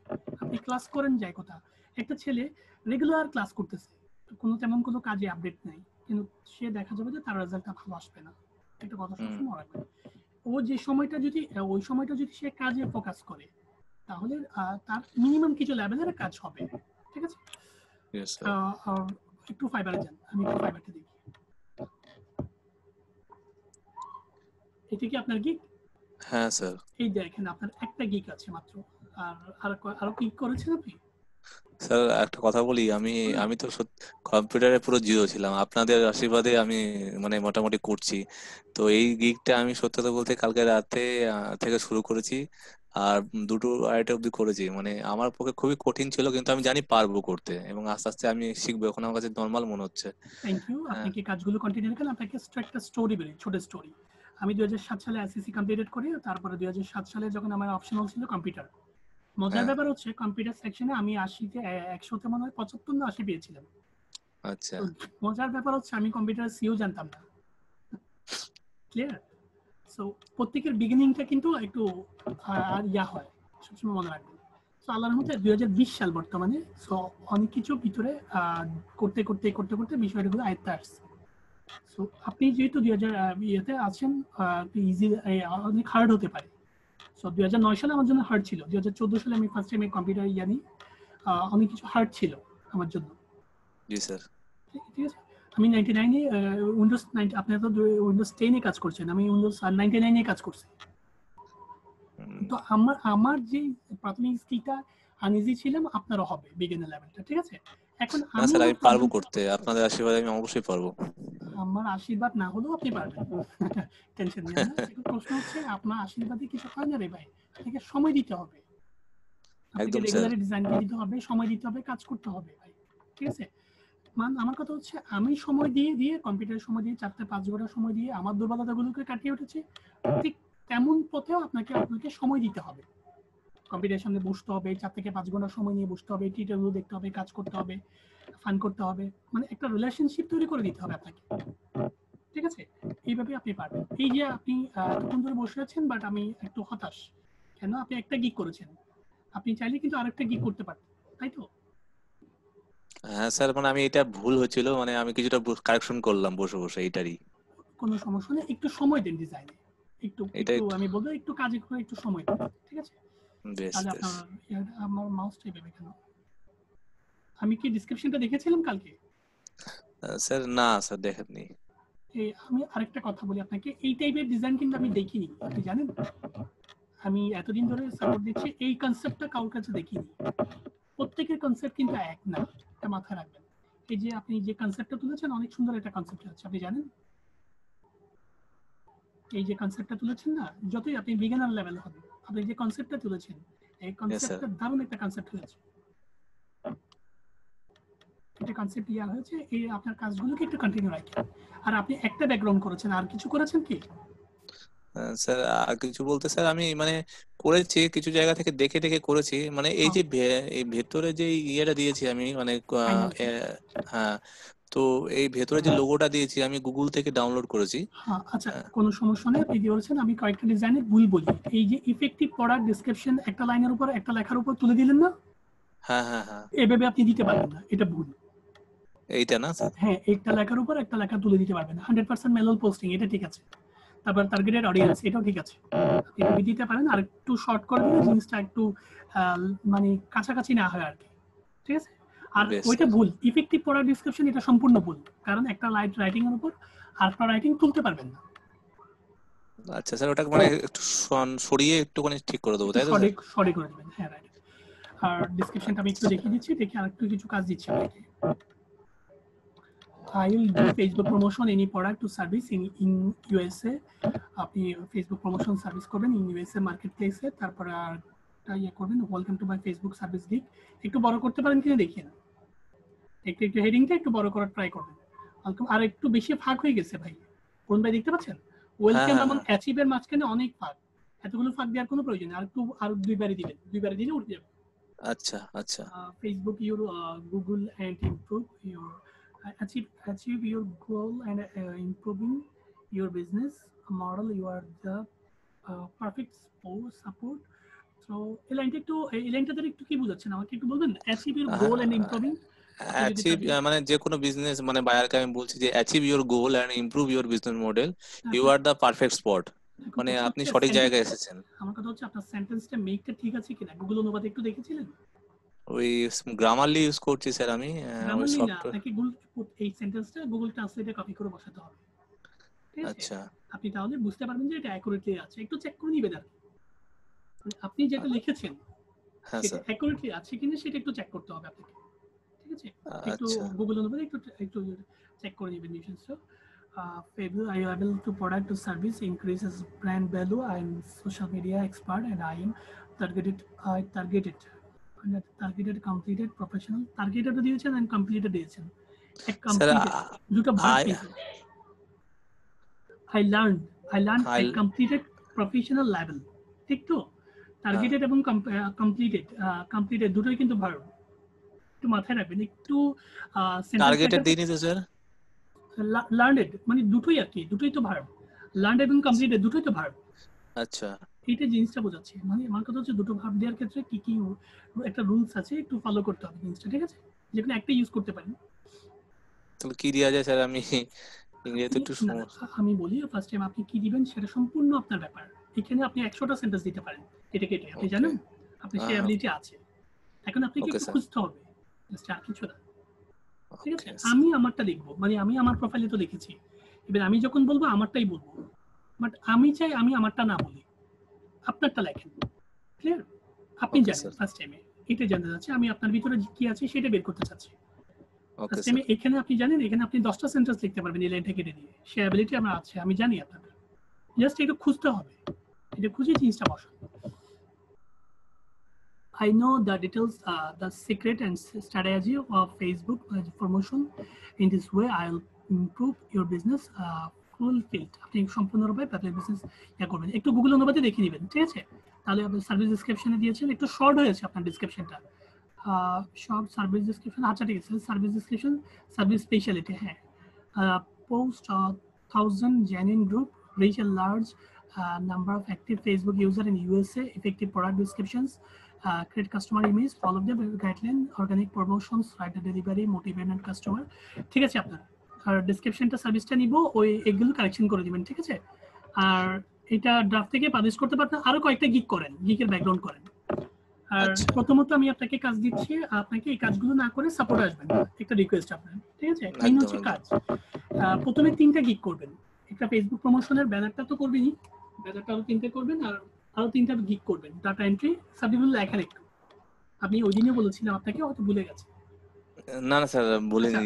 S1: আপনি ক্লাস করেন যায় কথা, একটা ছেলে রেগুলার ক্লাস করতেছে, কোনো তেমন কোনো কাজে আপডেট নাই, কিন্তু সে দেখা যাবে যে তার রেজাল্টটা ভালো আসবে না। একটা কথা সবসময় রাখবেন, ওই সময়টা যদি সে কাজে ফোকাস করে তাহলে তার মিনিমাম কিছু লেভেলের কাজ হবে, ঠিক আছে? একটু ফাইবারে যান, আমি একটু ফাইবারটা দেখি। এটা কি আপনার গিগ?
S6: হ্যাঁ স্যার।
S1: এই দেখেন আপনার একটা গিগ আছে মাত্র, আর আরো কি করেছেন আপনি?
S6: স্যার একটা কথা বলি, আমি তো কম্পিউটারে পুরো জিরো ছিলাম, আপনাদের আশীর্বাদে আমি মানে মোটামুটি করছি। তো এই গিগটা আমি সত্যি কথা বলতে কালকে রাতে থেকে শুরু করেছি, আর 2টো আড়াইটা অব্দি করেছি। মানে আমার পক্ষে খুবই কঠিন ছিল, কিন্তু আমি জানি পারবো করতে, এবং আস্তে আস্তে আমি শিখবো, এখন আমার কাছে নর্মাল মনে হচ্ছে।
S1: Thank you. আপনি কি কাজগুলো কন্টিনিউ করেন? আপনাকে একটা স্টোরি বলি, ছোট স্টোরি। আমি 2007 সালে এসএসসি কমপ্লিট করি, তারপরে 2007 সালে যখন আমার অপশনাল ছিল কম্পিউটার, মজার ব্যাপার হচ্ছে কম্পিউটার সেকশনে আমি 80তে 100তে মনে হয় 75 না 80 পেয়েছিলাম।
S6: আচ্ছা,
S1: মজার ব্যাপার হচ্ছে আমি কম্পিউটার সিও জানতাম না, ক্লিয়ার? সো প্রত্যেকের বিগিনিংটা কিন্তু একটু ইয়া হয়, সবসময় মনে রাখবেন। সো আল্লাহর রহমতে 2020 সাল বর্তমানে, সো অনেক কিছু ভিতরে করতে করতে করতে করতে বিষয়গুলো আয়ত্তে আসছে। সো আপনি যেহেতু 2000 ইয়েতে আছেন, ইজি অনেক হার্ড হতে পারে। সো 2009 সালে আমার জন্য হার্ড ছিল, 2014 সালে আমি ফার্স্ট টাইম কম্পিউটার জানি, অনেক কিছু হার্ড ছিল আমার জন্য।
S6: জি স্যার।
S1: ঠিক আছে, আমি 99 এ উইন্ডোজ 9, আপনি তো উইন্ডোজ 10 এ কাজ করছেন, আমি উইন্ডোজ 99 এ কাজ করছি। তো আমার যে প্রাথমিক স্কিলটা আনইজি ছিলাম, আপনারও হবে বিগিনার লেভেলটা, ঠিক আছে? এখন
S6: না স্যার আমি পারবো করতে, আপনাদের আশীর্বাদে আমি অবশ্যই পারবো।
S1: আমার আশীর্বাদ না হলেও আপনি পারবেন, টেনশন নিন না। প্রশ্ন হচ্ছে আপনার আশীর্বাদে কিছু হয় না রে ভাই, আপনাকে সময় দিতে হবে, আপনাকে রেগুলার ডিজাইন দিতে হবে, সময় দিতে হবে, কাজ করতে হবে ভাই, ঠিক আছে? আমার কথা হচ্ছে আমি সময় দিয়ে কম্পিউটারে সময় দিয়ে 4-5 ঘন্টা সময় দিয়ে আমার দুর্বলতাগুলোকে কাটিয়ে উঠেছি, ঠিক তেমন পথেও আপনাকে সময় দিতে হবে। কম্পিউটারের সামনে বসতে হবে, 4 থেকে 5 ঘন্টা সময় নিয়ে বসতে হবে, টিউটোরিয়াল দেখতে হবে, কাজ করতে হবে, ফান করতে হবে, মানে একটা রিলেশনশিপ তৈরি করে দিতে হবে আপনাকে, ঠিক আছে? এইভাবে আপনি পারবেন। এই যে আপনি এতক্ষণ ধরে বসে আছেন, বাট আমি একটু হতাশ কেন, আপনি একটা গিগ করেছেন, আপনি চাইলে কিন্তু আরেকটা গিগ করতে পারতেন, তাই তো?
S6: হ্যাঁ স্যার, মানে আমি এটা ভুল হয়েছিল, মানে আমি কিছুটা কারেকশন করলাম বসে বসে, এইটারই।
S1: কোনো সমস্যা নেই, একটু সময় দেন ডিজাইনে, একটু আমি বলবো একটু কাজে করে একটু সময় দেন, ঠিক আছে? তাহলে আপনার আমার মাউসটা এইভাবে কেন, আমি কি ডেসক্রিপশনটা দেখেছিলাম কালকে?
S6: স্যার না স্যার দেখেননি।
S1: আমি আরেকটা কথা বলি আপনাকে, এই টাইপের ডিজাইন কিন্তু আমি দেখিনি, আপনি জানেন? আমি এতদিন ধরে সাপোর্ট দিচ্ছি, এই কনসেপ্টটা কারোর কাছে দেখিনি। প্রত্যেকের কনসেপ্ট কিন্তু এক না, এটা মাথায় রাখবেন। এই যে আপনি যে কনসেপ্টটা তুলেছেন, অনেক সুন্দর একটা কনসেপ্ট আছে, আপনি জানেন? এই যে কনসেপ্টটা তুলেছেন না, যতই আপনি বিগিনার লেভেল হবেন, আপনি যে কনসেপ্টটা তুলেছেন, এই কনসেপ্টটা দারুণ একটা কনসেপ্ট হয়েছে। এটা কনসেপ্ট ইয়া হয়েছে, এই আপনার কাজগুলোকে একটু কন্টিনিউ রাখেন। আর আপনি একটা ব্যাকগ্রাউন্ড করেছেন, আর কিছু করেছেন কি?
S6: স্যার আর কিছু বলতে স্যার আমি মানে করেছি কিছু জায়গা থেকে দেখে দেখে করেছি, মানে এই যে এই ভেতরে যে ইয়েটা দিয়েছি আমি, মানে হ্যাঁ, তো এই ভেতরে যে লোগোটা দিয়েছি আমি গুগল থেকে ডাউনলোড করেছি।
S1: হ্যাঁ আচ্ছা, কোনো সমস্যা নেই, আপনি দিয়েছেন। আমি কয়েকটা ডিজাইনের ভুল বলি। এই যে ইফেক্টিভ প্রোডাক্ট ডেসক্রিপশন একটা লাইনের উপর একটা লেখার উপর তুলে দিলেন না,
S6: হ্যাঁ হ্যাঁ হ্যাঁ,
S1: এভাবে আপনি দিতে পারবেন না, এটা ভুল।
S6: এইটা না স্যার?
S1: হ্যাঁ, একটা লেখার উপর একটা লেখা তুলে দিতে পারবেন না, 100% ম্যানুয়াল পোস্টিং, এটা ঠিক আছে। তারপর টার্গেটেড অডিয়েন্স, এটাও ঠিক আছে, আপনি দিতে পারেন। আর একটু শর্ট করে দিলে জিনিসটা একটু মানে কাছাকাছি না হয় আর কি, ঠিক আছে? আর ওইটা ভুল, ইফেক্টিভ প্রোডাক্ট ডেসক্রিপশন এটা সম্পূর্ণ ভুল, কারণ একটা রাইটিং এর উপর আরেকটা রাইটিং তুলতে পারবেন না।
S6: আচ্ছা স্যার, ওটা মানে একটু সরিয়ে একটুখানি ঠিক করে দেবো, তাই তো?
S1: সরি করে দিবেন, হ্যাঁ রাইট। আর ডেসক্রিপশনটা আমি একটু দেখিয়ে দিচ্ছি, দেখি আরেকটু কিছু কাজ দিচ্ছি আপনাকে। I will do Facebook promotion any product to service in USA. আপনি ফেসবুক প্রমোশন সার্ভিস করবেন ইন USA মার্কেটপ্লেসে, তারপর আর ইয়ে করবেন welcome to my Facebook service gig. একটু বড় করতে পারেন কিনা দেখিয়ে, একটু হেডিংটা একটু বড় করার ট্রাই করবেন। আর একটু বেশি ফাঁক হয়ে গেছে ভাই, কোন ভাই দেখতে পাচ্ছেন? ওয়েলকাম এবং অ্যাচিভের মাঝখানে অনেক ফাঁক, এতগুলো ফাঁক দেওয়ার কোনো প্রয়োজন নেই, আর দুইবারই দিবেন, দুইবারই দিলে উঠে যাবে।
S6: আচ্ছা আচ্ছা।
S1: Facebook your Google and improve your achieve your goal and improving your business model. You are the perfect support. So এই লাইনটা একটু কি বুঝাচ্ছেন আমাকে একটু বলবেন? achieve your goal and improving,
S6: achieve মানে যে কোনো বিজনেস, মানে বায়ারকে আমি বলছি যে achieve your goal and improve your business model, you are the perfect spot, মানে আপনি সঠিক জায়গায় এসেছেন।
S1: আমার কথা হচ্ছে আপনার সেন্টেন্সটা মেকটা ঠিক আছে কিনা, গুগল অনুবাদ একটু দেখেছিলেন?
S6: ওই গ্রামারলি ইউজ করছি স্যার আমি, ওই সফটওয়্যার।
S1: আপনাকে এই সেন্টেন্সটা গুগল ট্রান্সলেটে কপি করে বসাতে হবে, ঠিক আছে?
S6: আচ্ছা,
S1: আপনি তাহলে বুঝতে পারবেন যে এটা অ্যাকুরেটলি আছে, একটু চেক করে নিবেন আর আপনি যেটা লিখেছেন সেটা অ্যাকুরেটলি আছে কিনা সেটা একটু চেক করতে হবে আপনাকে, ঠিক আছে? একটু গুগল অনুবাদে একটু চেক করে নেবেন নিশ্চয়ই। Fable, I am able to product to service increases brand value. I am social media expert and I am targeted completed professional. Targeted দিয়েছেন and completed দিয়েছেন, এক completed দুটো ভাগ দিয়েছেন। I learned a completed professional level, ঠিক তো? Targeted এবং completed দুটোই কিন্তু ভার্ব, একটু মাথায় রাখবেন। একটু
S6: টার্গেটেড দিইনি তো স্যার,
S1: লার্নড মানে দুটোই আর কি, দুটোই তো ভার্ব, লার্নড এবং কমপ্লিটেড দুটোই তো ভার্ব।
S6: আচ্ছা,
S1: এইটা জিনিসটা বোঝাচ্ছি, মানে আমার কথা হচ্ছে দুটো ভার্ব দেওয়ার ক্ষেত্রে কি কি একটা রুলস আছে, একটু ফলো করতে হবে জিনিসটা, ঠিক আছে? যেখানে একটা ইউজ করতে পারেন।
S6: তাহলে কি দেওয়া যায় স্যার? আমি ইংরেজিতে একটু
S1: আমি বলি ফার্স্ট টাইম আপনি কি দিবেন সেটা সম্পূর্ণ আপনার ব্যাপার। এখানে আপনি 100টা সেন্টেন্স দিতে পারেন কেটে কেটে, আপনি জানেন আপনি সেই অ্যাবিলিটি আছে। এখন আপনাকে একটু খুঁজতে হবে, জাস্ট আর কিছু না, ঠিক আছে? আমি আমারটা লিখবো, মানে আমি আমার প্রোফাইলে তো লিখেছি, এবার আমি যখন বলবো আমারটাই বলবো, বাট আমি চাই আমি আমারটা না বলি, আপনারটা লেখেন, ক্লিয়ার? আপনি জানেন ফার্স্ট টাইমে এটা জানতে চাচ্ছি, আমি আপনার ভিতরে কি আছে সেটা বের করতে চাচ্ছি।
S6: ওকে
S1: আমি এখানে আপনি জানেন এখানে আপনি 10টা সেন্টেন্স লিখতে পারবেন এই লাইনটা কেটে দিয়ে, সে অ্যাবিলিটি আমার আছে, আমি জানি আপনাদের, জাস্ট একটু খুঁজতে হবে, এটা খুঁজে জিনিসটা বসান। I know the details, the secret and strategy of Facebook promotion. In this way, I'll improve your business fulfilled. আপনি সম্পূর্ণরূপে আপনার বিজনেস করবেন। একটু গুগল অনুবাদে দেখে নেবেন, ঠিক আছে? তাহলে আপনি সার্ভিস ডেসক্রিপশনে দিয়েছেন, একটু শর্ট হয়েছে আপনার ডেসক্রিপশনটা, শর্ট সার্ভিস ডেসক্রিপশন। আচ্ছা ঠিক আছে, সার্ভিস ডেসক্রিপশন, সার্ভিস স্পেশালিটি, হ্যাঁ, post 1000 genuine group, reach a large number of active Facebook user in USA, effective product descriptions, create customer image, follow the guideline, organic promotions, write the delivery, motivate customer। ঠিক আছে, আপনার আর ডেসক্রিপশনটা সার্ভিসটা নিব, ওই এগুলো correction করে দিবেন, ঠিক আছে? আর এটা ড্রাফট থেকে পাবলিশ করতে পারতেন, আরো কয়েকটা গিগ করেন, গিগের ব্যাকগ্রাউন্ড করেন। আর প্রথমত আমি আপনাকে কাজ দিচ্ছি, আপনাকে এই কাজগুলো না করে সাপোর্ট আসবেন, একটা রিকোয়েস্ট আপনার, ঠিক আছে? এই হচ্ছে কাজ। প্রথমে 3টা গিগ করবেন, একটা ফেসবুক প্রমোশনের ব্যানারটা তো করবেনই, ব্যানারটা আরো 3টে করবেন, আর আরো 3টা গিগ করবেন। ডাটা এন্ট্রি সাবজেক্টগুলো লেখেন একটু, আপনি ওই দিনে বলেছিলাম আপনাকে, হয়তো ভুলে গেছে।
S6: না না স্যার বলিনি।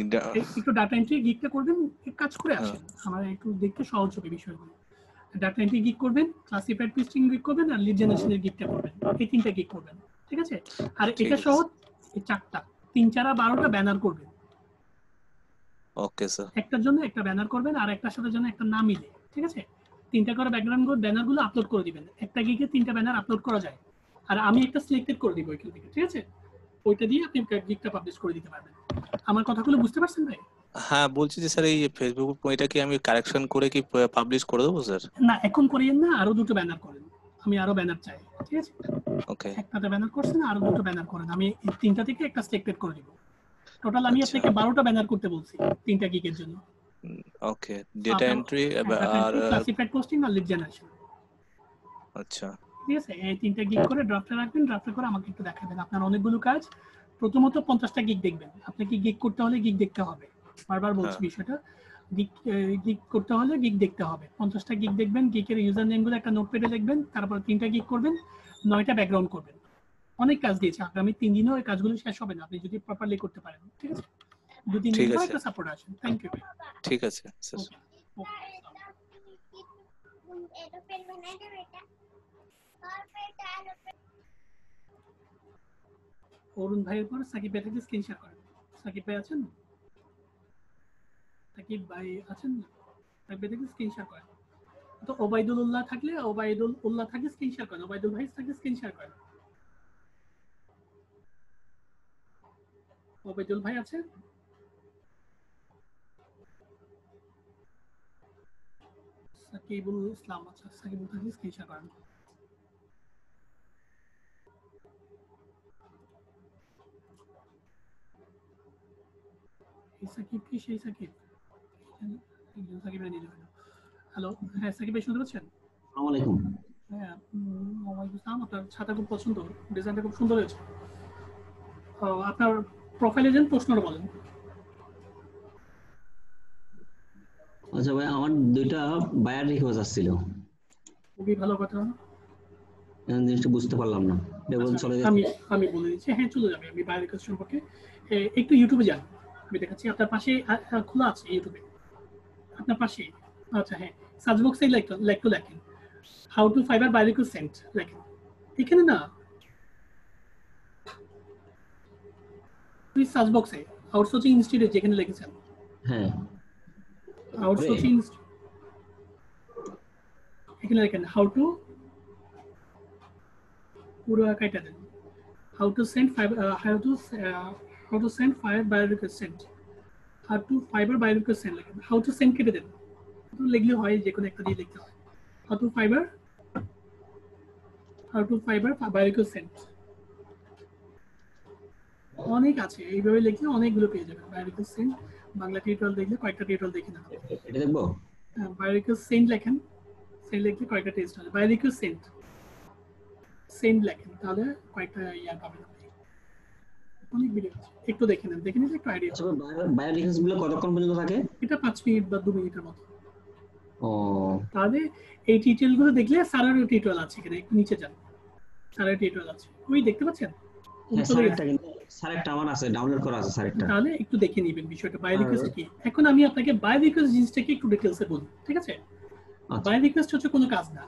S1: একটু ডাটা এন্ট্রি গিগটা করবেন, কাজ করে আসেন, আমার একটু দেখতে সহজ হবে বিষয়গুলো। ডাটা এন্ট্রি গিগ করবেন, ক্লাসিফাইড পেস্টিং গিগ করবেন, আর লিড জেনারেশনের গিগটা করবেন, এই 3টা গিগ করবেন, ঠিক আছে? আর এটা সহ এই 4টা 3 4 12টা ব্যানার করবেন।
S6: Okay sir.
S1: একটার জন্য একটা ব্যানার করবেন, আর একটার সাথে যেন একটা না মিলে, ঠিক আছে? 3টা করে ব্যাকগ্রাউন্ড ব্যানারগুলো আপলোড করে দিবেন, একটা গিগে 3টা ব্যানার আপলোড করা যায়, আর আমি একটা সিলেক্টেড করে দিব ওইখান থেকে, ঠিক আছে? ওইটা দিয়ে আপনি গিগটা পাবলিশ করে দিতে পারবেন। আমার কথাগুলো বুঝতে পারছেন ভাই?
S6: হ্যাঁ বলছি যে স্যার এই ফেসবুক এটা কি আমি কারেকশন করে কি পাবলিশ করে দেবো স্যার?
S1: না এখন করিয়েন না, আরো 2টো ব্যানার করেন, আমি আরো ব্যানার চাই, ঠিক আছে?
S6: ওকে,
S1: একটাতে ব্যানার করছেন, আরো 2টো ব্যানার করেন, আমি এই 3টা থেকে একটা সিলেক্টেড করে দিব। টোটাল আমি আপনাকে 12টা ব্যানার করতে বলছি 3টা গিগের জন্য।
S6: ওকে, ডেটা এন্ট্রি আর
S1: ক্লাসিফাইড পোস্টিং আর লিড জেনারেশন।
S6: আচ্ছা
S1: ঠিক আছে, এই 3টা গিগ করে ড্রাফটে রাখবেন, ড্রাফটে করে আমাকে একটু দেখাবেন। আপনার অনেকগুলো কাজ, প্রথমত 50টা গিগ দেখবেন, আপনাকে গিগ করতে হলে গিগ দেখতে হবে, বারবার বলছি বিষয়টা, গিগ করতে হলে গিগ দেখতে হবে। 50টা গিগ দেখবেন, গিগের ইউজার নেমগুলো একটা নোটপ্যাডে লিখবেন, তারপর 3টা গিগ করবেন, 9টা ব্যাকগ্রাউন্ড করবেন। অনেক কাজ দিয়েছে, আগামী 3 দিনেও এই কাজগুলো শেষ হবে না, আপনি যদি প্রপারলি করতে পারেন, ঠিক আছে? 2-3 দিন পর একটা সাপোর্ট আসেন। Thank you.
S6: ঠিক আছে স্যার।
S1: অরুণ ভাইয়ের পর সাকিব ভাই থেকে স্ক্রিন শেয়ার করেন। সাকিব ভাই আছেন? সাকিব ভাই আছেন? সাকিব ভাই থেকে স্ক্রিন শেয়ার করেন। তো ওবাইদুল্লাহ থাকলে, ওবাইদুল্লাহ থাকে স্ক্রিন শেয়ার করেন, ওবাইদুল ভাই থাকে স্ক্রিন শেয়ার করেন। ওবাইদুল ভাই আছে? সাকিবুল ইসলাম, আচ্ছা সাকিবুল থাকলে স্ক্রিন শেয়ার করেন। সাকিব কি সেই সাকিব? সাকিব ভাই নিয়ে হ্যালো, হ্যাঁ সাকিব ভাই শুনতে পাচ্ছেন?
S7: আসসালামু আলাইকুম।
S1: হ্যাঁ ওয়ালাইকুম আসসালাম। আপনার ছাতা খুব পছন্দ, ডিজাইনটা খুব সুন্দর হয়েছে। আপনার প্রোফাইলে যান, প্রশ্নটা বলেন।
S7: আচ্ছা ভাই, আমার 2টা বায়ার রিকোয়েস্ট আসছিল।
S1: খুবই ভালো কথা।
S7: জিনিসটা বুঝতে পারলাম না, চলে যাচ্ছে।
S1: আমি বলে দিচ্ছি, হ্যাঁ চলে যাবে। আমি বায়ার রিকোয়েস্ট সম্পর্কে একটু ইউটিউবে যান, আমি দেখাচ্ছি। আপনার পাশে খোলা আছে ইউটিউবে, আপনার পাশে। আচ্ছা হ্যাঁ, সার্চ বক্সে লেখেন how to Fiverr buyer request send লেখেন। এখানে না, সার্চ বক্সে আউটসোর্সিং ইনস্টিটিউট যেখানে লিখেছেন,
S7: হ্যাঁ
S1: আউটসোর্সিং এখানে লেখেন হাউ টু, পুরো কাইটা দেন, how to send Fiverr, how to send Fiverr buyer request send, how to Fiverr buyer request send লেখেন। হাউ টু সেন্ড কেটে দেন, লিখলে হয়, যে কোনো একটা দিয়ে লিখতে হয়। How to Fiverr buyer request send, অনেক আছে, এইভাবে লিখলে অনেকগুলো পেয়ে যাবেন। Buyer request send Bangla tutorial দেখলে কয়েকটা টিউটোরিয়াল দেখে নেন।
S7: এটা দেখবো।
S1: বায়ার রিকোয়েস্ট সেন্ড লেখেন, সেন্ড লিখলে কয়েকটা টেস্ট হবে। বায়ার রিকোয়েস্ট সেন্ড লেখেন, তাহলে কয়েকটা ইয়া পাবেন। অনেক ভিডিও আছে, একটু দেখে নেন, দেখে নিলে একটু আইডিয়া।
S7: আচ্ছা বায়ার রিকোয়েস্ট গুলো কতক্ষণ পর্যন্ত থাকে?
S1: এটা 5 মিনিট বা 2 মিনিটের মতো।
S7: ও
S1: তাহলে এই টিউটোরিয়াল গুলো দেখলে সারারও টিউটোরিয়াল আছে, এখানে একটু নিচে যান, সারার টিউটোরিয়াল আছে, ওই দেখতে পাচ্ছেন?
S7: হ্যাঁ, স্যারেরটা আমার আছে, ডাউনলোড করা আছে স্যারেরটা।
S1: তাহলে একটু দেখে নেবেন বিষয়টা বাই রিকোয়েস্ট কি। এখন আমি আপনাকে বাই রিকোয়েস্ট জিনিসটাকে একটু ডিটেইলসে বলি, ঠিক আছে? বাই রিকোয়েস্ট হচ্ছে কোনো কাজ না,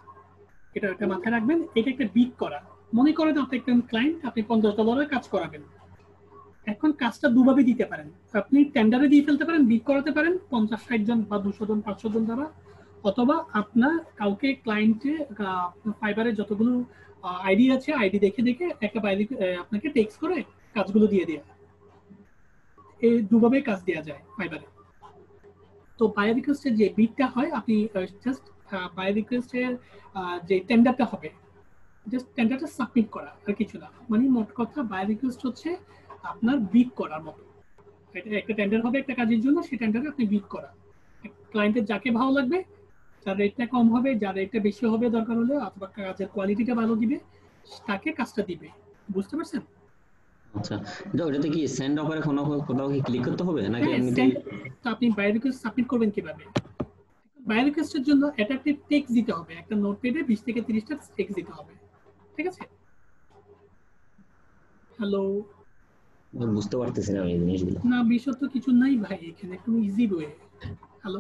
S1: এটা মাথায় রাখবেন। এটা একটা বিট করা। মনে করেন আপনি একটা ক্লায়েন্ট, আপনি $50 কাজ করাবেন। এখন কাজটা দুভাবে দিতে পারেন, আপনি টেন্ডারে দিয়ে ফেলতে পারেন, বিট করাতে পারেন 50-60 জন বা 200 জন 500 জন দ্বারা, অথবা আপনার কাউকে ক্লায়েন্টে ফাইবারে যতগুলো আইডি আছে আইডি দেখে দেখে একটা বাইরে আপনাকে টেক্সট করে কাজগুলো দিয়ে দেয়া। এই দুভাবে কাজ দেওয়া যায় ফাইবারে। তো বাই রিকোয়েস্টের যে বিটটা হয়, আপনি জাস্ট বাই রিকোয়েস্টের যে টেন্ডারটা হবে, জাস্ট টেন্ডারটা সাবমিট করা আর কিছু না। মানে মোট কথা বাই রিকোয়েস্ট হচ্ছে আপনার বিট করার মতো। এটা একটা টেন্ডার হবে একটা কাজের জন্য, সেই টেন্ডারে আপনি বিট করা। ক্লায়েন্টের যাকে ভালো লাগবে, যার রেটটা কম হবে, যার রেটটা বেশি হবে দরকার হলে, অথবা কাজের কোয়ালিটিটা ভালো দিবে, তাকে কাজটা দিবে। বুঝতে পারছেন?
S7: আচ্ছা, ওটাতে কি সেন্ড অফারে কোথাও কি ক্লিক করতে হবে নাকি
S1: এমনিতেই? তো আপনি বাই রিকোয়েস্ট সাবমিট করবেন কিভাবে? বাই রিকোয়েস্টের জন্য অ্যাট্রাকটিভ টেক্সট দিতে হবে, একটা নোটপ্যাডে 20 থেকে 30টা টেক্সট দিতে হবে, ঠিক আছে? হ্যালো,
S7: বুঝতে পারতেছি না এই জিনিসগুলো।
S1: না বিষয় তো কিছু নাই ভাই, এখানে একটু ইজি ওয়ে। হ্যালো,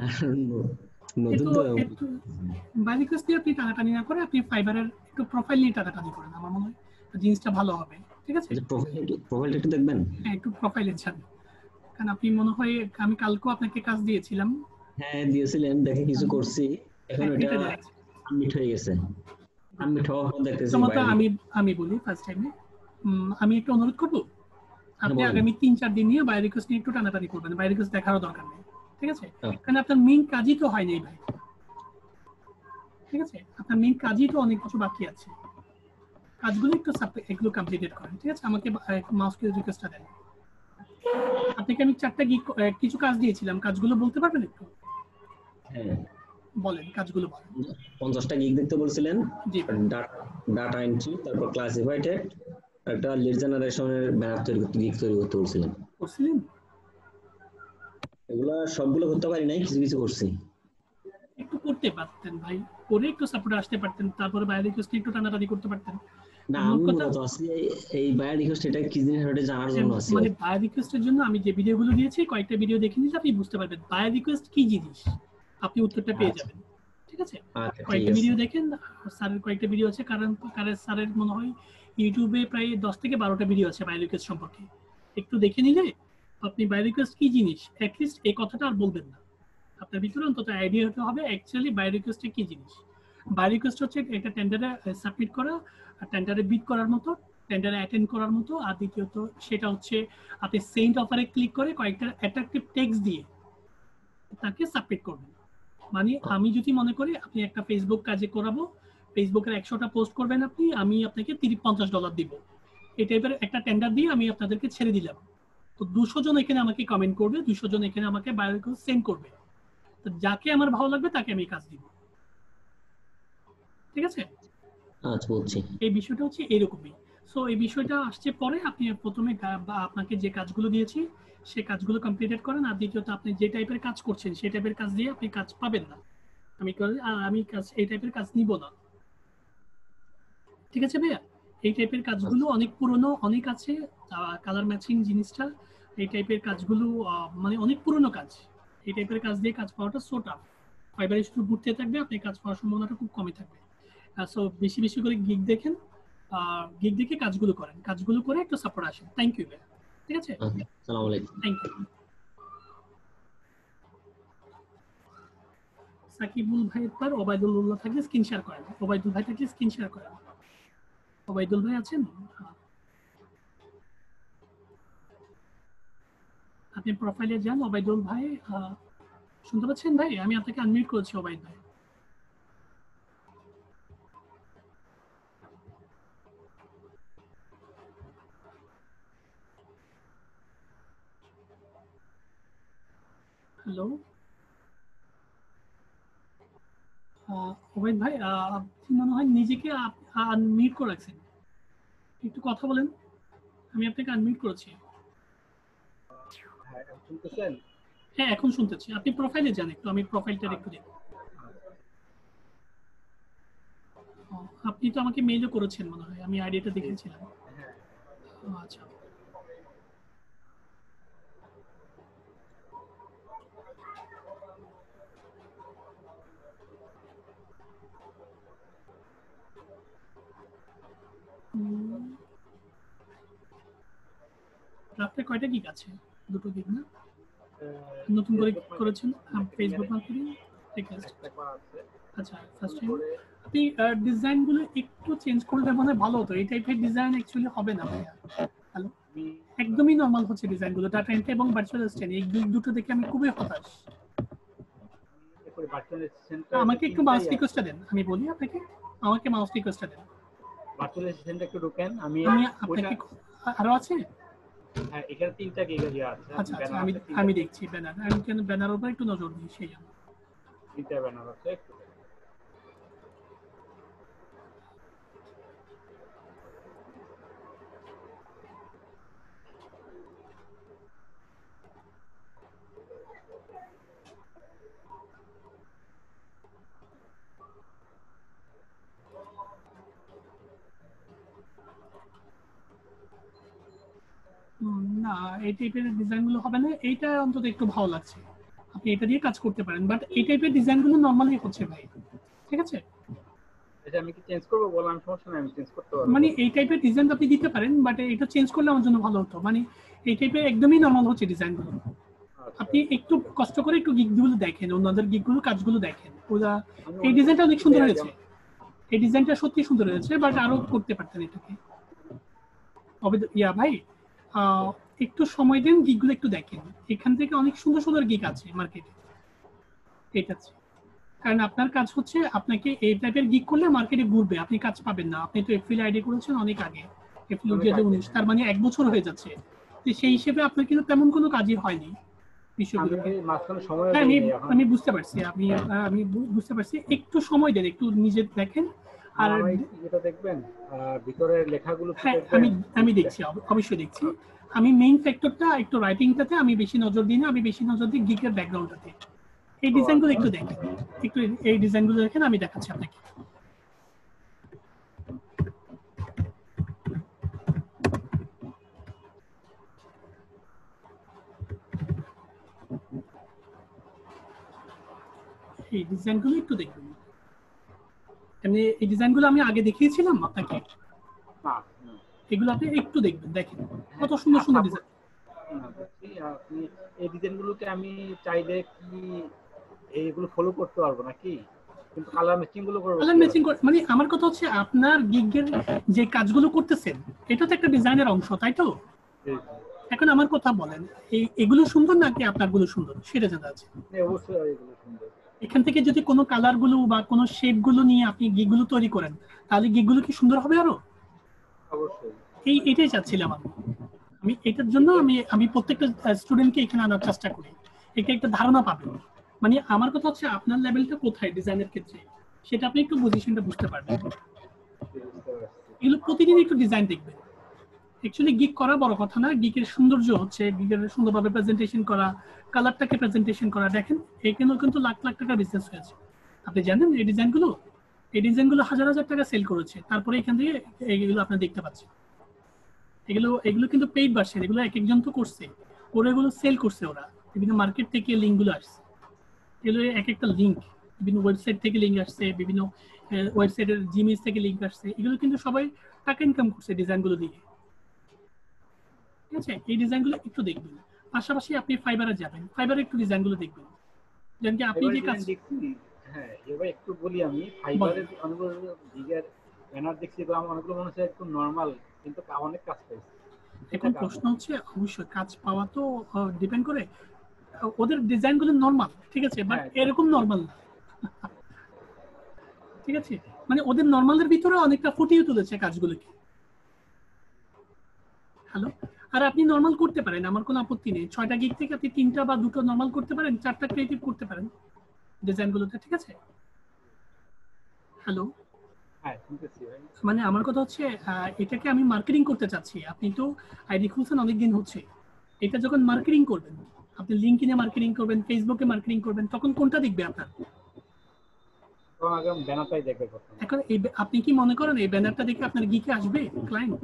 S7: নতুন তো
S1: একটু বাই রিকোয়েস্ট দিয়ে আপনি টানাটানি না করে আপনি ফাইবারের একটু প্রোফাইল নিয়ে টানাটানি করেন, আমার মনে হয় জিনিসটা ভালো হবে, ঠিক আছে?
S7: প্রোফাইলটা একটু দেখবেন।
S1: হ্যাঁ, একটু প্রোফাইলে যান, কারণ আপনি মনে হয় আমি কালকেও আপনাকে কাজ দিয়েছিলাম।
S7: হ্যাঁ দিয়েছিলেন, দেখে কিছু করছি, এখন ওটা সাবমিট হয়ে গেছে। সাবমিট হওয়ার পর দেখতেছি
S1: আমি বলি ফার্স্ট টাইমে আমি একটু অনুরোধ করব, আপনি আগামী 3-4 দিন নিয়ে বাই রিকোয়েস্ট নিয়ে একটু টানাটানি করবেন। বাই রিকোয়েস্ট দেখারও দরকার নেই, ঠিক আছে? কারণ আপনার মেইন কাজই তো হয়নি ভাই, ঠিক আছে? আপনার মেইন কাজই তো অনেক কিছু বাকি আছে, কাজগুলো একটু এগুলো কমপ্লিটেড করেন, ঠিক আছে? আমাকে মাউস কিউ রিকোয়েস্টটা দেন। আপনাকে আমি 4টা কিছু কাজ দিয়েছিলাম, কাজগুলো বলতে পারবেন একটু?
S7: হ্যাঁ
S1: বলেন, কাজগুলো বলেন।
S7: 50টা গিগ দেখতে বলছিলেন, ডাটা এন্ট্রি, তারপর ক্লাসিফাইড একটা লিড জেনারেশনের ব্যানার গিগ তৈরি করতে বলছিলেন।
S1: করছিলেন?
S7: এগুলা সবগুলো করতে পারি নাই, কিছু কিছু করছি।
S1: একটু করতে পারতেন ভাই, করে একটু সাপোর্টে আসতে পারতেন, তারপরে বাই রিকোয়েস্ট একটু টানাটানি করতে পারতেন।
S7: না আমি মূলত আছি এই বাই রিকোয়েস্ট এটা কি জিনিস ওটা জানার জন্য আছি।
S1: মানে বাই রিকোয়েস্টের জন্য আমি যে ভিডিওগুলো দিয়েছি, কয়েকটা ভিডিও দেখে নিলে আপনি বুঝতে পারবেন বাই রিকোয়েস্ট কি জিনিস, আপনি উত্তরটা পেয়ে যাবেন, ঠিক আছে? কয়েকটা ভিডিও দেখেন, স্যারের কয়েকটা ভিডিও আছে, কারণ স্যারের মনে হয় ইউটিউবে প্রায় 10 থেকে 12টা ভিডিও আছে বাই রিকোয়েস্ট সম্পর্কে। একটু দেখে নিলে আপনি বাই রিকোয়েস্ট কি জিনিস অ্যাটলিস্ট এই কথাটা আর বলবেন না। আপনার ভিতরে অন্তত আইডিয়া হতে হবে অ্যাকচুয়ালি বাই রিকোয়েস্ট কি জিনিস। বাই রিকোয়েস্ট হচ্ছে একটা টেন্ডারে সাবমিট করা, টেন্ডারে বিড করার মতো, টেন্ডারে অ্যাটেন্ড করার মতো। আর দ্বিতীয়ত সেটা হচ্ছে আপনি সেন্ড অফারে ক্লিক করে কয়েকটা অ্যাট্রাকটিভ টেক্সট দিয়ে তাকে সাবমিট করবেন। মানে আমি যদি মনে করি আপনি একটা ফেসবুক কাজে করাবো, ফেসবুকের 100টা পোস্ট করবেন আপনি, আমি আপনাকে $50 দিব, এই টাইপের একটা টেন্ডার দিয়ে আমি আপনাদেরকে ছেড়ে দিলাম। তো 200 জন এখানে আমাকে কমেন্ট করবে, 200 জন এখানে আমাকে বাই রিকোয়েস্ট সেন্ড করবে, তো যাকে আমার ভালো লাগবে তাকে আমি কাজ দিব, ঠিক আছে?
S7: আচ্ছা বুঝছি।
S1: এই বিষয়টা হচ্ছে এরকমই। সো এই বিষয়টা আসছে পরে, আপনি প্রথমে আপনাকে যে কাজগুলো দিয়েছি সেই কাজগুলো কমপ্লিটেড করেন। আর দ্বিতীয়ত আপনি যে টাইপের কাজ করছেন সেই টাইপের কাজ দিয়ে আপনি কাজ পাবেন না। আমি কাজ এই টাইপের কাজ নিব না, ঠিক আছে ভাইয়া? এই টাইপের কাজগুলো অনেক পুরনো, অনেক আছে। কালার ম্যাচিং জিনিসটা, এই টাইপের কাজগুলো মানে অনেক পুরনো কাজ। এই টাইপের কাজ দিয়ে কাজ পাওয়াটা সো টাফ। ফাইবারে শুধু ঘুরতে থাকবে, আপনি কাজ পাওয়ার সম্ভাবনাটা খুব কমই থাকবে। সো বেশি বেশি করে গিগ দেখেন, গিগ দেখে কাজগুলো করেন, কাজগুলো করে একটু সাপোর্ট আসেন। থ্যাংক ইউ ভাইয়া, ঠিক আছে?
S7: আসসালামু আলাইকুম।
S1: Thank you. সাকিবুল ভাইয়ের পর ওবায়দুল্লাহ থাকলে স্ক্রিন শেয়ার করেন। ওবায়দুল ভাই থাকলে স্ক্রিন শেয়ার করেন। ওবায়দুল ভাই আছেন? আপনি প্রোফাইলে যান, ওবায়দুল ভাই শুনতে পাচ্ছেন ভাই? আমি আপনাকে আনমিউট করেছি ওবায়দ ভাই। হ্যালো ওবায়দ ভাই, আপনি মনে হয় নিজেকে আনমিউট করে রাখছেন, একটু কথা বলেন। আমি আপনাকে আনমিউট করেছি। হ্যাঁ এখন শুনতেছি। আপনি প্রোফাইলে যান একটু, আমি প্রোফাইলটা একটু দেখব। আপনি তো আমাকে মেইলও করেছেন মনে হয়, আমি আইডিয়াটা দেখেছিলাম। আচ্ছা ড্রাফটে কয়টা গিগ আছে? দুটো গিগ না? নতুন করে করেছেন ফেসবুক মার্কেটিং? ঠিক আছে, আচ্ছা ফার্স্ট টাইম আপনি ডিজাইনগুলো একটু চেঞ্জ করলে মনে ভালো হতো। এই টাইপের ডিজাইন অ্যাকচুয়ালি হবে না ভাইয়া। হ্যালো, একদমই নরমাল হচ্ছে ডিজাইনগুলো, ডাটা এন্ট্রি এবং ভার্চুয়াল অ্যাসিস্ট্যান্ট এই দুটো দেখে আমি খুবই হতাশ। আমাকে একটু মাউস রিকোয়েস্টটা দেন, আমি বলি আপনাকে, আমাকে মাউস রিকোয়েস্টটা দেন।
S8: ভার্চুয়াল অ্যাসিস্ট্যান্ট একটু ঢোকেন, আমি
S1: আপনাকে আরো আছে?
S8: হ্যাঁ, এখানে 3টা গিগ আছে।
S1: আচ্ছা আচ্ছা, আমি দেখছি ব্যানার, আমি কেন ব্যানার উপর একটু নজর দিই সেই জন্য।
S8: 3টা ব্যানার আছে।
S1: না, এই টাইপের ডিজাইনগুলো হবে না, এইটা অন্তত একটু ভালো লাগছে, আপনি এটা দিয়ে কাজ করতে পারেন, বাট এই টাইপের ডিজাইনগুলো নরমালি হচ্ছে ভাই, ঠিক আছে?
S8: এটা আমি কি চেঞ্জ করব? বললাম সমস্যা নাই, আমি চেঞ্জ করতে পারবো।
S1: মানে এই টাইপের ডিজাইন আপনি দিতে পারেন, বাট এটা চেঞ্জ করলে আমার জন্য ভালো হতো। মানে এই টাইপের একদমই নরমাল হচ্ছে ডিজাইনগুলো। আপনি একটু কষ্ট করে একটু গিগগুলো দেখেন, অন্যদের গিগগুলো কাজগুলো দেখেন। ওরা এই ডিজাইনটা অনেক সুন্দর হয়েছে, এই ডিজাইনটা সত্যি সুন্দর হয়েছে, বাট আরো করতে পারতেন এটাকে। ইয়া ভাই, একটু সময় দেন, গিগগুলো একটু দেখেন, এখান থেকে অনেক সুন্দর সুন্দর গিগ আছে মার্কেটে। এটা কারণ আপনার কাজ হচ্ছে, আপনাকে এই টাইপের গিগ করলে মার্কেটে ঘুরবে, আপনি কাজ পাবেন না। আপনি তো এপ্রিল আইডি করেছেন অনেক আগে, এপ্রিল 2019, তার মানে 1 বছর হয়ে যাচ্ছে। তো সেই হিসেবে আপনার কিন্তু তেমন কোনো কাজই হয়নি বিষয়গুলোকে। আমি বুঝতে পারছি, আমি বুঝতে পারছি, একটু সময় দেন, একটু নিজে দেখেন। আর
S8: এটা দেখবেন ভিতরের লেখাগুলো।
S1: হ্যাঁ, আমি দেখছি, অবশ্যই দেখছি। আমি মেইন ফ্যাক্টরটা একটু রাইটিংটাতে আমি বেশি নজর দিই না, আমি বেশি নজর দিই গিগের ব্যাকগ্রাউন্ডটাতে। এই ডিজাইনগুলো একটু দেখেন, একটু এই ডিজাইনগুলো দেখেন, আমি দেখাচ্ছি আপনাকে। এই ডিজাইনগুলো একটু দেখবেন, এমনি এই ডিজাইনগুলো আমি আগে দেখিয়েছিলাম আপনাকে, এগুলো আপনি একটু দেখবেন, দেখেন কত সুন্দর সুন্দর ডিজাইন।
S8: আপনি এই ডিজাইনগুলোকে আমি চাইলে কি এইগুলো ফলো করতে পারবো নাকি? কিন্তু কালার ম্যাচিং গুলো করব।
S1: কালার ম্যাচিং মানে আমার কথা হচ্ছে, আপনার গিগের যে কাজগুলো করতেছেন এটা তো একটা ডিজাইনের অংশ, তাই তো? এখন আমার কথা বলেন, এগুলো সুন্দর নাকি আপনারগুলো সুন্দর, সেটা জানা আছে?
S8: অবশ্যই এগুলো সুন্দর।
S1: এখান থেকে যদি কোনো কালার গুলো বা কোনো শেপ গুলো নিয়ে আপনি গিগগুলো তৈরি করেন, তাহলে গিগগুলো কি সুন্দর হবে আরো?
S8: অবশ্যই।
S1: এটাই চাচ্ছিলাম আমি এটার জন্য আমি প্রত্যেকটা স্টুডেন্টকে এখানে আনার চেষ্টা করি, এটা একটা ধারণা পাবেন। মানে আমার কথা হচ্ছে, আপনার লেভেলটা কোথায় ডিজাইনের ক্ষেত্রে, সেটা আপনি একটু পজিশনটা বুঝতে পারবেন। এগুলো প্রতিদিন একটু ডিজাইন দেখবেন। অ্যাকচুয়ালি গিগ করা বড় কথা না, গিগের সৌন্দর্য হচ্ছে গিগের সুন্দরভাবে প্রেজেন্টেশন করা, কালারটাকে প্রেজেন্টেশন করা। দেখেন এখানেও কিন্তু লাখ লাখ টাকা বিজনেস হয়েছে, আপনি জানেন? এই ডিজাইনগুলো হাজার হাজার টাকা সেল করেছে, তারপরে এখান থেকে এইগুলো আপনি দেখতে পাচ্ছেন। এগুলো কিন্তু পেইড ভার্সন, এগুলো এক একজন তো করছে, ওরা এগুলো সেল করছে, ওরা বিভিন্ন মার্কেট থেকে লিঙ্কগুলো আসছে, এগুলো এক একটা লিঙ্ক বিভিন্ন ওয়েবসাইট থেকে লিঙ্ক আসছে, বিভিন্ন ওয়েবসাইটের জিমেজ থেকে লিঙ্ক আসছে, এগুলো কিন্তু সবাই টাকা ইনকাম করছে ডিজাইনগুলো দিয়ে, ঠিক আছে? এই ডিজাইনগুলো একটু দেখবেন। পাশাপাশি আপনি ফাইবারে যাবেন, ফাইবারে একটু ডিজাইনগুলো দেখবেন, যেন কি আপনি যে কাজ।
S8: হ্যাঁ, এবার একটু বলি, আমি ফাইবারের অনেকগুলো গিগের ব্যানার দেখছি, তো আমার অনেকগুলো মনে হচ্ছে একটু নরমাল, কিন্তু অনেক কাজ পাইছে।
S1: এখন প্রশ্ন হচ্ছে, অবশ্যই কাজ পাওয়া তো ডিপেন্ড করে, ওদের ডিজাইনগুলো নরমাল, ঠিক আছে, বাট এরকম নরমাল না, ঠিক আছে? মানে ওদের নরমালের ভিতরে অনেকটা ফুটিয়ে তুলেছে কাজগুলোকে। হ্যালো, আর আপনি নরমাল করতে পারেন, আমার কোনো আপত্তি নেই। 6টা গিগ থেকে আপনি 3টা বা 2টো নরমাল করতে পারেন, 4টা ক্রিয়েটিভ করতে পারেন ডিজাইনগুলোতে, ঠিক আছে? হ্যালো, মানে আমার কথা হচ্ছে, এটাকে আমি মার্কেটিং করতে চাচ্ছি। আপনি তো আইডি খুলছেন অনেকদিন হচ্ছে, এটা যখন মার্কেটিং করবেন, আপনি লিঙ্কডইনে মার্কেটিং করবেন, ফেসবুকে মার্কেটিং করবেন, তখন কোনটা দেখবে আপনার? এখন আপনি কি মনে করেন এই ব্যানারটা দেখে আপনার গিকে আসবে ক্লায়েন্ট?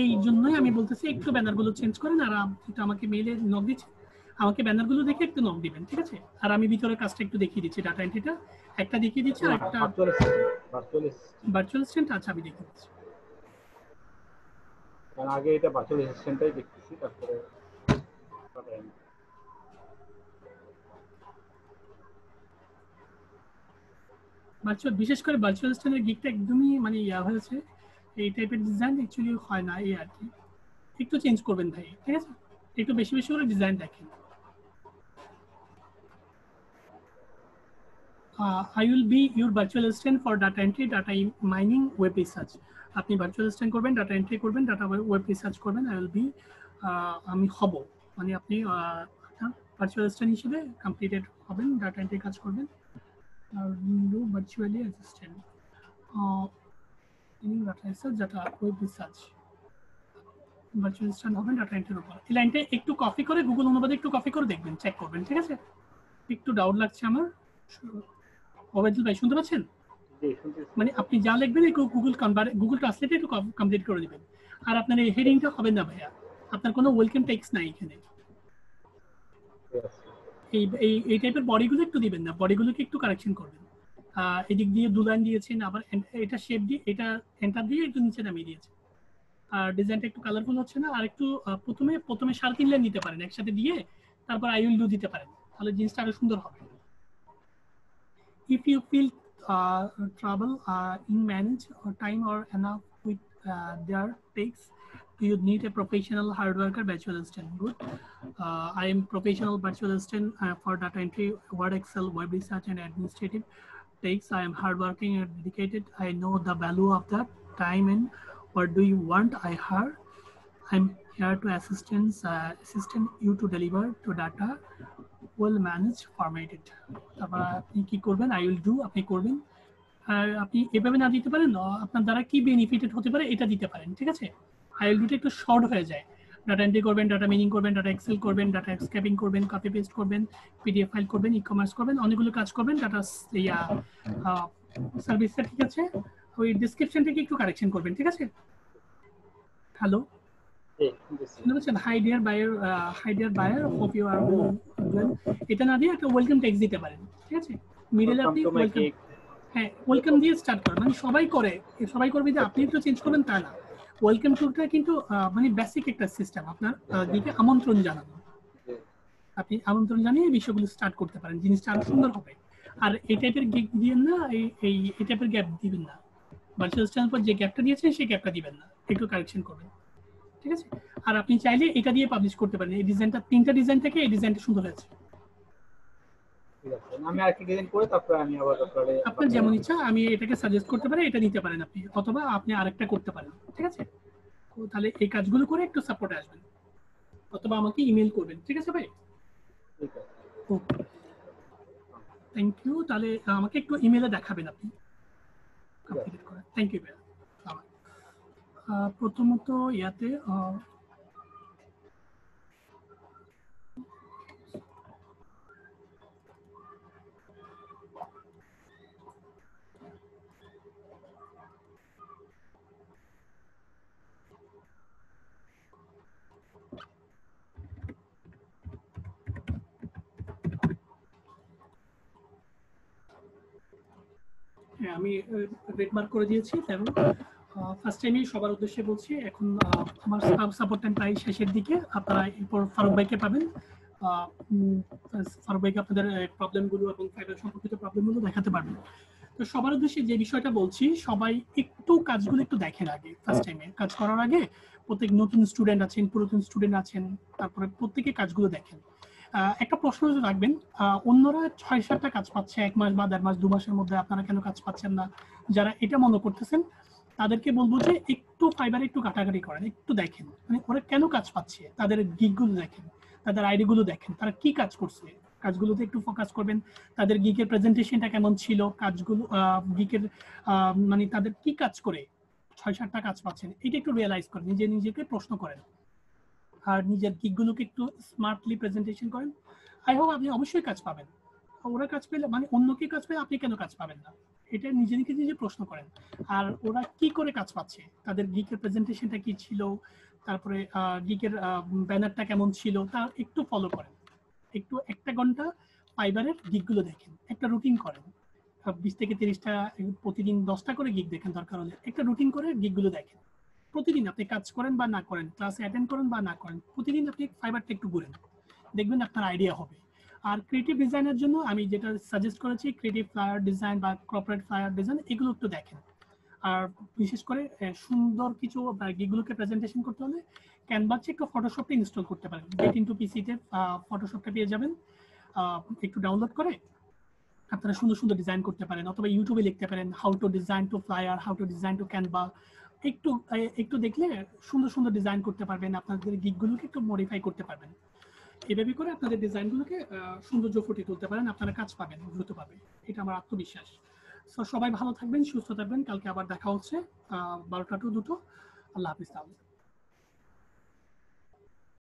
S1: এই জন্যই আমি বলতেছি, একটু ব্যানারগুলো চেঞ্জ করেন, আর একটু আমাকে মেইলে নক দিচ্ছেন, আমাকে ব্যানারগুলো দেখে একটু নক দিবেন, ঠিক আছে? আর আমি ভিতরের কাজটা একটু দেখিয়ে দিচ্ছি, ডাটা এন্ট্রিটা একটা দেখিয়ে দিচ্ছি আর একটা ভার্চুয়াল অ্যাসিস্ট্যান্ট। আচ্ছা আমি দেখিয়ে দিচ্ছি।
S8: আগে এটা ভার্চুয়াল অ্যাসিস্ট্যান্টটাই দেখতেছি, তারপরে
S1: ভার্চুয়াল, বিশেষ করে ভার্চুয়াল অ্যাসিস্ট্যান্টের গিকটা একদমই মানে ইয়া হয়েছে, এই টাইপের ডিজাইন অ্যাকচুয়ালি হয় না, এই আর কি। একটু চেঞ্জ করবেন ভাই, ঠিক আছে? একটু বেশি বেশি করে ডিজাইন দেখেন। I will be your virtual assistant for data entry, data mining, web research. আপনি ভার্চুয়াল অ্যাসিস্ট্যান্ট করবেন, ডাটা এন্ট্রি করবেন, ডাটা ওয়েব রিসার্চ করবেন। I will be আমি হব, মানে আপনি ভার্চুয়াল অ্যাসিস্ট্যান্ট হিসেবে কমপ্লিটেড হবেন, ডাটা এন্ট্রি কাজ করবেন। Virtually assistant in data research, data web research, virtual assistant হবেন ডাটা এন্ট্রির উপর। এই লাইনটা একটু কপি করে গুগল অনুবাদে একটু কপি করে দেখবেন, চেক করবেন, ঠিক আছে? একটু ডাউট লাগছে আমার। ওবায়দুল ভাই শুনতে পাচ্ছেন? মানে আপনি যা লিখবেন গুগল ট্রান্সলেটে একটু কমপ্লিট করে দিবেন। আর আপনার এই হেডিংটা হবে না ভাইয়া, আপনার কোনো ওয়েলকাম টেক্সট নাই এখানে। এই টাইপের বডিগুলো একটু দিবেন না, বডিগুলোকে একটু কারেকশন করবেন। এদিক দিয়ে 2 লাইন দিয়েছেন, আবার এটা শেপ দিয়ে, এটা এন্টার দিয়ে একটু নিচে নামিয়ে দিয়েছেন। আর ডিজাইনটা একটু কালারফুল হচ্ছে না। আর একটু প্রথমে 3.5 লাইন দিতে পারেন একসাথে দিয়ে, তারপর আই উইল ডু দিতে পারেন, তাহলে জিনিসটা আরো সুন্দর হবে। If you feel trouble in manage or time or enough with their takes, do you need a professional hard worker virtual assistant? Good. I am professional virtual assistant for data entry, Word, Excel, web research, and administrative takes. I am hardworking and dedicated. I know the value of that time. And what do you want? I heard. I'm here to assist you to deliver to data well managed, formatted. তারপর আপনি কি করবেন? I will do, আপনি করবেন। আর আপনি এভাবে না দিতে পারেন, আপনার দ্বারা কি বেনিফিটেড হতে পারে এটা দিতে পারেন, ঠিক আছে? I will do টা একটু শর্ট হয়ে যায়। ডাটা এন্ট্রি করবেন, ডাটা মিনিং করবেন, ডাটা এক্সেল করবেন, ডাটা স্ক্র্যাপিং করবেন, কপি পেস্ট করবেন, পিডিএফ ফাইল করবেন, ই-কমার্স করবেন, অনেকগুলো কাজ করবেন। ডাটা সার্ভিসটা ঠিক আছে, ওই ডেসক্রিপশনটাকে একটু কারেকশন করবেন, ঠিক আছে? Hello, hi dear buyer, hope you are well. এটা না দিয়ে একটা ওয়েলকাম টেক্সট দিতে পারেন, ঠিক আছে? মিডলে আপনি ওয়েলকাম, হ্যাঁ ওয়েলকাম দিয়ে স্টার্ট করেন, মানে সবাই করবে যে আপনি একটু চেঞ্জ করবেন তা না। ওয়েলকাম টুটা কিন্তু মানে বেসিক একটা সিস্টেম, আপনার দিকে আমন্ত্রণ জানানো। আপনি আমন্ত্রণ জানিয়ে বিষয়গুলো স্টার্ট করতে পারেন, জিনিসটা আরো সুন্দর হবে। আর এই টাইপের গিগ দিবেন না, এই টাইপের গ্যাপ দিবেন না। ভার্চুয়াল অ্যাসিস্ট্যান্টের পর যে গ্যাপটা দিয়েছেন সেই গ্যাপটা দিবেন না, একটু কারেকশন করবেন, ঠিক আছে? আর আপনি চাইলে এটা দিয়ে পাবলিশ করতে পারেন। এই ডিজাইনটা 3টা ডিজাইন থেকে এই ডিজাইনটা সুন্দর হয়েছে।
S8: ঠিক আছে, আমি আরেকটা ডিজাইন করে তারপর আমি আবার
S1: আপনার যেমন ইচ্ছা, আমি এটাকে সাজেস্ট করতে পারি, এটা নিতে পারেন আপনি, অথবা আপনি আরেকটা করতে পারেন, ঠিক আছে? তো তাহলে এই কাজগুলো করে একটু সাপোর্টে আসবেন, অথবা আমাকে ইমেল করবেন, ঠিক আছে ভাই?
S8: ঠিক আছে,
S1: ওকে, থ্যাংক ইউ। তাহলে আমাকে একটু ইমেলে দেখাবেন আপনি কমপ্লিট করে। থ্যাংক ইউ ভাই। প্রথমত ইয়াতে আমি রেড মার্ক করে দিয়েছি। ফার্স্ট টাইমে সবার উদ্দেশ্যে বলছি, এখন আমার সাপোর্ট টাইম প্রায় শেষের দিকে। আপনারা এরপর ফারুক ভাইকে পাবেন। ফারুক ভাইকে আপনাদের প্রবলেমগুলো এবং ফাইবার সম্পর্কিত প্রবলেমগুলো দেখাতে পারবেন। তো সবার উদ্দেশ্যে যে বিষয়টা বলছি, সবাই একটু কাজগুলো একটু দেখেন আগে। ফার্স্ট টাইমে কাজ করার আগে প্রত্যেক নতুন স্টুডেন্ট আছেন, পুরাতন স্টুডেন্ট আছেন, তারপরে প্রত্যেকে কাজগুলো দেখেন। একটা প্রশ্ন রাখবেন, অন্যরা 6-7টা কাজ পাচ্ছে 1 মাস বা 1.5 মাস 2 মাসের মধ্যে, আপনারা কেন কাজ পাচ্ছেন না? যারা এটা মনে করতেছেন তাদেরকে বলবো যে একটু ফাইবারে একটু কাটাকাটি করেন, একটু দেখেন মানে ওরা কেন কাজ পাচ্ছে, তাদের গিগগুলো দেখেন, তাদের আইডিগুলো দেখেন, তারা কি কাজ করছে, কাজগুলোতে একটু ফোকাস করবেন। তাদের গিগের প্রেজেন্টেশনটা কেমন ছিল, কাজগুলো গিগের মানে তাদের কি কাজ করে 6-7টা কাজ পাচ্ছেন, এটা একটু রিয়েলাইজ করেন, নিজেকে প্রশ্ন করেন। আর নিজের গিগগুলোকে একটু স্মার্টলি প্রেজেন্টেশন করেন। আই হোপ আপনি অবশ্যই কাজ পাবেন। ওরা কাজ পেলে মানে অন্যকে কাজ পেলে আপনি কেন কাজ পাবেন না, এটা নিজে প্রশ্ন করেন। আর ওরা কি করে কাজ পাচ্ছে, তাদের গিগের প্রেজেন্টেশনটা কি ছিল, তারপরে গিগের ব্যানারটা কেমন ছিল, তা একটু ফলো করেন। একটু 1 ঘন্টা ফাইবারের গিগগুলো দেখেন, একটা রুটিন করেন, 20 থেকে 30টা প্রতিদিন 10টা করে গিগ দেখেন, দরকার হলে একটা রুটিন করে গিগগুলো দেখেন। প্রতিদিন আপনি কাজ করেন বা না করেন, ক্লাসে অ্যাটেন্ড করেন বা না করেন, প্রতিদিন আপনি ফাইবারটা একটু ঘুরেন, দেখবেন আপনার আইডিয়া হবে। আর ক্রিয়েটিভ ডিজাইনের জন্য আমি যেটা সাজেস্ট করেছি, ক্রিয়েটিভ ফ্লায়ার ডিজাইন বা কর্পোরেট ফ্লায়ার ডিজাইন, এগুলো একটু দেখেন। আর বিশেষ করে সুন্দর কিছু গিগগুলোকে প্রেজেন্টেশন করতে হলে ক্যানভা একটু ফটোশপটা ইনস্টল করতে পারেন। গেট ইনটু পিসিতে ফটোশপটা পেয়ে যাবেন, একটু ডাউনলোড করে আপনারা সুন্দর সুন্দর ডিজাইন করতে পারেন, অথবা ইউটিউবে লিখতে পারেন how to design to flyer, how to design to Canva. একটু দেখলে সুন্দর সুন্দর ডিজাইন করতে পারবেন, আপনাদের গিগগুলোকে একটু মডিফাই করতে পারবেন। এভাবে করে আপনাদের ডিজাইনগুলোকে সৌন্দর্য ফুটিয়ে তুলতে পারেন, আপনারা কাজ পাবেন, দ্রুত পাবেন, এটা আমার আত্মবিশ্বাস। সো সবাই ভালো থাকবেন, সুস্থ থাকবেন, কালকে আবার দেখা হচ্ছে 12টা to 2টো। আল্লাহ হাফিজ।